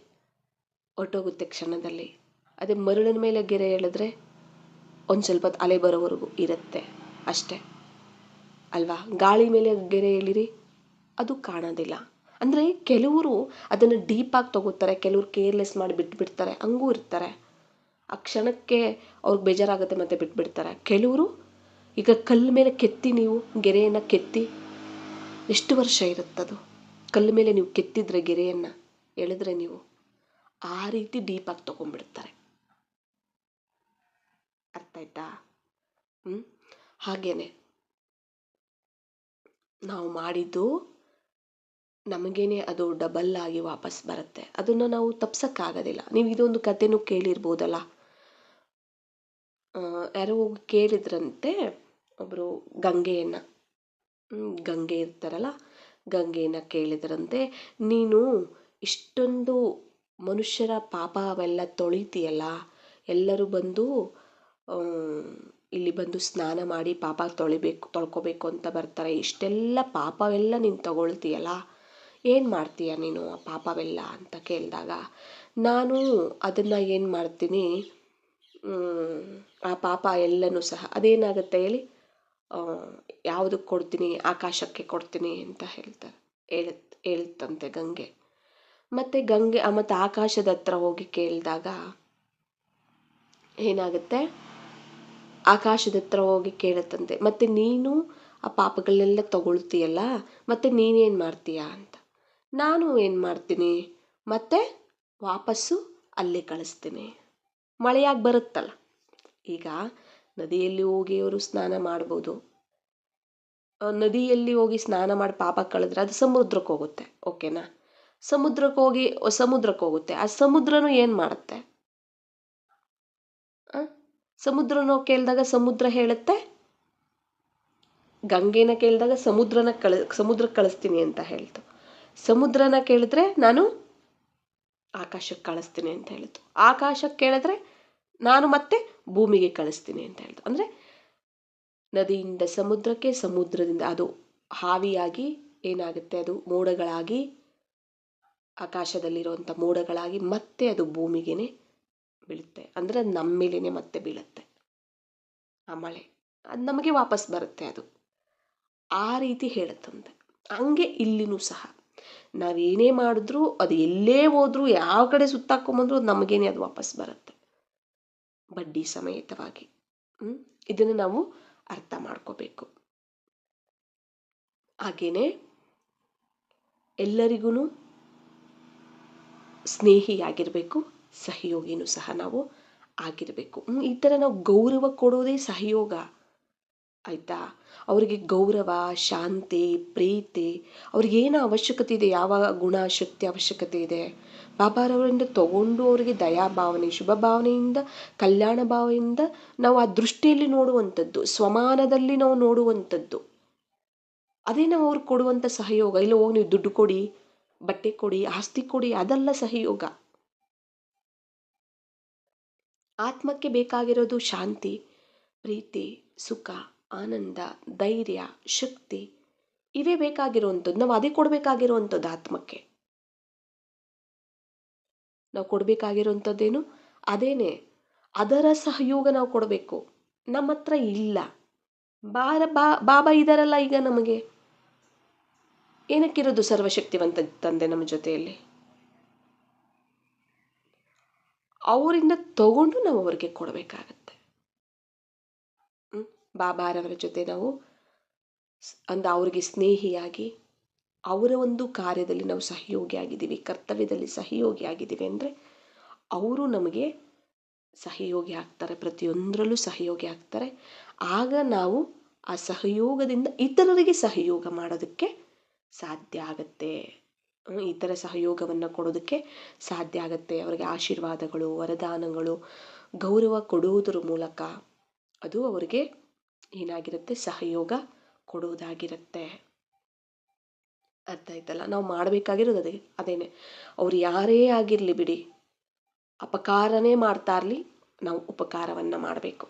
ಹೊರಟೋಗುತ್ತೆ ಕ್ಷಣದಲ್ಲಿ. ಅದೇ ಮರಳಿನ ಮೇಲೆ ಗೆರೆ ಎಳೆದ್ರೆ ಒಂದು ಸ್ವಲ್ಪ ಅಲೆ ಬರೋವರೆಗೂ ಇರುತ್ತೆ ಅಷ್ಟೇ ಅಲ್ವಾ. ಗಾಳಿ ಮೇಲೆ ಗೆರೆ ಎಳಿರಿ, ಅದು ಕಾಣೋದಿಲ್ಲ. ಅಂದರೆ ಕೆಲವರು ಅದನ್ನು ಡೀಪಾಗಿ ತಗೋತಾರೆ, ಕೆಲವರು ಕೇರ್ಲೆಸ್ ಮಾಡಿ ಬಿಟ್ಬಿಡ್ತಾರೆ, ಹಂಗೂ ಇರ್ತಾರೆ. ಆ ಕ್ಷಣಕ್ಕೆ ಅವ್ರಿಗೆ ಬೇಜಾರಾಗುತ್ತೆ ಮತ್ತೆ ಬಿಟ್ಬಿಡ್ತಾರೆ. ಕೆಲವರು ಈಗ ಕಲ್ಲು ಮೇಲೆ ಕೆತ್ತಿ, ನೀವು ಗೆರೆಯನ್ನು ಕೆತ್ತಿ ಎಷ್ಟು ವರ್ಷ ಇರುತ್ತದು. ಕಲ್ಲು ಮೇಲೆ ನೀವು ಕೆತ್ತಿದ್ರೆ ಗೆರೆಯನ್ನು ಎಳೆದ್ರೆ ನೀವು ಆ ರೀತಿ ಡೀಪಾಗಿ ತೊಗೊಂಡ್ಬಿಡ್ತಾರೆ. ಅರ್ಥ ಆಯ್ತಾ? ಹಾಗೇನೆ ನಾವು ಮಾಡಿದ್ದು ನಮಗೇನೆ ಅದು ಡಬಲ್ ಆಗಿ ವಾಪಸ್ ಬರುತ್ತೆ. ಅದನ್ನು ನಾವು ತಪ್ಸಕ್ಕಾಗೋದಿಲ್ಲ. ನೀವು ಇದೊಂದು ಕಥೆನೂ ಕೇಳಿರ್ಬೋದಲ್ಲ. ಯಾರೋ ಹೋಗಿ ಕೇಳಿದ್ರಂತೆ ಒಬ್ಬರು ಗಂಗೆಯನ್ನು, ಗಂಗೆ ಇರ್ತಾರಲ್ಲ, ಗಂಗೆಯನ್ನು ಕೇಳಿದ್ರಂತೆ, ನೀನು ಇಷ್ಟೊಂದು ಮನುಷ್ಯರ ಪಾಪ ಅವೆಲ್ಲ ತೊಳಿತೀಯಲ್ಲ, ಎಲ್ಲರೂ ಬಂದು ಇಲ್ಲಿ ಬಂದು ಸ್ನಾನ ಮಾಡಿ ಪಾಪ ತೊಳ್ಕೋಬೇಕು ಅಂತ ಬರ್ತಾರೆ, ಇಷ್ಟೆಲ್ಲ ಪಾಪವೆಲ್ಲ ನೀನು ತಗೊಳ್ತೀಯಲ್ಲ, ಏನು ಮಾಡ್ತೀಯ ನೀನು ಆ ಪಾಪವೆಲ್ಲ ಅಂತ ಕೇಳಿದಾಗ ನಾನು ಅದನ್ನು ಏನು ಮಾಡ್ತೀನಿ, ಆ ಪಾಪ ಎಲ್ಲನೂ ಸಹ ಅದೇನಾಗುತ್ತೆ ಹೇಳಿ, ಯಾವುದಕ್ಕೆ ಕೊಡ್ತೀನಿ, ಆಕಾಶಕ್ಕೆ ಕೊಡ್ತೀನಿ ಅಂತ ಹೇಳ್ತಂತೆ ಗಂಗೆ. ಮತ್ತು ಗಂಗೆ ಮತ್ತು ಆಕಾಶದ ಹತ್ರ ಹೋಗಿ ಕೇಳಿದಾಗ ಏನಾಗುತ್ತೆ, ಆಕಾಶದ ಹತ್ರ ಹೋಗಿ ಕೇಳುತ್ತಂತೆ, ಮತ್ತು ನೀನು ಆ ಪಾಪಗಳನ್ನೆಲ್ಲ ತಗೊಳ್ತೀಯಲ್ಲ, ಮತ್ತು ನೀನೇನು ಮಾಡ್ತೀಯ ಅಂತ. ನಾನು ಏನು ಮಾಡ್ತೀನಿ, ಮತ್ತೆ ವಾಪಸ್ಸು ಅಲ್ಲೇ ಕಳಿಸ್ತೀನಿ. ಮಳೆಯಾಗಿ ಬರುತ್ತಲ್ಲ. ಈಗ ನದಿಯಲ್ಲಿ ಹೋಗಿ ಅವರು ಸ್ನಾನ ಮಾಡ್ಬೋದು. ನದಿಯಲ್ಲಿ ಹೋಗಿ ಸ್ನಾನ ಮಾಡಿ ಪಾಪ ಕಳೆದ್ರೆ ಅದು ಸಮುದ್ರಕ್ಕೆ ಹೋಗುತ್ತೆ, ಓಕೆನಾ. ಸಮುದ್ರಕ್ಕೆ ಹೋಗುತ್ತೆ. ಆ ಸಮುದ್ರನೂ ಏನು ಮಾಡುತ್ತೆ, ಸಮುದ್ರನ ಕೇಳಿದಾಗ ಸಮುದ್ರ ಹೇಳುತ್ತೆ, ಗಂಗೆನ ಕೇಳಿದಾಗ ಸಮುದ್ರಕ್ಕೆ ಕಳಿಸ್ತೀನಿ ಅಂತ ಹೇಳ್ತು. ಸಮುದ್ರನ ಕೇಳಿದ್ರೆ ನಾನು ಆಕಾಶಕ್ಕೆ ಕಳಿಸ್ತೀನಿ ಅಂತ ಹೇಳ್ತು. ಆಕಾಶಕ್ಕೆ ಕೇಳಿದ್ರೆ ನಾನು ಮತ್ತೆ ಭೂಮಿಗೆ ಕಳಿಸ್ತೀನಿ ಅಂತ ಹೇಳ್ತು. ಅಂದರೆ ನದಿಯಿಂದ ಸಮುದ್ರಕ್ಕೆ, ಸಮುದ್ರದಿಂದ ಅದು ಹಾವಿಯಾಗಿ ಏನಾಗುತ್ತೆ, ಅದು ಮೋಡಗಳಾಗಿ, ಆಕಾಶದಲ್ಲಿರುವಂಥ ಮೋಡಗಳಾಗಿ ಮತ್ತೆ ಅದು ಭೂಮಿಗೆನೆ ಬೀಳುತ್ತೆ. ಅಂದರೆ ನಮ್ಮ ಮೇಲೇನೆ ಮತ್ತೆ ಬೀಳುತ್ತೆ ಆ ಮಳೆ, ಅದು ನಮಗೆ ವಾಪಸ್ ಬರುತ್ತೆ. ಅದು ಆ ರೀತಿ ಹೇಳುತ್ತಂತೆ. ಹಂಗೆ ಇಲ್ಲಿನೂ ಸಹ ನಾವೇನೇ ಮಾಡಿದ್ರೂ, ಅದು ಎಲ್ಲೇ ಹೋದ್ರೂ, ಯಾವ ಕಡೆ ಸುತ್ತಾಕೊಂಬಂದ್ರೂ ಅದು ನಮಗೇನೆ ಅದು ವಾಪಸ್ ಬರುತ್ತೆ, ಬಡ್ಡಿ ಸಮೇತವಾಗಿ. ಇದನ್ನು ನಾವು ಅರ್ಥ ಮಾಡ್ಕೋಬೇಕು. ಹಾಗೇನೆ ಎಲ್ಲರಿಗೂ ಸ್ನೇಹಿಯಾಗಿರಬೇಕು, ಸಹಯೋಗಿನೂ ಸಹ ನಾವು ಆಗಿರಬೇಕು. ಈ ಥರ ನಾವು ಗೌರವ ಕೊಡೋದೇ ಸಹಯೋಗ, ಆಯಿತಾ. ಅವರಿಗೆ ಗೌರವ, ಶಾಂತಿ, ಪ್ರೀತಿ, ಅವ್ರಿಗೇನು ಅವಶ್ಯಕತೆ ಇದೆ, ಯಾವ ಗುಣ ಶಕ್ತಿ ಅವಶ್ಯಕತೆ ಇದೆ, ಬಾಬಾರವರಿಂದ ತಗೊಂಡು ಅವರಿಗೆ ದಯಾಭಾವನೆ, ಶುಭ ಭಾವನೆಯಿಂದ, ಕಲ್ಯಾಣ ಭಾವನೆಯಿಂದ ನಾವು ಆ ದೃಷ್ಟಿಯಲ್ಲಿ ನೋಡುವಂಥದ್ದು, ಸ್ವಮಾನದಲ್ಲಿ ನಾವು ನೋಡುವಂಥದ್ದು, ಅದೇ ನಾವು ಅವ್ರಿಗೆ ಕೊಡುವಂಥ ಸಹಯೋಗ. ಇಲ್ಲ ಹೋಗಿ ನೀವು ದುಡ್ಡು ಕೊಡಿ, ಬಟ್ಟೆ ಕೊಡಿ, ಆಸ್ತಿ ಕೊಡಿ, ಅದಲ್ಲ ಸಹಯೋಗ. ಆತ್ಮಕ್ಕೆ ಬೇಕಾಗಿರೋದು ಶಾಂತಿ, ಪ್ರೀತಿ, ಸುಖ, ಆನಂದ, ಧೈರ್ಯ, ಶಕ್ತಿ, ಇವೇ ಬೇಕಾಗಿರುವಂಥದ್ದು. ನಾವು ಅದೇ ಕೊಡಬೇಕಾಗಿರುವಂಥದ್ದು ಆತ್ಮಕ್ಕೆ. ನಾವು ಕೊಡಬೇಕಾಗಿರುವಂಥದ್ದೇನು ಅದೇನೆ, ಅದರ ಸಹಯೋಗ ನಾವು ಕೊಡಬೇಕು. ನಮ್ಮ ಹತ್ರ ಇಲ್ಲ. ಬಾಬಾ ಇದಾರಲ್ಲ ಈಗ ನಮಗೆ, ಏನಕ್ಕಿರೋದು ಸರ್ವಶಕ್ತಿವಂತ ತಂದೆ ನಮ್ಮ ಜೊತೆಯಲ್ಲಿ, ಅವರಿಂದ ತಗೊಂಡು ನಾವು ಅವರಿಗೆ ಕೊಡಬೇಕಾಗತ್ತೆ. ಬಾಬಾರವರ ಜೊತೆ ನಾವು ಅವ್ರಿಗೆ ಸ್ನೇಹಿಯಾಗಿ, ಅವರ ಒಂದು ಕಾರ್ಯದಲ್ಲಿ ನಾವು ಸಹಯೋಗಿ ಆಗಿದ್ದೀವಿ, ಕರ್ತವ್ಯದಲ್ಲಿ ಸಹಯೋಗಿ ಆಗಿದ್ದೀವಿ ಅಂದರೆ ಅವರು ನಮಗೆ ಸಹಯೋಗಿ ಆಗ್ತಾರೆ, ಪ್ರತಿಯೊಂದರಲ್ಲೂ ಸಹಯೋಗಿ ಆಗ್ತಾರೆ. ಆಗ ನಾವು ಆ ಸಹಯೋಗದಿಂದ ಇತರರಿಗೆ ಸಹಯೋಗ ಮಾಡೋದಕ್ಕೆ ಸಾಧ್ಯ ಆಗತ್ತೆ. ಇತರ ಸಹಯೋಗವನ್ನು ಕೊಡೋದಕ್ಕೆ ಸಾಧ್ಯ ಆಗತ್ತೆ. ಅವರಿಗೆ ಆಶೀರ್ವಾದಗಳು, ವರದಾನಗಳು, ಗೌರವ ಕೊಡುವುದರ ಮೂಲಕ ಅದು ಅವರಿಗೆ ಏನಾಗಿರುತ್ತೆ, ಸಹಯೋಗ ಕೊಡುವುದಾಗಿರುತ್ತೆ. ಅರ್ಥ ಆಯ್ತಲ್ಲ. ನಾವು ಮಾಡಬೇಕಾಗಿರೋದು ಅದೇನೆ. ಅವ್ರು ಯಾರೇ ಆಗಿರಲಿ ಬಿಡಿ, ಅಪಕಾರನೇ ಮಾಡ್ತಾ ಇರಲಿ, ನಾವು ಉಪಕಾರವನ್ನು ಮಾಡಬೇಕು.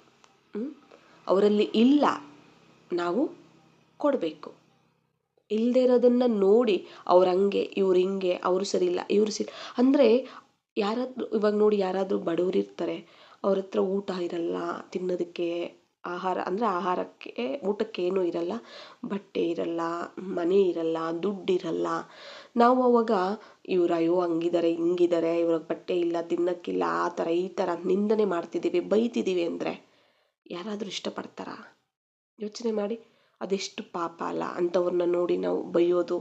ಅವರಲ್ಲಿ ಇಲ್ಲ, ನಾವು ಕೊಡಬೇಕು. ಇಲ್ಲದೆ ಇರೋದನ್ನು ನೋಡಿ ಅವ್ರು ಹಂಗೆ, ಇವ್ರು ಹಿಂಗೆ, ಅವರು ಸರಿ ಇಲ್ಲ, ಇವರು ಸರಿ ಅಂದರೆ ಯಾರಾದರೂ ಇವಾಗ ನೋಡಿ, ಯಾರಾದರೂ ಬಡವರು ಇರ್ತಾರೆ, ಅವ್ರ ಹತ್ರ ಊಟ ಇರಲ್ಲ, ತಿನ್ನೋದಕ್ಕೆ ಆಹಾರ ಅಂದರೆ ಆಹಾರಕ್ಕೆ ಊಟಕ್ಕೆ ಏನೂ ಇರಲ್ಲ, ಬಟ್ಟೆ ಇರಲ್ಲ, ಮನೆ ಇರಲ್ಲ, ದುಡ್ಡಿರಲ್ಲ. ನಾವು ಅವಾಗ ಇವ್ರು ಅಯ್ಯೋ ಹಂಗಿದ್ದಾರೆ, ಹಿಂಗಿದ್ದಾರೆ, ಇವ್ರಿಗೆ ಬಟ್ಟೆ ಇಲ್ಲ, ತಿನ್ನೋಕ್ಕಿಲ್ಲ, ಆ ಥರ ಈ ಥರ ನಿಂದನೆ ಮಾಡ್ತಿದ್ದೀವಿ, ಬೈತಿದ್ದೀವಿ ಅಂದರೆ ಯಾರಾದರೂ ಇಷ್ಟಪಡ್ತಾರಾ? ಯೋಚನೆ ಮಾಡಿ. ಅದೆಷ್ಟು ಪಾಪ ಅಲ್ಲ. ಅಂಥವ್ರನ್ನ ನೋಡಿ ನಾವು ಬೈಯೋದು,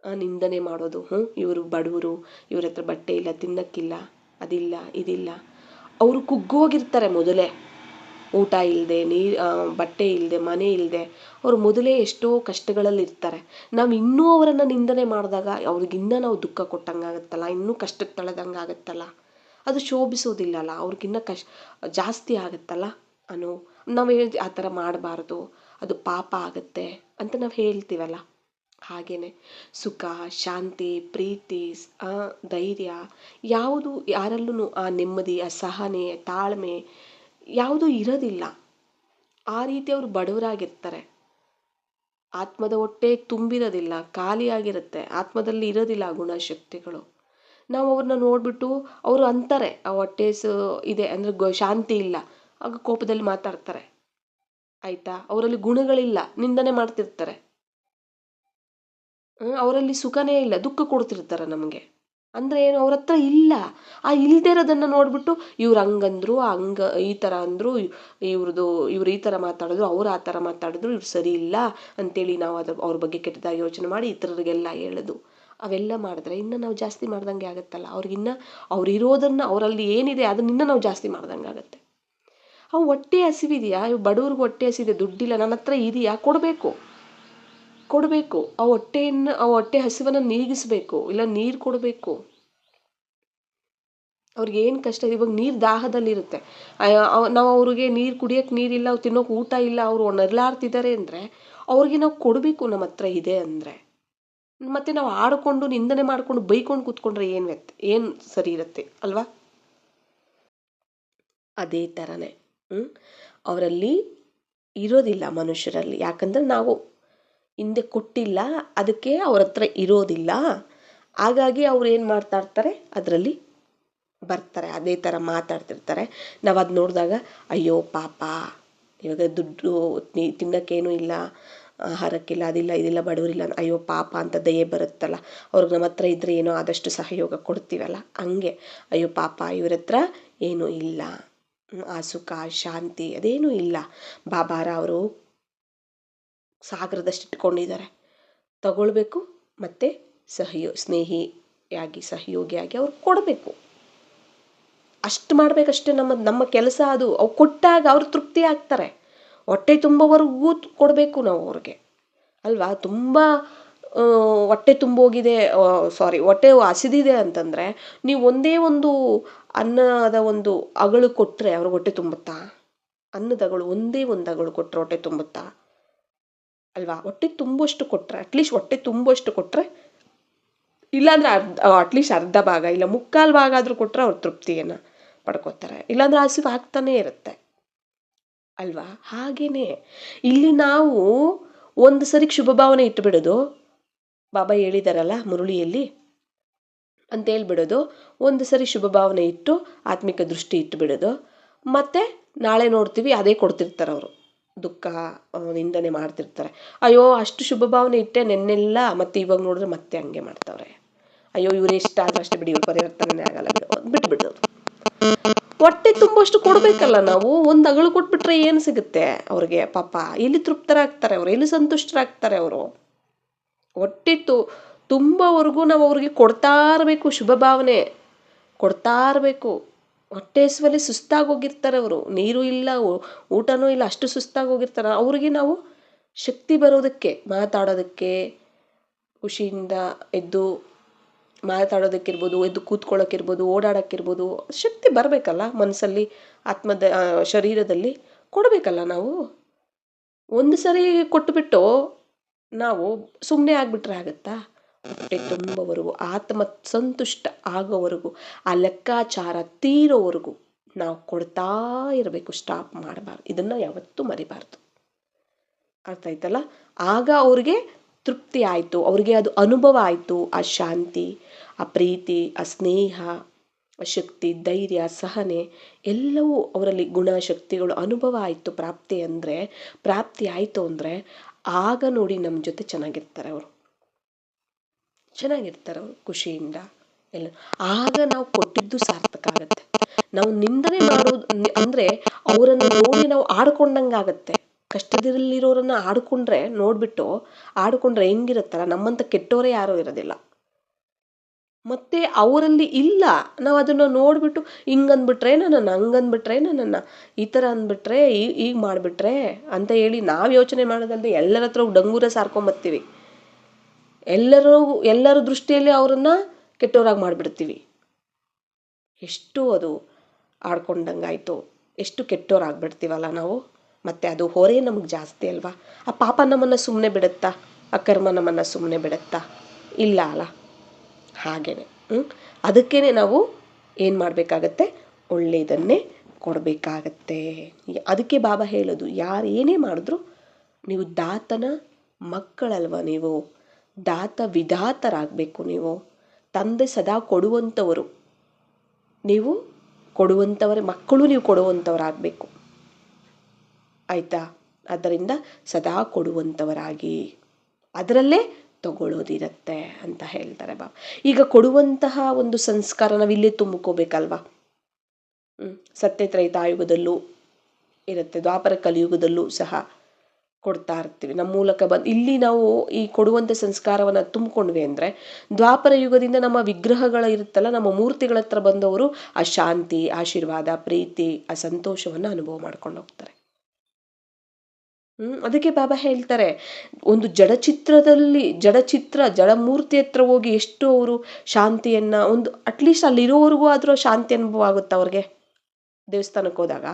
ನಿಂದನೆ ಮಾಡೋದು. ಇವರು ಬಡವರು, ಇವ್ರ ಹತ್ರ ಬಟ್ಟೆ ಇಲ್ಲ, ತಿನ್ನೋಕ್ಕಿಲ್ಲ, ಅದಿಲ್ಲ, ಇದಿಲ್ಲ. ಅವರು ಕುಗ್ಗೋಗಿರ್ತಾರೆ ಮೊದಲೇ, ಊಟ ಇಲ್ಲದೆ, ಬಟ್ಟೆ ಇಲ್ಲದೆ, ಮನೆ ಇಲ್ಲದೆ, ಅವರು ಮೊದಲೇ ಎಷ್ಟೋ ಕಷ್ಟಗಳಲ್ಲಿ ಇರ್ತಾರೆ. ನಾವು ಇನ್ನೂ ಅವರನ್ನು ನಿಂದನೆ ಮಾಡಿದಾಗ ಅವ್ರಿಗಿನ್ನ ನಾವು ದುಃಖ ಕೊಟ್ಟಂಗಾಗತ್ತಲ್ಲ, ಇನ್ನೂ ಕಷ್ಟಕ್ಕೆ ತಳೆದಂಗೆ ಆಗುತ್ತಲ್ಲ, ಅದು ಶೋಭಿಸೋದಿಲ್ಲಲ್ಲ, ಅವ್ರಿಗಿನ್ನ ಜಾಸ್ತಿ ಆಗುತ್ತಲ್ಲ ಅನ್ನೋ. ನಾವು ಆ ಥರ ಮಾಡಬಾರ್ದು, ಅದು ಪಾಪ ಆಗುತ್ತೆ ಅಂತ ನಾವು ಹೇಳ್ತೀವಲ್ಲ. ಹಾಗೇನೆ ಸುಖ, ಶಾಂತಿ, ಪ್ರೀತಿ, ಧೈರ್ಯ ಯಾವುದು ಯಾರಲ್ಲೂ ಆ ನೆಮ್ಮದಿ, ಆ ಸಹನೆ, ತಾಳ್ಮೆ ಯಾವುದೂ ಇರೋದಿಲ್ಲ. ಆ ರೀತಿ ಅವರು ಬಡವರಾಗಿರ್ತಾರೆ. ಆತ್ಮದ ಹೊಟ್ಟೆ ತುಂಬಿರೋದಿಲ್ಲ, ಖಾಲಿಯಾಗಿರುತ್ತೆ. ಆತ್ಮದಲ್ಲಿ ಇರೋದಿಲ್ಲ ಆ ಗುಣಶಕ್ತಿಗಳು. ನಾವು ಅವ್ರನ್ನ ನೋಡ್ಬಿಟ್ಟು ಅವರು ಅಂತಾರೆ ಆ ಹೊಟ್ಟೆ ಇದೆ ಅಂದರೆ ಶಾಂತಿ ಇಲ್ಲ, ಆಗ ಕೋಪದಲ್ಲಿ ಮಾತಾಡ್ತಾರೆ. ಆಯ್ತಾ, ಅವರಲ್ಲಿ ಗುಣಗಳಿಲ್ಲ, ನಿಂದನೆ ಮಾಡ್ತಿರ್ತಾರೆ. ಅವರಲ್ಲಿ ಸುಖನೇ ಇಲ್ಲ, ದುಃಖ ಕೊಡ್ತಿರ್ತಾರೆ ನಮಗೆ. ಅಂದರೆ ಏನು, ಅವ್ರ ಹತ್ರ ಇಲ್ಲ. ಆ ಇಲ್ದೇ ಇರೋದನ್ನು ನೋಡ್ಬಿಟ್ಟು ಇವ್ರು ಹಂಗಂದ್ರು, ಈ ಥರ ಅಂದರು, ಇವ್ರು ಈ ಥರ ಮಾತಾಡಿದ್ರು, ಅವ್ರು ಆ ಥರ ಮಾತಾಡಿದ್ರು, ಇವ್ರು ಸರಿ ಇಲ್ಲ ಅಂತೇಳಿ ನಾವು ಅವ್ರ ಬಗ್ಗೆ ಕೆಟ್ಟದಾಗಿ ಯೋಚನೆ ಮಾಡಿ ಇತರರಿಗೆಲ್ಲ ಹೇಳೋದು. ಅವೆಲ್ಲ ಮಾಡಿದ್ರೆ ಇನ್ನು ನಾವು ಜಾಸ್ತಿ ಮಾಡ್ದಂಗೆ ಆಗುತ್ತಲ್ಲ. ಅವ್ರು ಇರೋದನ್ನು, ಅವರಲ್ಲಿ ಏನಿದೆ ಅದನ್ನ ನಾವು ಜಾಸ್ತಿ ಮಾಡ್ದಂಗೆ ಆಗುತ್ತೆ. ಅವು ಹೊಟ್ಟೆ ಹಸಿವಿದೆಯಾ, ಬಡವ್ರಿಗೆ ಹೊಟ್ಟೆ ಹಸಿದೆ, ದುಡ್ಡಿಲ್ಲ, ನನ್ನ ಹತ್ರ ಇದೆಯಾ, ಕೊಡಬೇಕು. ಆ ಹೊಟ್ಟೆ ಹಸಿವನ್ನು ನೀಗಿಸ್ಬೇಕು, ಇಲ್ಲ ನೀರು ಕೊಡಬೇಕು. ಅವ್ರಿಗೆ ಏನು ಕಷ್ಟ ಇದೆ, ಇವಾಗ ನೀರು ದಾಹದಲ್ಲಿರುತ್ತೆ, ನಾವು ಅವ್ರಿಗೆ ನೀರು ಕುಡಿಯೋಕ್ಕೆ ನೀರಿಲ್ಲ, ಅವ್ರು ತಿನ್ನೋಕೆ ಊಟ ಇಲ್ಲ, ಅವರು ನರಳಾಡ್ತಿದ್ದಾರೆ ಅಂದರೆ ಅವ್ರಿಗೆ ನಾವು ಕೊಡಬೇಕು ನಮ್ಮ ಹತ್ರ ಇದೆ ಅಂದರೆ. ಮತ್ತು ನಾವು ಆಡಿಕೊಂಡು ನಿಂದನೆ ಮಾಡಿಕೊಂಡು ಬೈಕೊಂಡು ಕೂತ್ಕೊಂಡ್ರೆ ಏನು ಸರಿ ಇರುತ್ತೆ ಅಲ್ವಾ? ಅದೇ ಥರನೇ ಅವರಲ್ಲಿ ಇರೋದಿಲ್ಲ ಮನುಷ್ಯರಲ್ಲಿ. ಯಾಕಂದರೆ ನಾವು ಹಿಂದೆ ಕೊಟ್ಟಿಲ್ಲ, ಅದಕ್ಕೆ ಅವ್ರ ಹತ್ರ ಇರೋದಿಲ್ಲ. ಹಾಗಾಗಿ ಅವ್ರು ಏನು ಮಾಡ್ತಾ ಇರ್ತಾರೆ, ಅದರಲ್ಲಿ ಬರ್ತಾರೆ, ಅದೇ ಥರ ಮಾತಾಡ್ತಿರ್ತಾರೆ. ನಾವು ಅದು ನೋಡಿದಾಗ ಅಯ್ಯೋ ಪಾಪ, ಇವಾಗ ದುಡ್ಡು ತಿನ್ನೋಕ್ಕೇನೂ ಇಲ್ಲ, ಆಹಾರಕ್ಕಿಲ್ಲ, ಅದಿಲ್ಲ ಇದಿಲ್ಲ, ಬಡವರಿಲ್ಲ, ಅಯ್ಯೋ ಪಾಪ ಅಂತ ದಯೆ ಬರುತ್ತಲ್ಲ. ಅವ್ರಿಗೆ ನಮ್ಮ ಹತ್ರ ಇದ್ದರೆ ಏನೋ ಆದಷ್ಟು ಸಹಯೋಗ ಕೊಡ್ತೀವಲ್ಲ, ಹಂಗೆ ಅಯ್ಯೋ ಪಾಪ ಇವ್ರ ಹತ್ರ ಏನೂ ಇಲ್ಲ, ಆ ಸುಖ ಶಾಂತಿ ಅದೇನೂ ಇಲ್ಲ, ಬಾಬಾರ ಅವರು ಸಾಗರದಷ್ಟು ಇಟ್ಕೊಂಡಿದ್ದಾರೆ, ತಗೊಳ್ಬೇಕು ಮತ್ತು ಸ್ನೇಹಿಯಾಗಿ ಸಹಯೋಗಿಯಾಗಿ ಅವ್ರು ಕೊಡಬೇಕು. ಅಷ್ಟು ಮಾಡಬೇಕಷ್ಟೇ ನಮ್ಮ ಕೆಲಸ ಅದು. ಅವು ಕೊಟ್ಟಾಗ ಅವ್ರು ತೃಪ್ತಿ ಆಗ್ತಾರೆ. ಹೊಟ್ಟೆ ತುಂಬವರೆಗೂ ಕೊಡಬೇಕು ನಾವು ಅವ್ರಿಗೆ ಅಲ್ವಾ. ತುಂಬ ಹೊಟ್ಟೆ ತುಂಬೋಗಿದೆ, ಹೊಟ್ಟೆ ಹಸಿದಿದೆ ಅಂತಂದರೆ ನೀವು ಒಂದೇ ಒಂದು ಅನ್ನದ ಒಂದು ಅಗಳು ಕೊಟ್ಟರೆ ಅವ್ರಿಗೆ ಹೊಟ್ಟೆ ತುಂಬುತ್ತಾ? ಅನ್ನದ ಅಗಳು ಒಂದೇ ಒಂದು ಅಗಳು ಕೊಟ್ಟರೆ ಹೊಟ್ಟೆ ತುಂಬುತ್ತಾ ಅಲ್ವಾ? ಹೊಟ್ಟೆ ತುಂಬುವಷ್ಟು ಕೊಟ್ಟರೆ, ಅಟ್ಲೀಸ್ಟ್ ಹೊಟ್ಟೆ ತುಂಬುವಷ್ಟು ಕೊಟ್ಟರೆ, ಇಲ್ಲಾಂದರೆ ಅಟ್ಲೀಸ್ಟ್ ಅರ್ಧ ಭಾಗ ಇಲ್ಲ ಮುಕ್ಕಾಲು ಭಾಗ ಆದರೂ ಕೊಟ್ಟರೆ ಅವ್ರು ತೃಪ್ತಿಯನ್ನು ಪಡ್ಕೋತಾರೆ. ಇಲ್ಲಾಂದರೆ ಹಸಿವು ಆಗ್ತಾನೇ ಇರುತ್ತೆ ಅಲ್ವಾ? ಹಾಗೇನೆ ಇಲ್ಲಿ ನಾವು ಒಂದು ಸರಿ ಶುಭ ಭಾವನೆ ಇಟ್ಟುಬಿಡೋದು, ಬಾಬಾ ಹೇಳಿದಾರಲ್ಲ ಮುರುಳಿಯಲ್ಲಿ ಅಂತ ಹೇಳ್ಬಿಡೋದು. ಒಂದು ಸರಿ ಶುಭ ಭಾವನೆ ಇಟ್ಟು ಆತ್ಮಿಕ ದೃಷ್ಟಿ ಇಟ್ಟುಬಿಡೋದು. ಮತ್ತೆ ನಾಳೆ ನೋಡ್ತೀವಿ ಅದೇ ಕೊಡ್ತಿರ್ತಾರೆ ಅವರು, ದುಃಖ ನಿಂದನೆ ಮಾಡ್ತಿರ್ತಾರೆ. ಅಯ್ಯೋ ಅಷ್ಟು ಶುಭ ಭಾವನೆ ಇಟ್ಟೆ ನೆನ್ನೆಲ್ಲ, ಮತ್ತೆ ಇವಾಗ ನೋಡಿದ್ರೆ ಮತ್ತೆ ಹಂಗೆ ಮಾಡ್ತಾವ್ರೆ. ಅಯ್ಯೋ ಇವ್ರು ಎಷ್ಟಾದ್ರೂ ಅಷ್ಟೇ ಬಿಡಿ, ಇವ್ರು ಪರಿವರ್ತನೆ ಆಗಲ್ಲ, ಬಿಟ್ಬಿಡೋದು. ಹೊಟ್ಟೆ ತುಂಬಷ್ಟು ಕೊಡಬೇಕಲ್ಲ ನಾವು. ಒಂದು ಅಗಳು ಕೊಟ್ಬಿಟ್ರೆ ಏನು ಸಿಗುತ್ತೆ ಅವ್ರಿಗೆ? ಪಾಪ ಎಲ್ಲಿ ತೃಪ್ತರಾಗ್ತಾರೆ ಅವರು, ಎಲ್ಲಿ ಸಂತುಷ್ಟರಾಗ್ತಾರೆ ಅವರು? ಹೊಟ್ಟೆ ತುಂಬವರೆಗೂ ನಾವು ಅವ್ರಿಗೆ ಕೊಡ್ತಾ ಇರಬೇಕು, ಶುಭ ಭಾವನೆ ಕೊಡ್ತಾ ಇರಬೇಕು. ಹೊಟ್ಟೆ ಹಸುವಲ್ಲಿ ಸುಸ್ತಾಗೋಗಿರ್ತಾರೆ ಅವರು, ನೀರು ಇಲ್ಲ, ಊಟನೂ ಇಲ್ಲ, ಅಷ್ಟು ಸುಸ್ತಾಗೋಗಿರ್ತಾರೆ. ಅವ್ರಿಗೆ ನಾವು ಶಕ್ತಿ ಬರೋದಕ್ಕೆ, ಮಾತಾಡೋದಕ್ಕೆ, ಖುಷಿಯಿಂದ ಎದ್ದು ಮಾತಾಡೋದಕ್ಕಿರ್ಬೋದು, ಎದ್ದು ಕೂತ್ಕೊಳ್ಳೋಕ್ಕಿರ್ಬೋದು, ಓಡಾಡೋಕ್ಕಿರ್ಬೋದು, ಶಕ್ತಿ ಬರಬೇಕಲ್ಲ ಮನಸ್ಸಲ್ಲಿ, ಆತ್ಮದ ಶರೀರದಲ್ಲಿ ಕೊಡಬೇಕಲ್ಲ ನಾವು. ಒಂದು ಸರಿ ಕೊಟ್ಟುಬಿಟ್ಟು ನಾವು ಸುಮ್ಮನೆ ಆಗಿಬಿಟ್ರೆ ಆಗುತ್ತಾ? ಹೊಟ್ಟೆ ತುಂಬವರೆಗೂ, ಆತ್ಮ ಸಂತುಷ್ಟ ಆಗೋವರೆಗೂ, ಆ ಲೆಕ್ಕಾಚಾರ ತೀರೋವರೆಗೂ ನಾವು ಕೊಡ್ತಾ ಇರಬೇಕು, ಸ್ಟಾಪ್ ಮಾಡಬಾರ್ದು. ಇದನ್ನು ಯಾವತ್ತೂ ಮರಿಬಾರ್ದು. ಅರ್ಥ ಆಯ್ತಲ್ಲ? ಆಗ ಅವ್ರಿಗೆ ತೃಪ್ತಿ ಆಯಿತು, ಅವ್ರಿಗೆ ಅದು ಅನುಭವ ಆಯಿತು. ಆ ಶಾಂತಿ, ಆ ಪ್ರೀತಿ, ಆ ಸ್ನೇಹ, ಆ ಶಕ್ತಿ, ಧೈರ್ಯ, ಸಹನೆ ಎಲ್ಲವೂ ಅವರಲ್ಲಿ ಗುಣಶಕ್ತಿಗಳು ಅನುಭವ ಆಯಿತು. ಪ್ರಾಪ್ತಿ ಆಯಿತು ಅಂದರೆ ಆಗ ನೋಡಿ ನಮ್ಮ ಜೊತೆ ಚೆನ್ನಾಗಿರ್ತಾರೆ ಅವರು ಖುಷಿಯಿಂದ ಎಲ್ಲ. ಆಗ ನಾವು ಕೊಟ್ಟಿದ್ದು ಸಾರ್ಥಕ ಆಗುತ್ತೆ. ನಾವು ನಿಂದನೆ ಮಾಡೋದು ಅಂದರೆ ಅವರನ್ನು ನೋಡಿ ನಾವು ಆಡ್ಕೊಂಡಂಗೆ ಆಗುತ್ತೆ. ಕಷ್ಟದಲ್ಲಿರೋರನ್ನ ಆಡ್ಕೊಂಡ್ರೆ ಹೆಂಗಿರುತ್ತಲ್ಲ, ನಮ್ಮಂತ ಕೆಟ್ಟವರೇ ಯಾರೂ ಇರೋದಿಲ್ಲ. ಮತ್ತೆ ಅವರಲ್ಲಿ ಇಲ್ಲ, ನಾವು ಅದನ್ನು ನೋಡ್ಬಿಟ್ಟು ಹಿಂಗಂದ್ಬಿಟ್ರೆ ನನ್ನನ್ನು, ಹಂಗಂದ್ಬಿಟ್ರೆ ನನ್ನನ್ನು, ಈ ಥರ ಅಂದ್ಬಿಟ್ರೆ, ಈಗ ಮಾಡಿಬಿಟ್ರೆ ಅಂತ ಹೇಳಿ ನಾವು ಯೋಚನೆ ಮಾಡೋದಲ್ಲದೆ ಎಲ್ಲರ ಹತ್ರ ಡಂಗೂರ ಸಾರ್ಕೊಂಬರ್ತೀವಿ. ಎಲ್ಲರ ದೃಷ್ಟಿಯಲ್ಲಿ ಅವರನ್ನು ಕೆಟ್ಟವರಾಗಿ ಮಾಡಿಬಿಡ್ತೀವಿ. ಎಷ್ಟು ಅದು ಆಡ್ಕೊಂಡಂಗಾಯ್ತು, ಎಷ್ಟು ಕೆಟ್ಟವರಾಗ್ಬಿಡ್ತೀವಲ್ಲ ನಾವು. ಮತ್ತು ಅದು ಹೊರೆ ನಮಗೆ ಜಾಸ್ತಿ ಅಲ್ವಾ? ಆ ಪಾಪ ನಮ್ಮನ್ನು ಸುಮ್ಮನೆ ಬಿಡುತ್ತಾ? ಆ ಕರ್ಮ ನಮ್ಮನ್ನು ಸುಮ್ಮನೆ ಬಿಡುತ್ತಾ? ಇಲ್ಲ ಅಲ್ಲ. ಹಾಗೇನೆ ಅದಕ್ಕೇ ನಾವು ಏನು ಮಾಡಬೇಕಾಗತ್ತೆ? ಒಳ್ಳೆಯದನ್ನೇ ಕೊಡಬೇಕಾಗತ್ತೆ. ಅದಕ್ಕೆ ಬಾಬಾ ಹೇಳೋದು, ಯಾರು ಏನೇ ಮಾಡಿದ್ರು ನೀವು ದಾತನ ಮಕ್ಕಳಲ್ವ ನೀವು, ದಾತ ವಿಧಾತರಾಗಬೇಕು ನೀವು. ತಂದೆ ಸದಾ ಕೊಡುವಂಥವರು, ನೀವು ಕೊಡುವಂಥವರೇ, ಮಕ್ಕಳು ನೀವು ಕೊಡುವಂಥವರಾಗಬೇಕು. ಆಯಿತಾ? ಆದ್ದರಿಂದ ಸದಾ ಕೊಡುವಂಥವರಾಗಿ ಅದರಲ್ಲೇ ತಗೊಳ್ಳೋದಿರತ್ತೆ ಅಂತ ಹೇಳ್ತಾರೆ ಬಾಬಾ. ಈಗ ಕೊಡುವಂತಹ ಒಂದು ಸಂಸ್ಕಾರ ನಾವಿಲ್ಲೇ ತುಂಬಿಕೋಬೇಕಲ್ವಾ. ಸತ್ಯ ತ್ರೈತಾಯುಗದಲ್ಲೂ ಇರುತ್ತೆ, ದ್ವಾಪರ ಕಲಿಯುಗದಲ್ಲೂ ಸಹ ಕೊಡ್ತಾ ಇರ್ತೀವಿ. ನಮ್ಮ ಮೂಲಕ ಬಂದು ಇಲ್ಲಿ ನಾವು ಈ ಕೊಡುವಂಥ ಸಂಸ್ಕಾರವನ್ನು ತುಂಬಿಕೊಂಡ್ವಿ ಅಂದರೆ, ದ್ವಾಪರ ಯುಗದಿಂದ ನಮ್ಮ ವಿಗ್ರಹಗಳ ಇರುತ್ತಲ್ಲ, ನಮ್ಮ ಮೂರ್ತಿಗಳ ಹತ್ರ ಬಂದವರು ಆ ಶಾಂತಿ, ಆಶೀರ್ವಾದ, ಪ್ರೀತಿ, ಆ ಸಂತೋಷವನ್ನು ಅನುಭವ ಮಾಡ್ಕೊಂಡು ಹೋಗ್ತಾರೆ. ಅದಕ್ಕೆ ಬಾಬಾ ಹೇಳ್ತಾರೆ, ಒಂದು ಜಡಮೂರ್ತಿ ಹತ್ರ ಹೋಗಿ ಎಷ್ಟು ಅವರು ಶಾಂತಿಯನ್ನ, ಒಂದು ಅಟ್ಲೀಸ್ಟ್ ಅಲ್ಲಿರೋವರೆಗೂ ಆದರೂ ಶಾಂತಿ ಅನುಭವ ಆಗುತ್ತೆ ಅವ್ರಿಗೆ. ದೇವಸ್ಥಾನಕ್ಕೆ ಹೋದಾಗ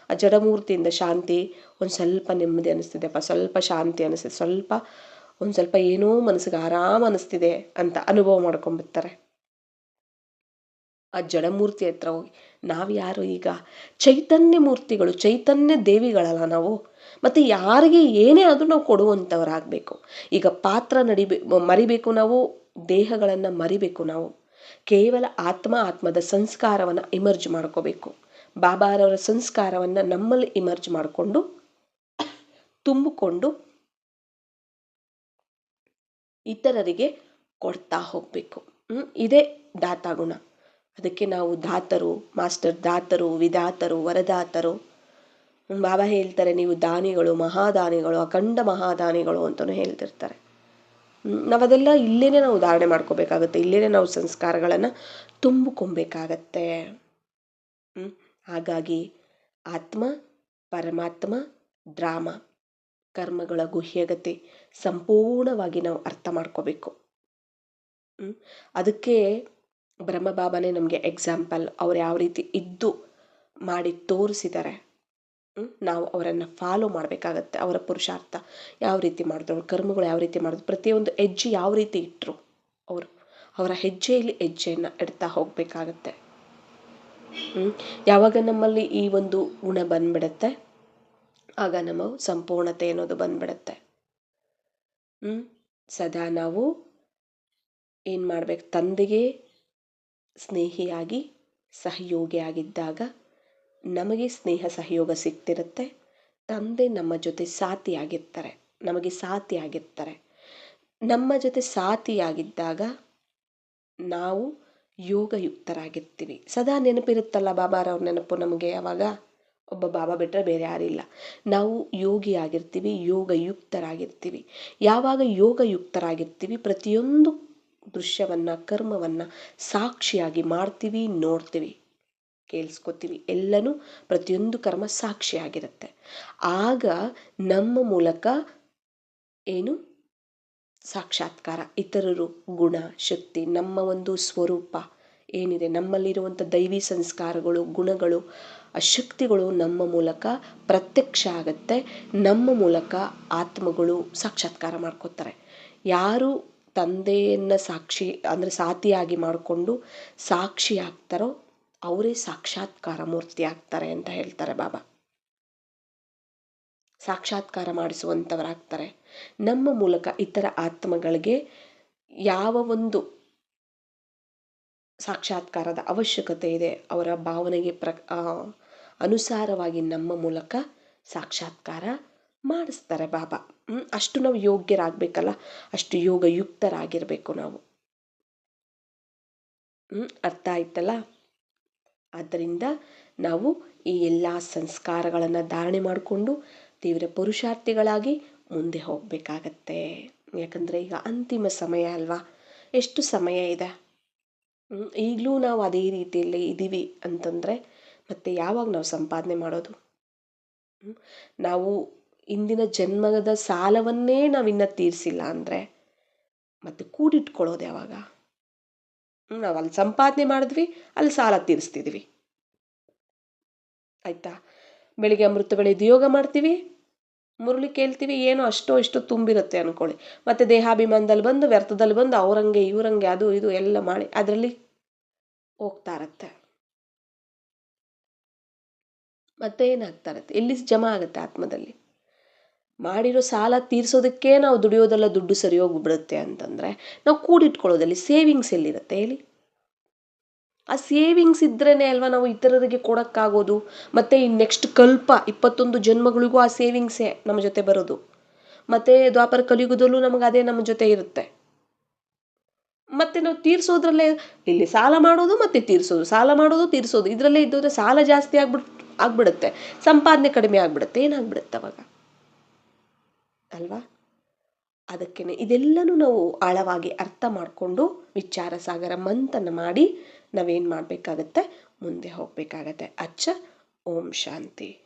ಆ ಜಡಮೂರ್ತಿಯಿಂದ ಶಾಂತಿ, ಒಂದು ಸ್ವಲ್ಪ ನೆಮ್ಮದಿ ಅನಿಸ್ತಿದೆಪ್ಪ, ಸ್ವಲ್ಪ ಶಾಂತಿ ಅನಿಸ್ತಿದೆ, ಒಂದು ಸ್ವಲ್ಪ ಏನೋ ಮನಸ್ಸಿಗೆ ಆರಾಮ ಅನಿಸ್ತಿದೆ ಅಂತ ಅನುಭವ ಮಾಡ್ಕೊಂಡ್ಬಿಡ್ತಾರೆ ಆ ಜಡಮೂರ್ತಿ ಹತ್ರ ಹೋಗಿ. ನಾವು ಯಾರು ಈಗ ಚೈತನ್ಯ ಮೂರ್ತಿಗಳು, ಚೈತನ್ಯ ದೇವಿಗಳಲ್ಲ ನಾವು. ಮತ್ತು ಯಾರಿಗೆ ಏನೇ ಆದರೂ ನಾವು ಕೊಡುವಂಥವರಾಗಬೇಕು. ಈಗ ಪಾತ್ರ ಮರಿಬೇಕು ನಾವು, ದೇಹಗಳನ್ನು ಮರಿಬೇಕು ನಾವು. ಕೇವಲ ಆತ್ಮದ ಸಂಸ್ಕಾರವನ್ನು ಇಮರ್ಜ್ ಮಾಡ್ಕೋಬೇಕು. ಬಾಬಾರವರ ಸಂಸ್ಕಾರವನ್ನು ನಮ್ಮಲ್ಲಿ ಇಮರ್ಜ್ ಮಾಡಿಕೊಂಡು ತುಂಬಿಕೊಂಡು ಇತರರಿಗೆ ಕೊಡ್ತಾ ಹೋಗಬೇಕು. ಇದೇ ದಾತಾಗುಣ. ಅದಕ್ಕೆ ನಾವು ದಾತರು, ಮಾಸ್ಟರ್ ದಾತರು, ವಿಧಾತರು, ವರದಾತರು. ಬಾಬಾ ಹೇಳ್ತಾರೆ, ನೀವು ದಾನಿಗಳು, ಮಹಾದಾನಿಗಳು, ಅಖಂಡ ಮಹಾದಾನಿಗಳು ಅಂತಲೂ ಹೇಳ್ತಿರ್ತಾರೆ. ನಾವದೆಲ್ಲ ಇಲ್ಲೇನೆ ನಾವು ಧಾರಣೆ ಮಾಡ್ಕೋಬೇಕಾಗತ್ತೆ, ಇಲ್ಲೇನೆ ನಾವು ಸಂಸ್ಕಾರಗಳನ್ನು ತುಂಬಿಕೊಬೇಕಾಗತ್ತೆ. ಹಾಗಾಗಿ ಆತ್ಮ, ಪರಮಾತ್ಮ, ಡ್ರಾಮ, ಕರ್ಮಗಳ ಗುಹ್ಯಗತಿ ಸಂಪೂರ್ಣವಾಗಿ ನಾವು ಅರ್ಥ ಮಾಡ್ಕೋಬೇಕು. ಅದಕ್ಕೆ ಬ್ರಹ್ಮಬಾಬಾನೇ ನಮಗೆ ಎಕ್ಸಾಂಪಲ್. ಅವ್ರು ಯಾವ ರೀತಿ ಇದ್ದು ಮಾಡಿ ತೋರಿಸಿದ್ದಾರೆ, ನಾವು ಅವರನ್ನು ಫಾಲೋ ಮಾಡಬೇಕಾಗತ್ತೆ. ಅವರ ಪುರುಷಾರ್ಥ ಯಾವ ರೀತಿ ಮಾಡಿದ್ರು, ಅವ್ರ ಕರ್ಮಗಳು ಯಾವ ರೀತಿ ಮಾಡಿದ್ರು, ಪ್ರತಿಯೊಂದು ಹೆಜ್ಜೆ ಯಾವ ರೀತಿ ಇಟ್ಟರು, ಅವರ ಹೆಜ್ಜೆಯಲ್ಲಿ ಹೆಜ್ಜೆಯನ್ನು ಇಡ್ತಾ ಹೋಗಬೇಕಾಗತ್ತೆ. ಯಾವಾಗ ನಮ್ಮಲ್ಲಿ ಈ ಒಂದು ಗುಣ ಬಂದ್ಬಿಡತ್ತೆ, ಆಗ ನಮ್ಮ ಸಂಪೂರ್ಣತೆ ಅನ್ನೋದು ಬಂದ್ಬಿಡತ್ತೆ. ಸದಾ ನಾವು ಏನು ಮಾಡ್ಬೇಕು, ತಂದೆಗೆ ಸ್ನೇಹಿಯಾಗಿ ಸಹಯೋಗಿಯಾಗಿದ್ದಾಗ ನಮಗೆ ಸ್ನೇಹ ಸಹಯೋಗ ಸಿಗ್ತಿರುತ್ತೆ. ತಂದೆ ನಮ್ಮ ಜೊತೆ ಸಾಥಿಯಾಗಿರ್ತಾರೆ, ನಮಗೆ ಸಾಥಿಯಾಗಿರ್ತಾರೆ. ನಮ್ಮ ಜೊತೆ ಸಾಥಿಯಾಗಿದ್ದಾಗ ನಾವು ಯೋಗಯುಕ್ತರಾಗಿರ್ತೀವಿ. ಸದಾ ನೆನಪಿರುತ್ತಲ್ಲ ಬಾಬಾರವ್ರ ನೆನಪು ನಮಗೆ. ಯಾವಾಗ ಒಬ್ಬ ಬಾಬಾ ಬಿಟ್ಟರೆ ಬೇರೆ ಯಾರಿಲ್ಲ. ನಾವು ಯೋಗಿಯಾಗಿರ್ತೀವಿ, ಯೋಗಯುಕ್ತರಾಗಿರ್ತೀವಿ. ಯಾವಾಗ ಯೋಗಯುಕ್ತರಾಗಿರ್ತೀವಿ, ಪ್ರತಿಯೊಂದು ದೃಶ್ಯವನ್ನು, ಕರ್ಮವನ್ನು ಸಾಕ್ಷಿಯಾಗಿ ಮಾಡ್ತೀವಿ, ನೋಡ್ತೀವಿ, ಕೇಳಿಸ್ಕೊತೀವಿ. ಎಲ್ಲನೂ ಪ್ರತಿಯೊಂದು ಕರ್ಮ ಸಾಕ್ಷಿಯಾಗಿರುತ್ತೆ. ಆಗ ನಮ್ಮ ಮೂಲಕ ಏನು ಸಾಕ್ಷಾತ್ಕಾರ, ಇತರರು ಗುಣ, ಶಕ್ತಿ, ನಮ್ಮ ಒಂದು ಸ್ವರೂಪ ಏನಿದೆ, ನಮ್ಮಲ್ಲಿರುವಂಥ ದೈವಿ ಸಂಸ್ಕಾರಗಳು, ಗುಣಗಳು, ಆ ಶಕ್ತಿಗಳು ನಮ್ಮ ಮೂಲಕ ಪ್ರತ್ಯಕ್ಷ ಆಗತ್ತೆ. ನಮ್ಮ ಮೂಲಕ ಆತ್ಮಗಳು ಸಾಕ್ಷಾತ್ಕಾರ ಮಾಡ್ಕೋತಾರೆ. ಯಾರು ತಂದೆಯನ್ನು ಸಾಥಿಯಾಗಿ ಮಾಡಿಕೊಂಡು ಸಾಕ್ಷಿ ಆಗ್ತಾರೋ ಅವರೇ ಸಾಕ್ಷಾತ್ಕಾರ ಮೂರ್ತಿ ಆಗ್ತಾರೆ ಅಂತ ಹೇಳ್ತಾರೆ ಬಾಬಾ. ಸಾಕ್ಷಾತ್ಕಾರ ಮಾಡಿಸುವಂಥವರಾಗ್ತಾರೆ. ನಮ್ಮ ಮೂಲಕ ಇತರ ಆತ್ಮಗಳಿಗೆ ಯಾವ ಒಂದು ಸಾಕ್ಷಾತ್ಕಾರದ ಅವಶ್ಯಕತೆ ಇದೆ, ಅವರ ಭಾವನೆಗೆ ಅನುಸಾರವಾಗಿ ನಮ್ಮ ಮೂಲಕ ಸಾಕ್ಷಾತ್ಕಾರ ಮಾಡಿಸ್ತಾರೆ ಬಾಬಾ. ಅಷ್ಟು ನಾವು ಯೋಗ್ಯರಾಗಬೇಕಲ್ಲ, ಅಷ್ಟು ಯೋಗಯುಕ್ತರಾಗಿರಬೇಕು ನಾವು. ಅರ್ಥ ಆಯ್ತಲ್ಲ? ಆದ್ದರಿಂದ ನಾವು ಈ ಎಲ್ಲ ಸಂಸ್ಕಾರಗಳನ್ನು ಧಾರಣೆ ಮಾಡಿಕೊಂಡು ತೀವ್ರ ಪುರುಷಾರ್ಥಿಗಳಾಗಿ ಮುಂದೆ ಹೋಗಬೇಕಾಗತ್ತೆ. ಯಾಕಂದರೆ ಈಗ ಅಂತಿಮ ಸಮಯ ಅಲ್ವಾ, ಎಷ್ಟು ಸಮಯ ಇದೆ. ಈಗಲೂ ನಾವು ಅದೇ ರೀತಿಯಲ್ಲಿ ಇದ್ದೀವಿ ಅಂತಂದರೆ ಮತ್ತೆ ಯಾವಾಗ ನಾವು ಸಂಪಾದನೆ ಮಾಡೋದು? ನಾವು ಇಂದಿನ ಜನ್ಮದ ಸಾಲವನ್ನೇ ನಾವಿನ್ನ ತೀರಿಸಿಲ್ಲ ಅಂದರೆ ಮತ್ತೆ ಕೂಡಿಟ್ಕೊಳ್ಳೋದು ಯಾವಾಗ? ನಾವು ಅಲ್ಲಿ ಸಂಪಾದನೆ ಮಾಡಿದ್ವಿ, ಅಲ್ಲಿ ಸಾಲ ತೀರಿಸ್ತಿದ್ವಿ. ಆಯಿತಾ? ಬೆಳಿಗ್ಗೆ ಅಮೃತ ಬೆಳೆದು ಯೋಗ ಮಾಡ್ತೀವಿ, ಮುರುಳಿ ಕೇಳ್ತೀವಿ, ಏನೋ ಅಷ್ಟೋ ಇಷ್ಟು ತುಂಬಿರುತ್ತೆ ಅಂದ್ಕೊಳ್ಳಿ. ಮತ್ತು ದೇಹಾಭಿಮಾನದಲ್ಲಿ ಬಂದು, ವ್ಯರ್ಥದಲ್ಲಿ ಬಂದು, ಅವರಂಗೆ ಇವರಂಗೆ ಅದು ಇದು ಎಲ್ಲ ಮಾಡಿ ಅದರಲ್ಲಿ ಹೋಗ್ತಾ ಇರತ್ತೆ. ಮತ್ತೆ ಏನಾಗ್ತಾ ಇರತ್ತೆ, ಎಲ್ಲಿ ಜಮಾ ಆಗುತ್ತೆ ಆತ್ಮದಲ್ಲಿ. ಮಾಡಿರೋ ಸಾಲ ತೀರ್ಸೋದಕ್ಕೆ ನಾವು ದುಡಿಯೋದೆಲ್ಲ ದುಡ್ಡು ಸರಿ ಹೋಗ್ಬಿಡುತ್ತೆ ಅಂತಂದರೆ ನಾವು ಕೂಡಿಟ್ಕೊಳ್ಳೋದಲ್ಲಿ ಸೇವಿಂಗ್ಸ್ ಎಲ್ಲಿರುತ್ತೆ ಹೇಳಿ? ಆ ಸೇವಿಂಗ್ಸ್ ಇದ್ರೇ ಅಲ್ವಾ ನಾವು ಇತರರಿಗೆ ಕೊಡೋಕ್ಕಾಗೋದು. ಮತ್ತು ಈ ನೆಕ್ಸ್ಟ್ ಕಲ್ಪ 21 ಜನ್ಮಗಳಿಗೂ ಆ ಸೇವಿಂಗ್ಸೇ ನಮ್ಮ ಜೊತೆ ಬರೋದು. ಮತ್ತು ದ್ವಾಪರ ಕಲಿಯುಗದಲ್ಲೂ ನಮಗೆ ಅದೇ ನಮ್ಮ ಜೊತೆ ಇರುತ್ತೆ. ಮತ್ತೆ ನಾವು ತೀರ್ಸೋದ್ರಲ್ಲೇ ಇಲ್ಲಿ ಸಾಲ ಮಾಡೋದು ಮತ್ತೆ ತೀರ್ಸೋದು, ಸಾಲ ಮಾಡೋದು ತೀರ್ಸೋದು, ಇದರಲ್ಲೇ ಇದ್ದೋದ್ರೆ ಸಾಲ ಜಾಸ್ತಿ ಆಗ್ಬಿಡುತ್ತೆ, ಸಂಪಾದನೆ ಕಡಿಮೆ ಆಗ್ಬಿಡುತ್ತೆ. ಏನಾಗ್ಬಿಡುತ್ತೆ ಅವಾಗ ಅಲ್ವಾ? ಅದಕ್ಕೇನೆ ಇದೆಲ್ಲನೂ ನಾವು ಆಳವಾಗಿ ಅರ್ಥ ಮಾಡಿಕೊಂಡು ವಿಚಾರ ಸಾಗರ ಮಂಥನ ಮಾಡಿ ನಾವೇನು ಮಾಡಬೇಕಾಗತ್ತೆ, ಮುಂದೆ ಹೋಗಬೇಕಾಗತ್ತೆ. ಅಚ್ಚ. ಓಂ ಶಾಂತಿ.